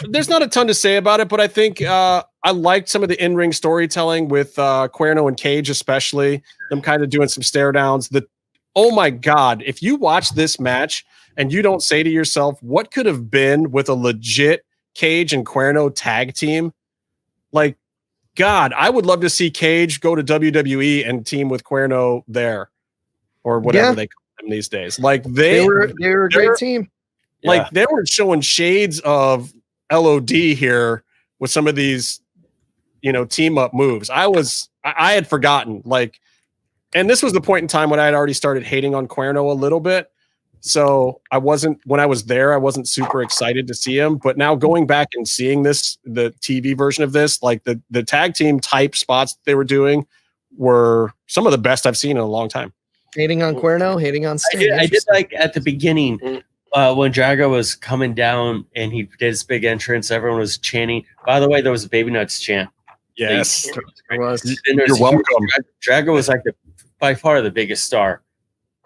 there's not a ton to say about it, but I think I liked some of the in-ring storytelling with Cuerno and Cage, especially them kind of doing some stare downs. Oh my God, if you watch this match and you don't say to yourself, what could have been with a legit Cage and Cuerno tag team? Like, God, I would love to see Cage go to WWE and team with Cuerno there, or whatever they call them these days. Like they were a great team. Like they were showing shades of LOD here with some of these, team up moves. I had forgotten, and this was the point in time when I had already started hating on Cuerno a little bit. So when I was there, I wasn't super excited to see him, but now going back and seeing the TV version of this, like the tag team type spots they were doing were some of the best I've seen in a long time. Hating on Cuerno, hating on Sting. I did like at the beginning when Drago was coming down and he did his big entrance, everyone was chanting. By the way, there was a Baby Nuts chant. Yes. You're welcome. Drago was like by far the biggest star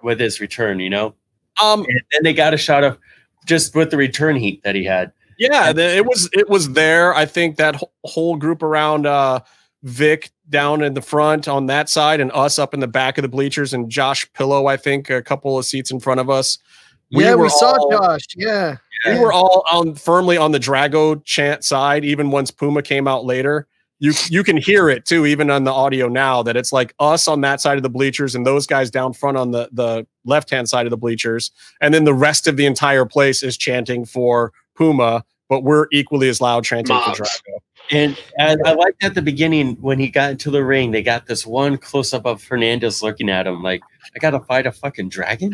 with his return, and they got a shot of just with the return heat that he had. Yeah, it was there. I think that whole group around Vic down in the front on that side and us up in the back of the bleachers and Josh Pillow, I think a couple of seats in front of us. We saw Josh. Yeah. We were all firmly on the Drago chant side, even once Puma came out later. You can hear it too, even on the audio now, that it's like us on that side of the bleachers and those guys down front on the left-hand side of the bleachers. And then the rest of the entire place is chanting for Puma, but we're equally as loud chanting for Drago. And I liked at the beginning when he got into the ring, they got this one close-up of Hernandez looking at him like, I got to fight a fucking dragon?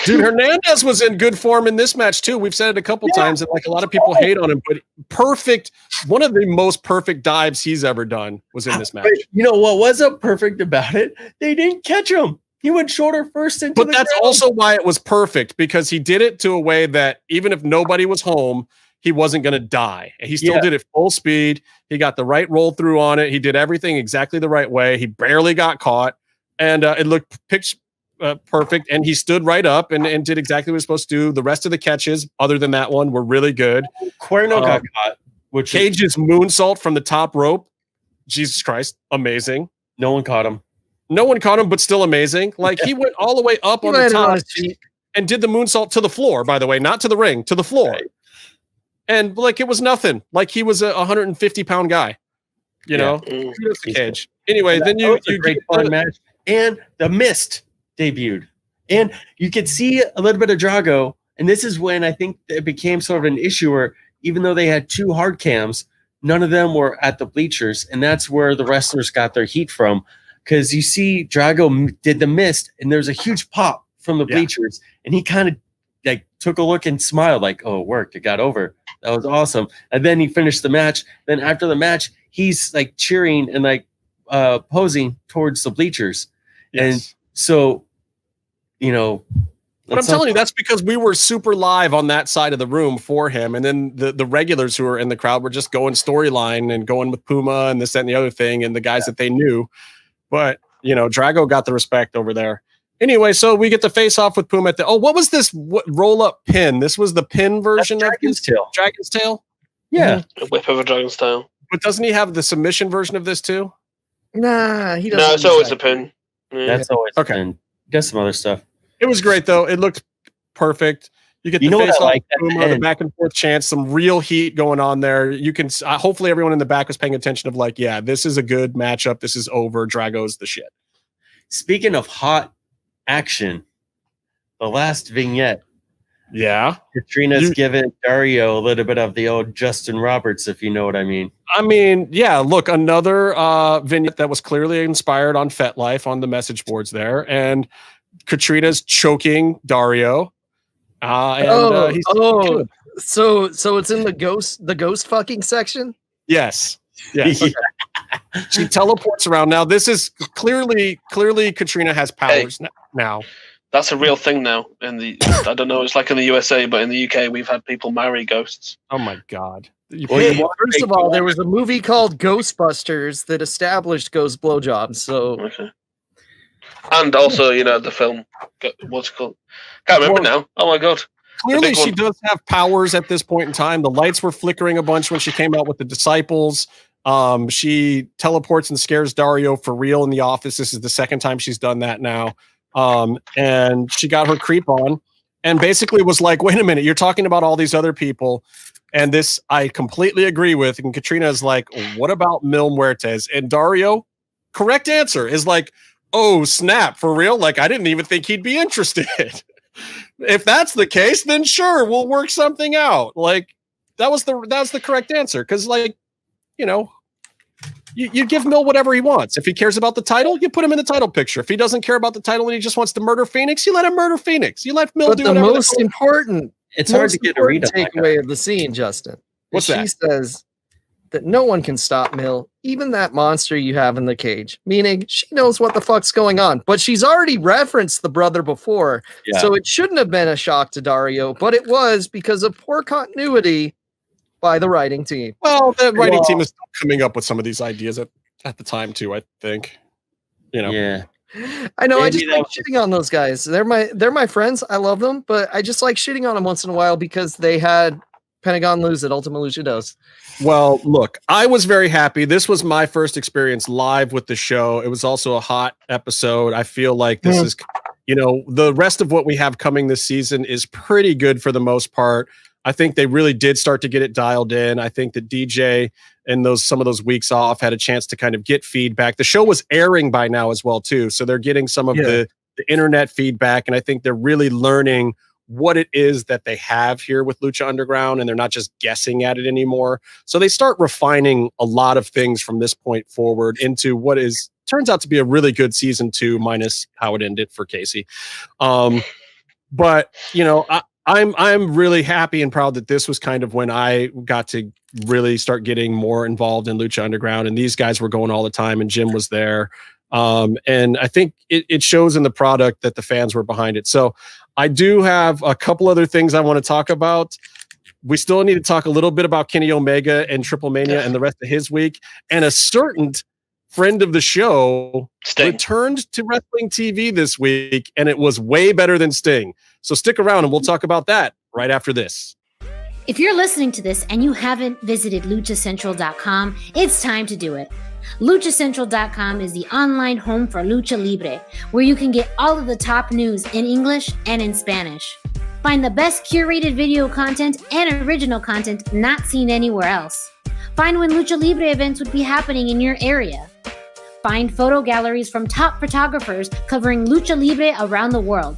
Dude, Hernandez was in good form in this match too. We've said it a couple times, and a lot of people hate on him, but perfect. One of the most perfect dives he's ever done was in this match. You know what was so perfect about it? They didn't catch him. He went shoulder first into But that's ground. Also why it was perfect, because he did it to a way that even if nobody was home, he wasn't going to die. He still did it full speed. He got the right roll through on it. He did everything exactly the right way. He barely got caught, and it looked perfect, and he stood right up and did exactly what he was supposed to do. The rest of the catches, other than that one, were really good. Cuerno got caught. Cage's moonsault from the top rope, Jesus Christ, amazing. No one caught him. But still amazing. Like, he went all the way up on the top and did the moonsault to the floor, by the way, not to the ring, to the floor. Right. And like, it was nothing. Like, he was a 150-pound guy. You know, kudos to Cage. Anyway, then you great fun match, and the Mist debuted, and you could see a little bit of Drago. And this is when I think it became sort of an issue where even though they had 2 hard cams, none of them were at the bleachers, and that's where the wrestlers got their heat from. Because you see, Drago did the Mist, and there's a huge pop from the bleachers, and he kind of like took a look and smiled, like, "Oh, it worked! It got over. That was awesome." And then he finished the match. Then after the match, he's like cheering and like posing towards the bleachers. Yes. And so, you know, but I'm telling you, that's because we were super live on that side of the room for him. And then the regulars who were in the crowd were just going storyline and going with Puma and this, that, and the other thing, and the guys that they knew. But, you know, Drago got the respect over there. Anyway, so we get to face off with Puma at the, what was this roll-up pin? This was the pin version of Dragon's Tail. Dragon's Tail? Yeah. A whip of a Dragon's Tail. But doesn't he have the submission version of this too? Nah, he doesn't. No, it's always a pin. That's always okay. Pin. Does some other stuff. It was great though. It looked perfect. You get the face off Puma, the back and forth chants, some real heat going on there. You can hopefully everyone in the back was paying attention of like, yeah, this is a good matchup. This is over. Drago's the shit. Speaking of hot action, the last vignette. Yeah. Katrina's giving Dario a little bit of the old Justin Roberts, if you know what I mean. I mean, yeah, look, another vignette that was clearly inspired on FetLife on the message boards there. And Katrina's choking Dario. So it's in the ghost fucking section? Yes. Yes. Okay. She teleports around. Now, this is clearly Katrina has powers now. That's a real thing now. I don't know, it's like in the USA, but in the UK, we've had people marry ghosts. Oh my God. First of all, there was a movie called Ghostbusters that established ghost blowjobs. So, okay. And also, you know, the film, what's it called? Can't remember now. Oh my God. Clearly, she does have powers at this point in time. The lights were flickering a bunch when she came out with the disciples. She teleports and scares Dario for real in the office. This is the second time she's done that now. And she got her creep on and basically was like, wait a minute, you're talking about all these other people. And this I completely agree with. And Katrina is like, what about Mil Muertes? And Dario, correct answer, is like, oh, snap, for real? Like, I didn't even think he'd be interested. If that's the case, then sure, we'll work something out. Like, that was the correct answer. Because, like, you know, you give Mil whatever he wants. If he cares about the title, you put him in the title picture. If he doesn't care about the title and he just wants to murder Phoenix, you let him murder Phoenix. You let Mil do whatever. The most important, it's hard to get a read takeaway of the scene, Justin. What's that? She says that no one can stop Mil, even that monster you have in the cage. Meaning she knows what the fuck's going on, but she's already referenced the brother before, so it shouldn't have been a shock to Dario, but it was because of poor continuity by the writing team. Well, the writing team is still coming up with some of these ideas at the time too, I think. You know. Yeah. I know. Maybe I just like shitting on those guys. They're my friends. I love them, but I just like shitting on them once in a while because they had Pentagon lose at Ultima Lucha Dos. Well, look, I was very happy. This was my first experience live with the show. It was also a hot episode. I feel like this is, you know, the rest of what we have coming this season is pretty good for the most part. I think they really did start to get it dialed in. I think that DJ and some of those weeks off had a chance to kind of get feedback. The show was airing by now as well too, so they're getting some of the internet feedback, and I think they're really learning what it is that they have here with Lucha Underground, and they're not just guessing at it anymore. So they start refining a lot of things from this point forward into what turns out to be a really good season 2, minus how it ended for Casey. But you know, I'm really happy and proud that this was kind of when I got to really start getting more involved in Lucha Underground, and these guys were going all the time, and Jim was there. And I think it shows in the product that the fans were behind it. So I do have a couple other things I want to talk about. We still need to talk a little bit about Kenny Omega and Triplemania and the rest of his week. And a certain friend of the show returned to wrestling TV this week, and it was way better than Sting. So stick around and we'll talk about that right after this. If you're listening to this and you haven't visited luchacentral.com, it's time to do it. LuchaCentral.com is the online home for Lucha Libre, where you can get all of the top news in English and in Spanish. Find the best curated video content and original content not seen anywhere else. Find when Lucha Libre events would be happening in your area. Find photo galleries from top photographers covering Lucha Libre around the world.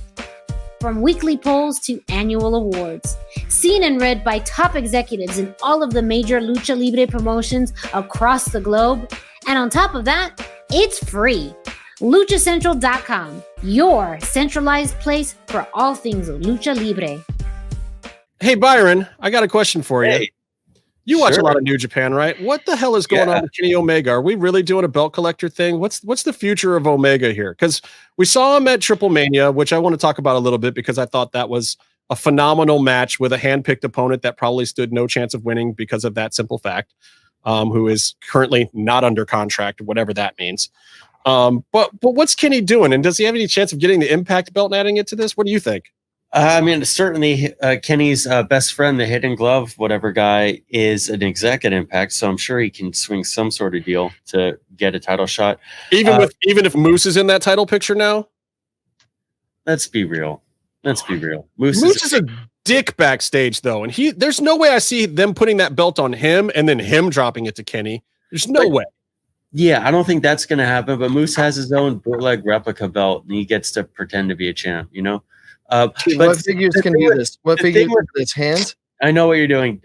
From weekly polls to annual awards. Seen and read by top executives in all of the major Lucha Libre promotions across the globe. And on top of that, it's free. LuchaCentral.com, your centralized place for all things Lucha Libre. Hey, Byron, I got a question for you. Hey. You watch a Sure. lot of New Japan, right? What the hell is going on with Kenny Omega? Are we really doing a belt collector thing? What's the future of Omega here? Because we saw him at Triplemania, which I want to talk about a little bit because I thought that was a phenomenal match with a hand-picked opponent that probably stood no chance of winning because of that simple fact, who is currently not under contract, whatever that means. But what's Kenny doing? And does he have any chance of getting the Impact belt and adding it to this? What do you think? I mean, certainly Kenny's best friend, the Hidden Glove, whatever guy, is an exec at Impact, so I'm sure he can swing some sort of deal to get a title shot. Even if Moose is in that title picture now? Let's be real. Moose is a dick backstage, though, and there's no way I see them putting that belt on him and then him dropping it to Kenny. There's no way. Yeah, I don't think that's going to happen, but Moose has his own bootleg replica belt, and he gets to pretend to be a champ, you know? What figures can do this? What figures with his hands? I know what you're doing.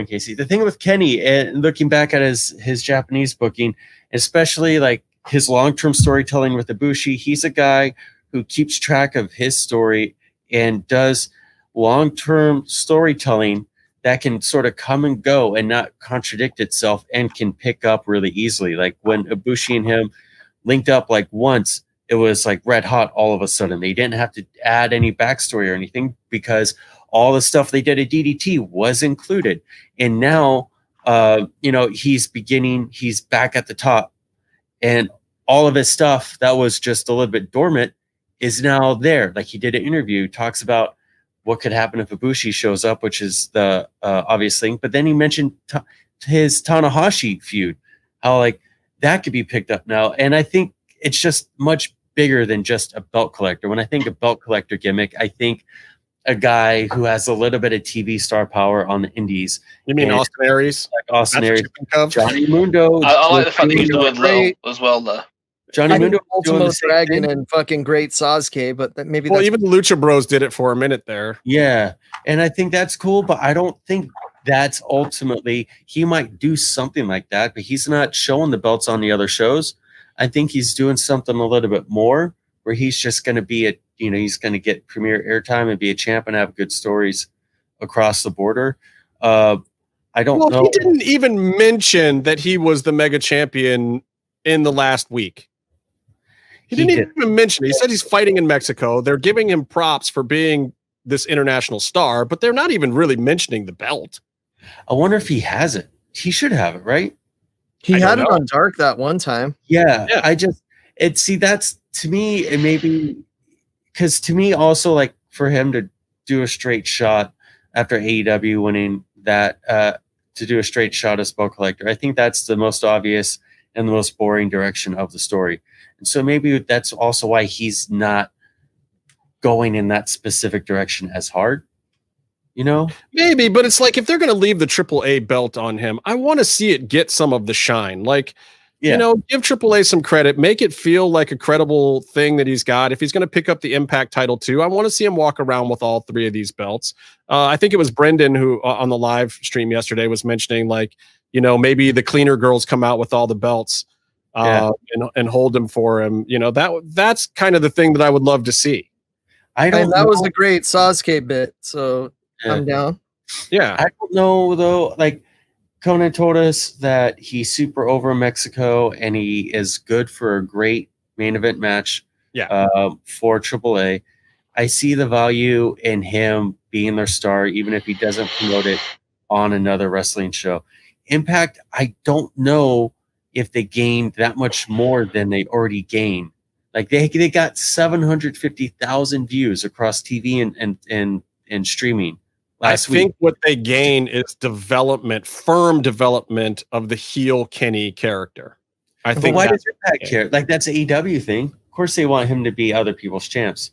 Casey. The thing with Kenny, and looking back at his Japanese booking, especially like his long-term storytelling with Ibushi, he's a guy who keeps track of his story and does long-term storytelling that can sort of come and go and not contradict itself and can pick up really easily. Like when Ibushi and him linked up like once, it was like red hot all of a sudden. They didn't have to add any backstory or anything because all the stuff they did at DDT was included. And now, he's back at the top, and all of his stuff that was just a little bit dormant is now there. Like he did an interview, talks about what could happen if Ibushi shows up, which is the obvious thing. But then he mentioned his Tanahashi feud, how like that could be picked up now. And I think it's just much bigger than just a belt collector. When I think of belt collector gimmick, I think a guy who has a little bit of TV star power on the indies. You mean Austin Aries? Like Austin Aries. Of? Johnny Mundo. I like the fact that he's doing low as well there. Johnny Mundo Ultimo Dragon and fucking great Sasuke, but maybe even the Lucha Bros did it for a minute there. Yeah, and I think that's cool, but I don't think that's ultimately, he might do something like that, but he's not showing the belts on the other shows. I think he's doing something a little bit more where he's just going to be he's going to get premier airtime and be a champ and have good stories across the border. I don't know. He didn't even mention that he was the mega champion in the last week. He didn't even mention it. He said he's fighting in Mexico. They're giving him props for being this international star, but they're not even really mentioning the belt. I wonder if he has it. He should have it, right? He had it on Dark that one time. Yeah. That's to me, it maybe because to me also, like for him to do a straight shot after AEW winning that, to do a straight shot as belt collector, I think that's the most obvious and the most boring direction of the story. And so maybe that's also why he's not going in that specific direction as hard. Maybe, but it's like if they're going to leave the AAA belt on him, I want to see it get some of the shine. Like, give AAA some credit, make it feel like a credible thing that he's got. If he's going to pick up the Impact title too, I want to see him walk around with all three of these belts. I think it was Brendan who on the live stream yesterday was mentioning like, maybe the cleaner girls come out with all the belts and hold them for him. That's kind of the thing that I would love to see. That was a great Sasuke bit. So I'm down. Yeah. I don't know though. Like Conan told us that he's super over in Mexico and he is good for a great main event match. For AAA. I see the value in him being their star, even if he doesn't promote it on another wrestling show. Impact, I don't know if they gained that much more than they already gained. Like they got 750,000 views across TV and streaming. I think what they gain is firm development of the heel Kenny character. I think. But why does Impact care? Like that's an AEW thing. Of course, they want him to be other people's champs.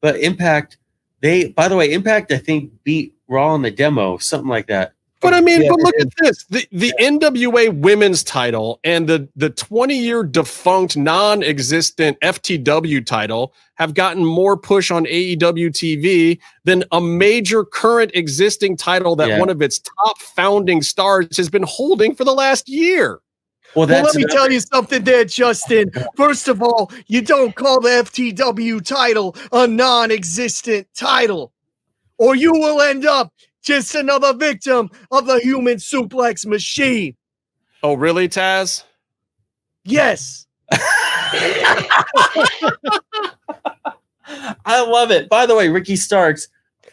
But Impact, By the way, Impact, I think, beat Raw in the demo, something like that. But I mean, but look at this. The NWA women's title and the 20-year defunct, non-existent FTW title have gotten more push on AEW TV than a major current existing title that one of its top founding stars has been holding for the last year. Well, let me tell you something there, Justin. First of all, you don't call the FTW title a non-existent title, or you will end up just another victim of the human suplex machine. Oh, really, Taz? Yes. I love it. By the way, Ricky Starks.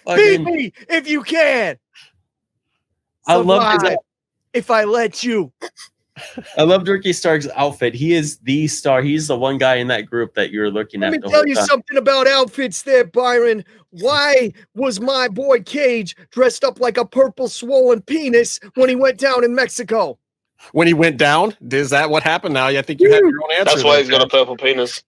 Beat me if you can. I love his, if I let you. I loved Ricky Starks' outfit. He is the star. He's the one guy in that group that you're looking at. Let me tell you something about outfits there, Byron. Why was my boy Cage dressed up like a purple swollen penis when he went down in Mexico? When he went down? Is that what happened now? I think you have your own answer. That's why he's got a purple penis.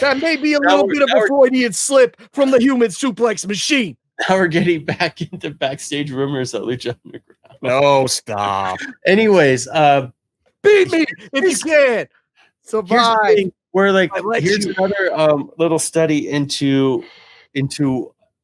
That may be a little bit of a Freudian slip from the human suplex machine. Now we're getting back into backstage rumors at Lucha Underground. No, stop. Anyways, beat me if you can. Survive. We're like, here's another little study into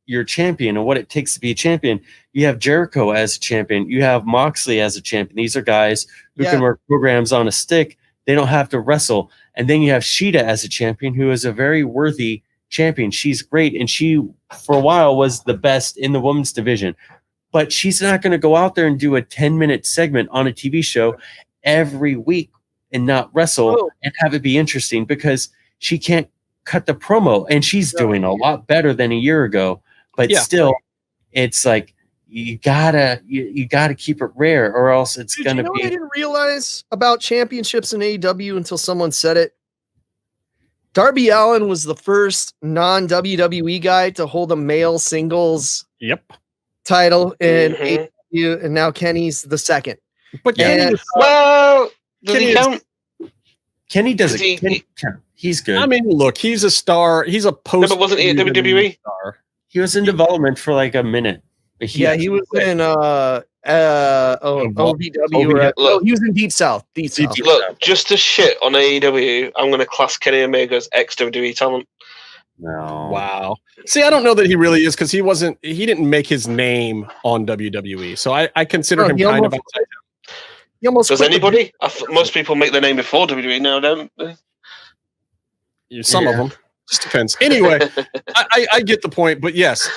your champion and what it takes to be a champion. You have Jericho as a champion. You have Moxley as a champion. These are guys who can work programs on a stick. They don't have to wrestle. And then you have Sheeta as a champion, who is a very worthy champion. She's great. And she, for a while, was the best in the women's division. But she's not going to go out there and do a 10-minute segment on a TV show every week and not wrestle and have it be interesting, because she can't cut the promo, and she's doing a lot better than a year ago. But still, it's like you gotta keep it rare, or else it's gonna be. I didn't realize about championships in AEW until someone said it. Darby Allin was the first non-WWE guy to hold a male singles title in AEW, and now Kenny's the second. But does he count? Kenny doesn't. Kenny count. He's good. I mean, look, he's a star. He's a post. No, but wasn't he at WWE? Star. He was in development for like a minute. He was in OVW. Look, he was in Deep South. Look, just to shit on AEW, I'm going to class Kenny Omega as ex-WWE talent. No. Wow. See, I don't know that he really is, because he didn't make his name on WWE. So I consider him kind of outside. Does anybody? Most people make their name before WWE now, don't they? Some of them. Just depends. Anyway, I get the point. But yes,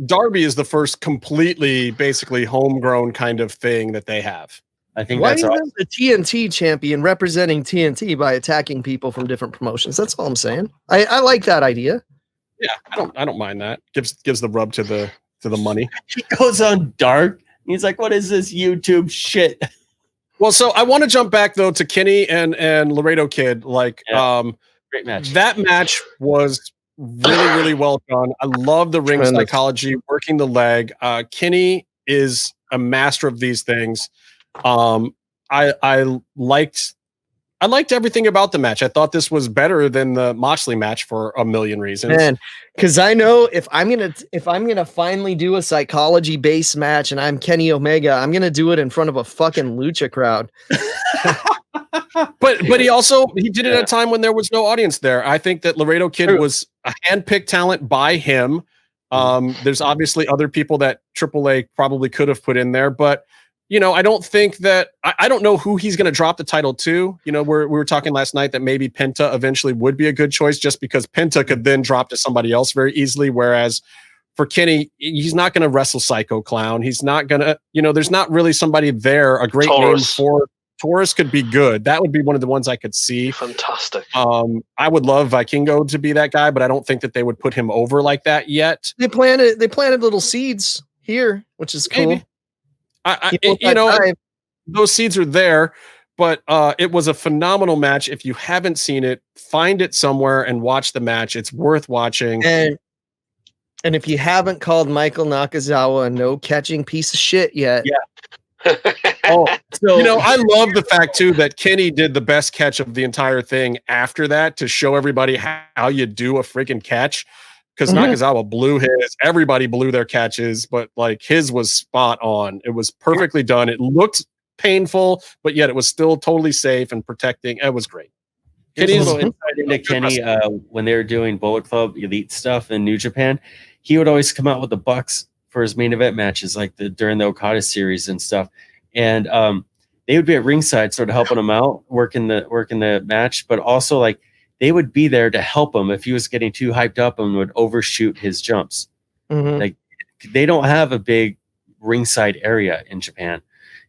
Darby is the first completely, basically homegrown kind of thing that they have. I think Why that's isn't the TNT champion representing TNT by attacking people from different promotions? That's all I'm saying. I like that idea. Yeah, I don't mind that. Gives the rub to the money. He goes on dark. He's like, "What is this YouTube shit?" Well, so I want to jump back though to Kenny and Laredo Kid. Like, great match. That match was really well done. I love the ring psychology, working the leg. Kenny is a master of these things. I liked everything about the match. I thought this was better than the Moxley match for a million reasons. Man, because I know if I'm gonna finally do a psychology based match and I'm Kenny Omega, I'm gonna do it in front of a fucking lucha crowd. But he did it at a time when there was no audience there. I think that Laredo Kid was a handpicked talent by him. There's obviously other people that AAA probably could have put in there, but I don't think that I don't know who he's going to drop the title to. We were talking last night that maybe Penta eventually would be a good choice, just because Penta could then drop to somebody else very easily. Whereas for Kenny, he's not going to wrestle Psycho Clown. He's not going to, there's not really somebody there. A great name for Taurus could be good. That would be one of the ones I could see. Fantastic. I would love Vikingo to be that guy, but I don't think that they would put him over like that yet. They planted little seeds here, which is cool. Maybe. Those seeds are there, but it was a phenomenal match. If you haven't seen it, find it somewhere and watch the match. It's worth watching. And if you haven't called Michael Nakazawa a no catching piece of shit yet, I love the fact too that Kenny did the best catch of the entire thing after that to show everybody how you do a freaking catch. because Nakazawa blew his. Everybody blew their catches, but like his was spot on. It was perfectly done. It looked painful, but yet it was still totally safe and protecting. It was great. Here's a little insight into Kenny when they were doing Bullet Club Elite stuff in New Japan. He would always come out with the Bucks for his main event matches, like during the Okada series and stuff. And they would be at ringside, sort of helping him out, working the match, but also like they would be there to help him if he was getting too hyped up and would overshoot his jumps. Like they don't have a big ringside area in Japan.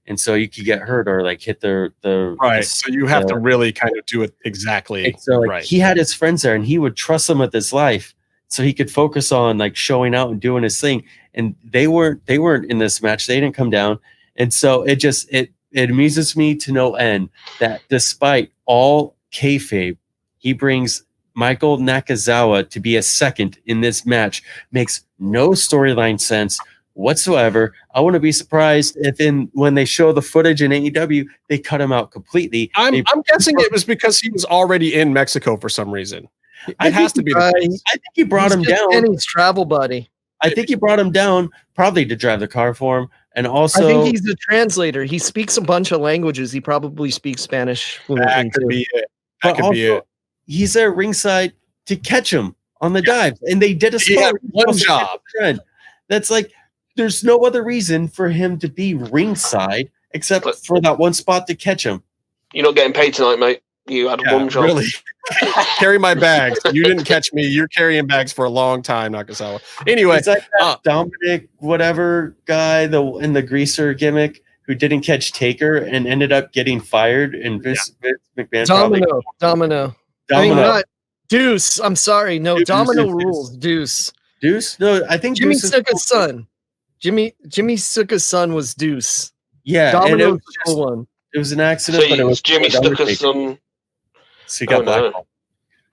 And so you could get hurt or like hit the right. So you have to really kind of do it exactly. So like, he had his friends there, and he would trust them with his life, so he could focus on like showing out and doing his thing. And they weren't in this match. They didn't come down, and so it amuses me to no end that despite all kayfabe, he brings Michael Nakazawa to be a second in this match. Makes no storyline sense whatsoever. I wouldn't be surprised if when they show the footage in AEW, they cut him out completely. I'm guessing it was because he was already in Mexico for some reason. It has to be. I think he brought him down. Kenny's travel buddy. I think he brought him down probably to drive the car for him, and also I think he's a translator. He speaks a bunch of languages. He probably speaks Spanish. That could be it. That could be it. He's there ringside to catch him on the dive, and they did a spot. One job. That's like. There's no other reason for him to be ringside except for that one spot to catch him. You're not getting paid tonight, mate. You had one job. Really? Carry my bags. You didn't catch me. You're carrying bags for a long time, Nakazawa. Anyway, it's like that Dominic whatever guy in the greaser gimmick who didn't catch Taker and ended up getting fired. And Vince McMahon Domino. I mean, not Deuce. I'm sorry. No, Domino rules. Deuce. No, I think Jimmy Snuka's son. Jimmy Snuka's son was Deuce. Yeah, Domino's the one. It was an accident, but it was Jimmy Snuka's son. So he got blackballed.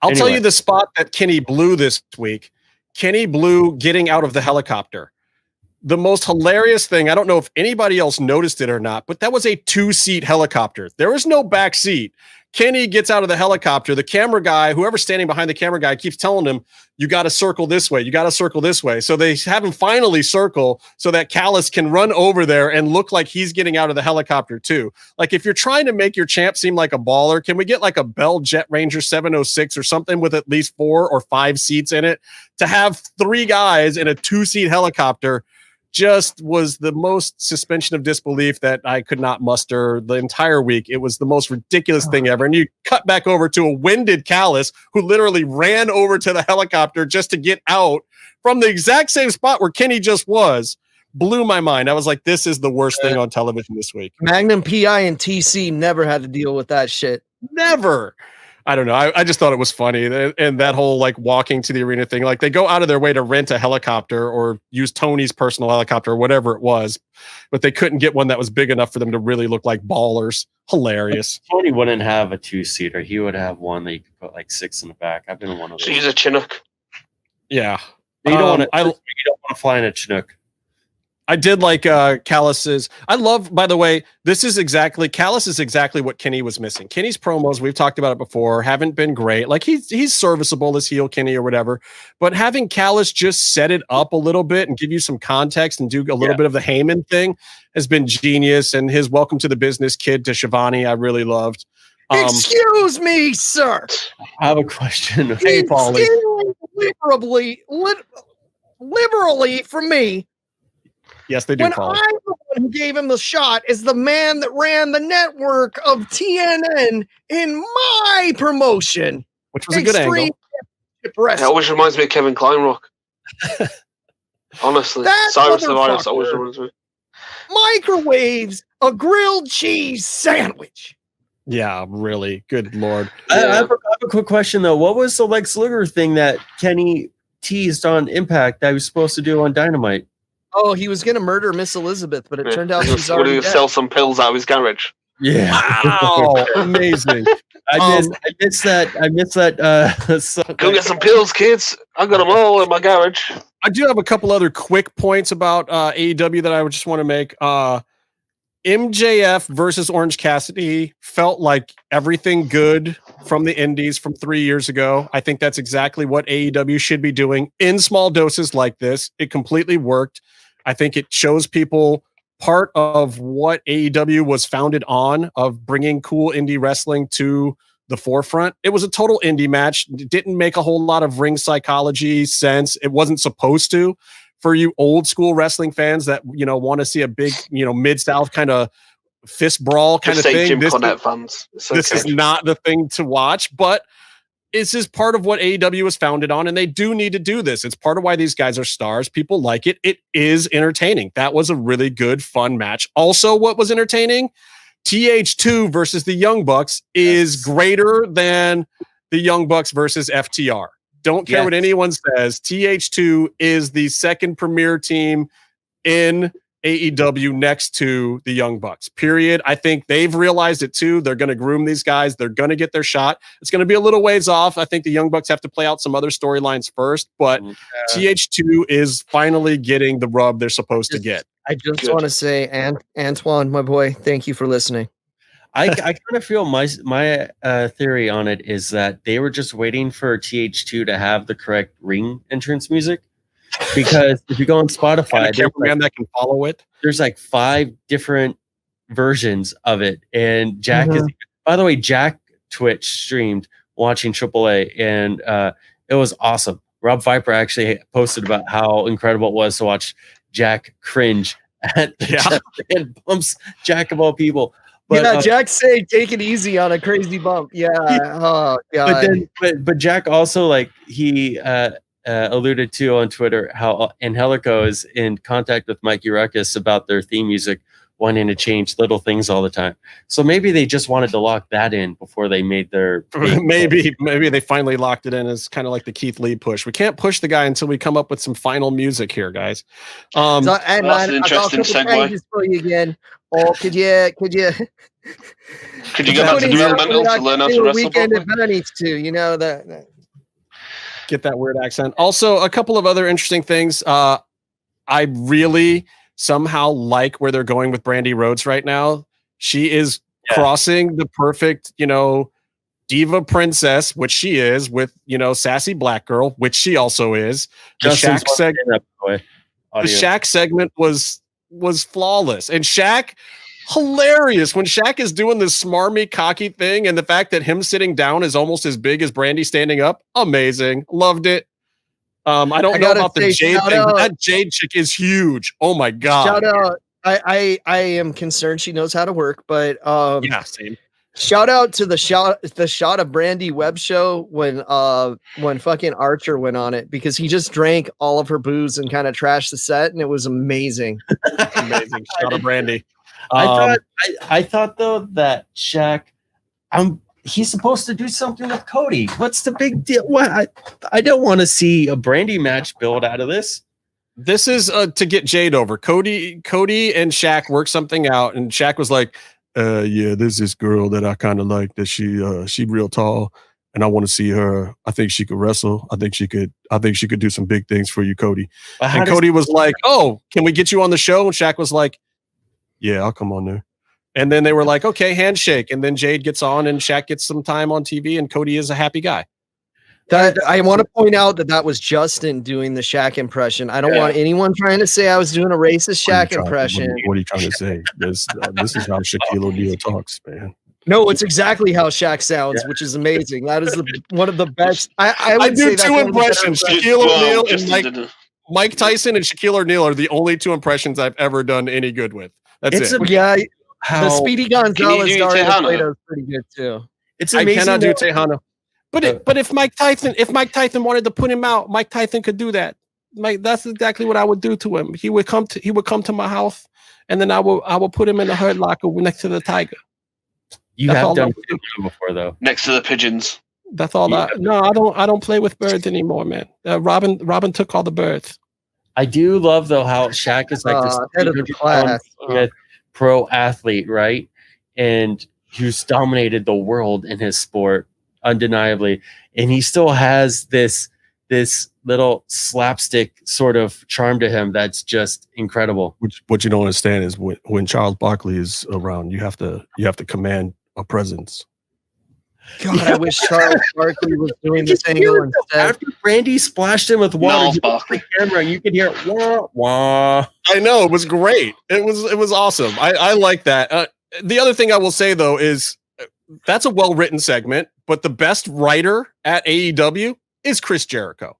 I'll tell you the spot that Kenny blew this week. Kenny blew getting out of the helicopter. The most hilarious thing, I don't know if anybody else noticed it or not, but that was a 2-seat helicopter. There was no back seat. Kenny gets out of the helicopter. The camera guy, whoever's standing behind the camera guy, keeps telling him, you got to circle this way. You got to circle this way. So they have him finally circle so that Callis can run over there and look like he's getting out of the helicopter too. Like if you're trying to make your champ seem like a baller, can we get like a Bell Jet Ranger 706 or something with at least 4 or 5 seats in it? To have 3 guys in a 2-seat helicopter just was the most suspension of disbelief that I could not muster the entire week. It was the most ridiculous thing ever. And you cut back over to a winded Callis who literally ran over to the helicopter just to get out from the exact same spot where Kenny just was. Blew my mind. I was like, this is the worst thing on television this week. Magnum PI and TC never had to deal with that shit. Never. I don't know. I just thought it was funny. And that whole like walking to the arena thing, like they go out of their way to rent a helicopter or use Tony's personal helicopter or whatever it was, but they couldn't get one that was big enough for them to really look like ballers. Hilarious. Tony wouldn't have a 2-seater. He would have one that you could put like 6 in the back. I've been in one of those. So he's a Chinook. Yeah. You don't want to fly in a Chinook. I did like Callis's. I love, by the way, Callis is exactly what Kenny was missing. Kenny's promos, we've talked about it before, haven't been great. Like he's serviceable as heel Kenny or whatever, but having Callis just set it up a little bit and give you some context and do a little bit of the Heyman thing has been genius. And his welcome to the business kid to Shivani, I really loved. Excuse me, sir. I have a question. Hey, Paulie. Liberally from me. Yes, they do. When I'm the one who gave him the shot is the man that ran the network of TNN in my promotion, which was a good angle. It always reminds me of Kevin Kleinrock. Honestly, Cyrus the Virus always reminds me. Microwaves a grilled cheese sandwich. Yeah, really. Good Lord. I have a quick question though. What was the Lex Luger thing that Kenny teased on Impact that he was supposed to do on Dynamite? Oh, he was going to murder Miss Elizabeth, but it turned out she's already dead. Sell some pills out of his garage. Yeah. Wow. Amazing. I missed that. Go get some pills, kids. I got them all in my garage. I do have a couple other quick points about AEW that I would just want to make. MJF versus Orange Cassidy felt like everything good from the indies from 3 years ago. I think that's exactly what AEW should be doing in small doses like this. It completely worked. I think it shows people part of what AEW was founded on, of bringing cool indie wrestling to the forefront. It was a total indie match. It didn't make a whole lot of ring psychology sense. It wasn't supposed to. For you old school wrestling fans that, want to see a big, Mid-South kind of fist brawl kind of thing. Jim Cornette fans. This is not the thing to watch, but this is part of what AEW was founded on, and they do need to do this. It's part of why these guys are stars. People like it. It is entertaining. That was a really good, fun match. Also, what was entertaining? TH2 versus the Young Bucks is greater than the Young Bucks versus FTR. Don't care what anyone says. TH2 is the second premier team in AEW next to the Young Bucks, period. I think they've realized it too. They're going to groom these guys. They're going to get their shot. It's going to be a little ways off. I think the Young Bucks have to play out some other storylines first, but TH2 is finally getting the rub they're supposed to get. I just want to say, Antoine, my boy, thank you for listening. I kind of feel my theory on it is that they were just waiting for TH2 to have the correct ring entrance music. Because if you go on Spotify, that can follow it. There's like 5 different versions of it. And Jack is, by the way, Jack Twitch streamed watching AAA, and it was awesome. Rob Viper actually posted about how incredible it was to watch Jack cringe at and bumps Jack of all people. But, Jack saying take it easy on a crazy bump. Yeah. Oh god. But Jack also, like, he alluded to on Twitter how Angelico is in contact with Mikey Ruckus about their theme music, wanting to change little things all the time. So maybe they just wanted to lock that in before they made their maybe they finally locked it in as kind of like the Keith Lee push. We can't push the guy until we come up with some final music here, guys. That's an interesting segue. For you again. Oh, could you go back to developmental to learn how to wrestle weekend properly? at Bernie's too, that get that weird accent. Also, a couple of other interesting things. I really somehow like where they're going with Brandy Rhodes right now. She is crossing the perfect, diva princess, which she is, with, sassy black girl, which she also is. The Shaq segment was flawless. And Shaq, hilarious when Shaq is doing this smarmy, cocky thing, and the fact that him sitting down is almost as big as Brandy standing up. Amazing. Loved it. I don't know about the Jade thing, but that Jade chick is huge. Oh my god. Shout out. I am concerned she knows how to work, but same. Shout out to the shot of Brandy Webb show when fucking Archer went on it, because he just drank all of her booze and kind of trashed the set, and it was amazing. Amazing. Shout out Brandy. I thought though that Shaq, he's supposed to do something with Cody. What's the big deal? What? I don't want to see a Brandy match build out of this. This is to get Jade over. Cody and Shaq worked something out, and Shaq was like, there's this girl that I kind of like, that she real tall, and I want to see her. I think she could wrestle. I think she could do some big things for you, Cody." And Cody was like, "Oh, can we get you on the show?" And Shaq was like, "Yeah, I'll come on there." And then they were like, "Okay, handshake." And then Jade gets on, and Shaq gets some time on TV, and Cody is a happy guy. That I want to point out that was Justin doing the Shaq impression. I don't want anyone trying to say I was doing a racist Shaq impression. What are you trying to say? This is how Shaquille O'Neal talks, man. No, it's exactly how Shaq sounds, which is amazing. That is one of the best. I would do say two impressions: Shaquille O'Neal and Mike Tyson, and Shaquille O'Neal are the only 2 impressions I've ever done any good with. That's it. The Speedy Gonzalez is pretty good too. It's amazing. I cannot do Tejano. But if Mike Tyson wanted to put him out, Mike Tyson could do that. That's exactly what I would do to him. He would come to my house, and then I will put him in the hurt locker next to the tiger. You have done it before, though. Next to the pigeons. That's all. No, I don't play with birds anymore, man. Robin took all the birds. I do love though how Shaq is like this pro athlete, right? And who's dominated the world in his sport undeniably, and he still has this little slapstick sort of charm to him that's just incredible. What you don't understand is when Charles Barkley is around, you have to command a presence. God, I wish Charles Barkley was doing this angle instead. After Brandy splashed him with water, the camera, you could hear wah wah. I know, it was great. It was awesome. I like that. The other thing I will say though is that's a well-written segment, but the best writer at AEW is Chris Jericho.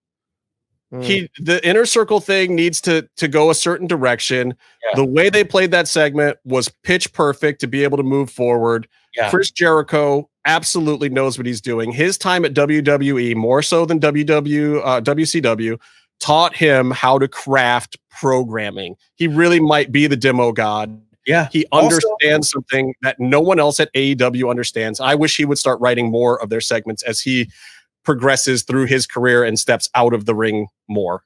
The inner circle thing needs to go a certain direction. Yeah. The way they played that segment was pitch perfect to be able to move forward. Yeah. Chris Jericho absolutely knows what he's doing. His time at WWE, more so than WCW, taught him how to craft programming. He really might be the demo god. Yeah. He understands something that no one else at AEW understands. I wish he would start writing more of their segments as he progresses through his career and steps out of the ring more.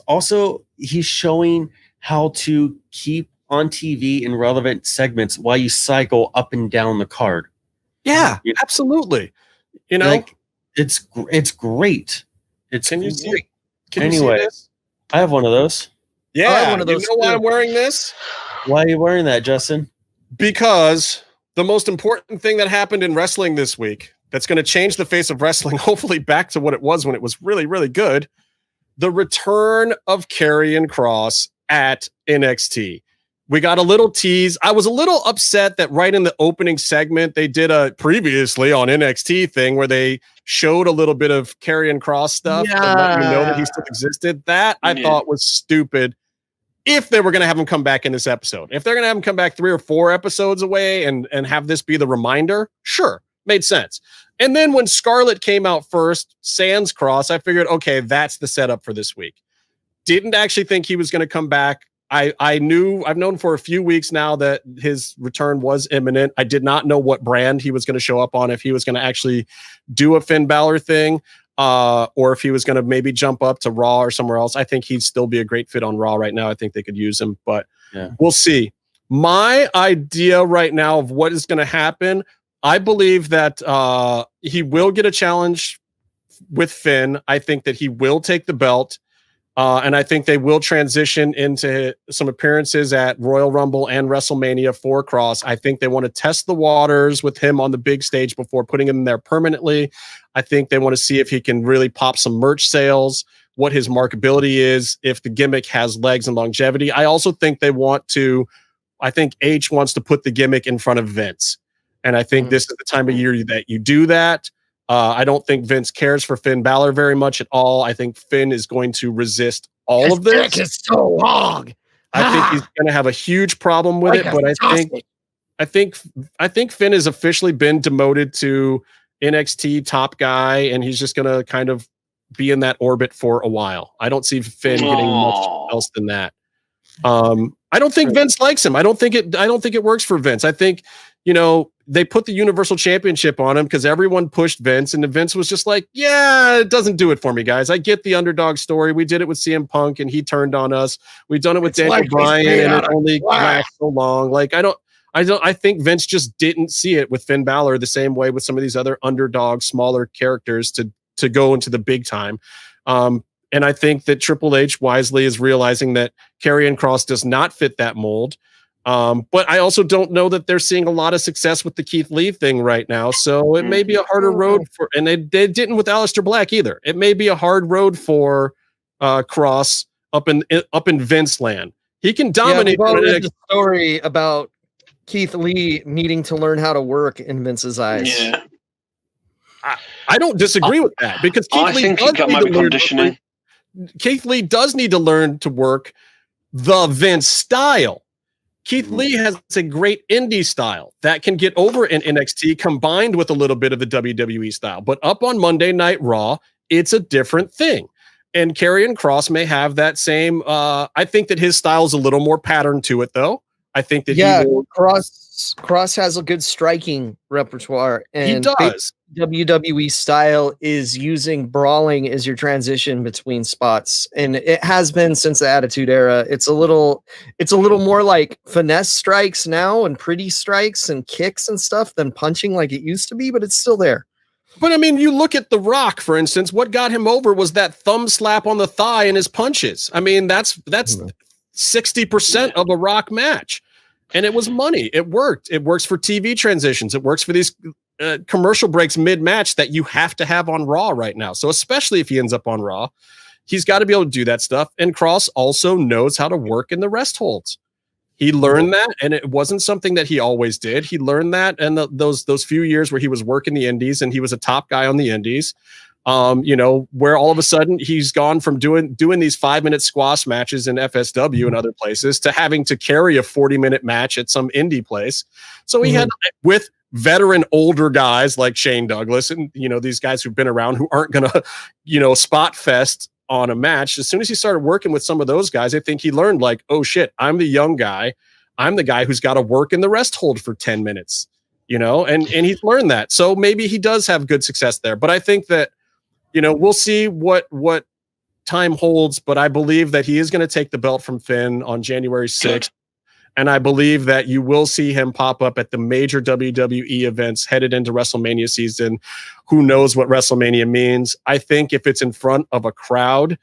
Also, he's showing how to keep on TV in relevant segments while you cycle up and down the card. Yeah, absolutely. You know, like, it's great. Can you see this? I have one of those. Yeah, I have one of those. You know why I'm wearing this? Why are you wearing that, Justin? Because the most important thing that happened in wrestling this week that's going to change the face of wrestling, hopefully back to what it was when it was really, really good, the return of Karrion Kross at NXT. We got a little tease. I was a little upset that right in the opening segment, they did a previously on NXT thing where they showed a little bit of Karrion Kross stuff to let you know that he still existed. That I thought was stupid. If they were going to have him come back in this episode, if they're going to have him come back 3 or 4 episodes away and have this be the reminder, sure, made sense. And then when Scarlett came out first, sans Kross, I figured, okay, that's the setup for this week. Didn't actually think he was going to come back. I've known for a few weeks now that his return was imminent. I did not know what brand he was going to show up on, if he was going to actually do a Finn Balor thing, or if he was going to maybe jump up to Raw or somewhere else. I think he'd still be a great fit on Raw right now. I think they could use him, but we'll see. My idea right now of what is going to happen, I believe that he will get a challenge with Finn. I think that he will take the belt. And I think they will transition into some appearances at Royal Rumble and WrestleMania for Kross. I think they want to test the waters with him on the big stage before putting him there permanently. I think they want to see if he can really pop some merch sales, what his marketability is, if the gimmick has legs and longevity. I also think I think H wants to put the gimmick in front of Vince. And I think this is the time of year that you do that. I don't think Vince cares for Finn Balor very much at all. I think Finn is going to resist all of this. Dick is so long. I think he's going to have a huge problem with it. But I think Finn has officially been demoted to NXT top guy, and he's just going to kind of be in that orbit for a while. I don't see Finn getting much else than that. I don't think Vince likes him. I don't think it works for Vince. I think, they put the Universal Championship on him because everyone pushed Vince, and Vince was just like, yeah, it doesn't do it for me, guys. I get the underdog story. We did it with CM Punk and he turned on us. We've done it with Daniel Bryan and it only lasts so long. Like, I think Vince just didn't see it with Finn Balor the same way with some of these other underdog, smaller characters to go into the big time. And I think that Triple H wisely is realizing that Karrion Kross does not fit that mold. But I also don't know that they're seeing a lot of success with the Keith Lee thing right now. So it may be a harder road and they didn't with Aleister Black either. It may be a hard road for Kross up in Vince land. He can dominate. The story about Keith Lee needing to learn how to work in Vince's eyes. Yeah. I don't disagree with that because Keith Lee does need to learn to work the Vince style. Keith Lee has a great indie style that can get over in NXT combined with a little bit of the WWE style. But up on Monday Night Raw, it's a different thing. And Karrion Kross may have that same. I think that his style is a little more patterned to it, though. I think that Kross has a good striking repertoire, and he does. WWE style is using brawling as your transition between spots, and it has been since the Attitude Era. It's a little more like finesse strikes now and pretty strikes and kicks and stuff than punching like it used to be, but it's still there. But I mean, you look at The Rock, for instance. What got him over was that thumb slap on the thigh and his punches. I mean, that's 60% of a Rock match, and it was money. It worked. It works for TV transitions. It works for these commercial breaks mid-match that you have to have on Raw right now. So especially if he ends up on Raw, he's got to be able to do that stuff. And Kross also knows how to work in the rest holds. He learned that, and it wasn't something that he always did. He learned that, and those few years where he was working the indies, and he was a top guy on the indies, where all of a sudden he's gone from doing these 5-minute squash matches in FSW and other places to having to carry a 40-minute match at some indie place. So he had, with veteran older guys like Shane Douglas and, these guys who've been around who aren't going to, spot fest on a match. As soon as he started working with some of those guys, I think he learned like, oh shit, I'm the young guy. I'm the guy who's got to work in the rest hold for 10 minutes, and he's learned that. So maybe he does have good success there, but I think that, we'll see what time holds, but I believe that he is going to take the belt from Finn on January 6th. And I believe that you will see him pop up at the major WWE events headed into WrestleMania season. Who knows what WrestleMania means? I think if it's in front of a crowd,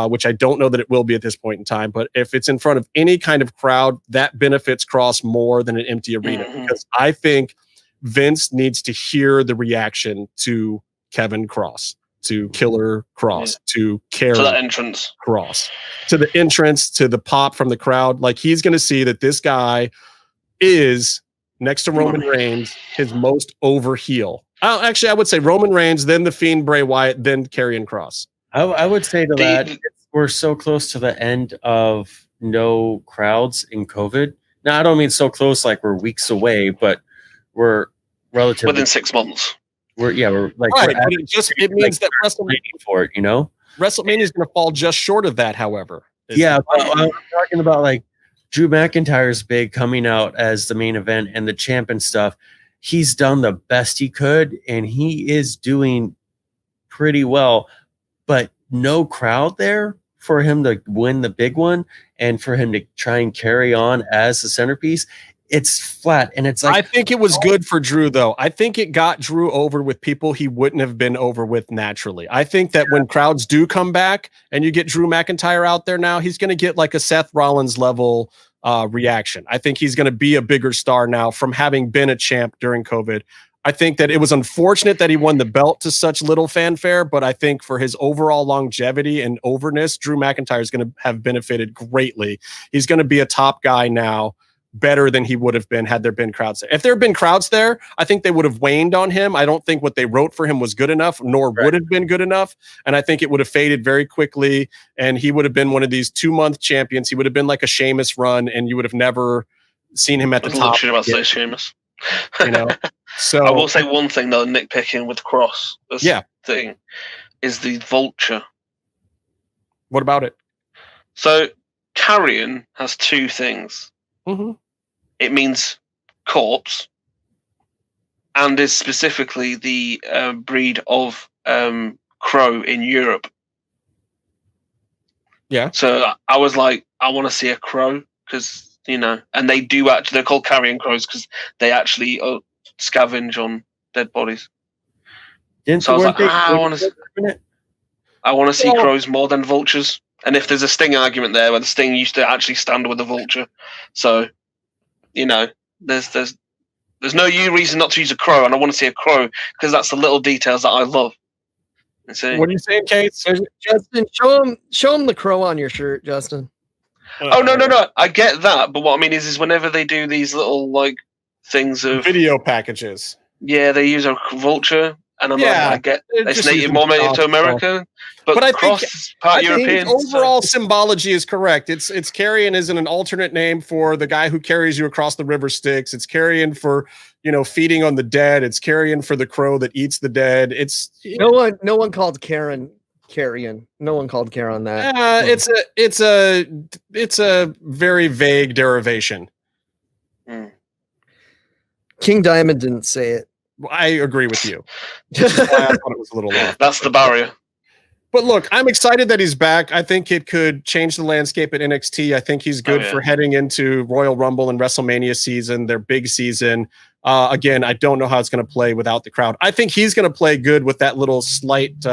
which I don't know that it will be at this point in time, but if it's in front of any kind of crowd, that benefits Kross more than an empty arena. Because I think Vince needs to hear the reaction to Kevin Kross, to Killer Kross, to Karrion, to the entrance Kross, to the entrance, to the pop from the crowd. Like, he's going to see that this guy is, next to Roman Reigns, his most over heel. Actually, I would say Roman Reigns, then The Fiend Bray Wyatt, then Karrion Kross. I would say to that, we're so close to the end of no crowds in COVID. Now, I don't mean so close like we're weeks away, but we're relatively within 6 months. We're like, right, but it means that WrestleMania for it, WrestleMania is going to fall just short of that. However, but I'm talking about like Drew McIntyre's big coming out as the main event and the champ and stuff. He's done the best he could, and he is doing pretty well, but no crowd there for him to win the big one and for him to try and carry on as the centerpiece. It's flat, and it's like, I think it was good for Drew, though. I think it got Drew over with people he wouldn't have been over with naturally. I think that when crowds do come back and you get Drew McIntyre out there now, he's going to get like a Seth Rollins level reaction. I think he's going to be a bigger star now from having been a champ during COVID. I think that it was unfortunate that he won the belt to such little fanfare, but I think for his overall longevity and overness, Drew McIntyre is going to have benefited greatly. He's going to be a top guy now, better than he would have been had there been crowds there. If there had been crowds there, I think they would have waned on him. I don't think what they wrote for him was good enough, nor would have been good enough. And I think it would have faded very quickly, and he would have been one of these 2-month champions. He would have been like a Sheamus run, and you would have never seen him at the top. I was about to say Sheamus. So I will say one thing though, nitpicking with Kross. Thing is the vulture. What about it? So Karrion has 2 things. It means corpse, and is specifically the breed of crow in Europe. Yeah. So I was like, I want to see a crow because and they do actually. They're called Karrion Kross because they actually scavenge on dead bodies. So I was like, I want to see crows more than vultures. And if there's a Sting argument there where the Sting used to actually stand with the vulture, so there's no reason not to use a crow, and I want to see a crow because that's the little details that I love. What are you saying, Kate? Justin, show him the crow on your shirt, Justin. Oh no! I get that, but what I mean is whenever they do these little like things of video packages, they use a vulture. And I'm like, I get it's native more native to America, but I think part European. Overall symbology is correct. It's Karrion isn't an alternate name for the guy who carries you across the river Styx. It's Karrion for feeding on the dead. It's Karrion for the crow that eats the dead. It's no one called Karrion. No one called Karrion that. It's a very vague derivation. King Diamond didn't say it. I agree with you. Which is why I thought it was a little off. That's the barrier. But look, I'm excited that he's back. I think it could change the landscape at NXT. I think he's good for heading into Royal Rumble and WrestleMania season, their big season. Again, I don't know how it's going to play without the crowd. I think he's going to play good with that little slight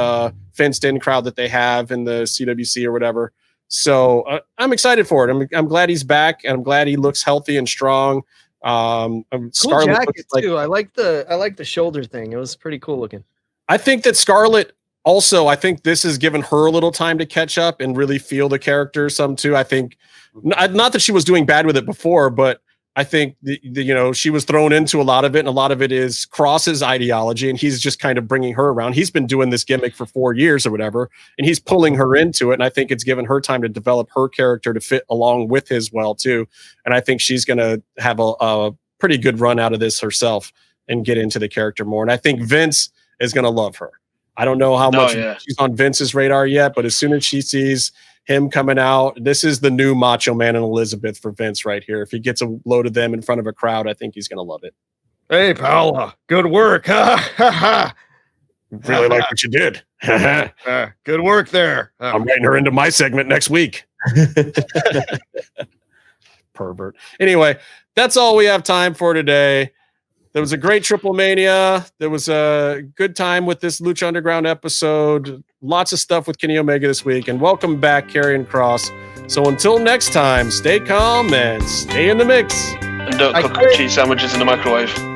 fenced-in crowd that they have in the CWC or whatever. So I'm excited for it. I'm glad he's back, and I'm glad he looks healthy and strong. Cool jacket too. I like the shoulder thing. It was pretty cool looking. I think that Scarlett also, I think this has given her a little time to catch up and really feel the character some too. I think not that she was doing bad with it before, but I think she was thrown into a lot of it, and a lot of it is Kross's ideology, and he's just kind of bringing her around. He's been doing this gimmick for 4 years or whatever, and he's pulling her into it. And I think it's given her time to develop her character to fit along with his well too. And I think she's going to have a pretty good run out of this herself and get into the character more. And I think Vince is going to love her. I don't know how much she's on Vince's radar yet, but as soon as she sees him coming out, this is the new Macho Man and Elizabeth for Vince right here. If he gets a load of them in front of a crowd, I think he's going to love it. Hey, Paula, good work. Really like what you did. Good work there. I'm writing her into my segment next week. Pervert. Anyway, that's all we have time for today. There was a great Triplemania. There was a good time with this Lucha Underground episode. Lots of stuff with Kenny Omega this week. And welcome back, Karrion Kross. So until next time, stay calm and stay in the mix. And don't cook cheese sandwiches in the microwave.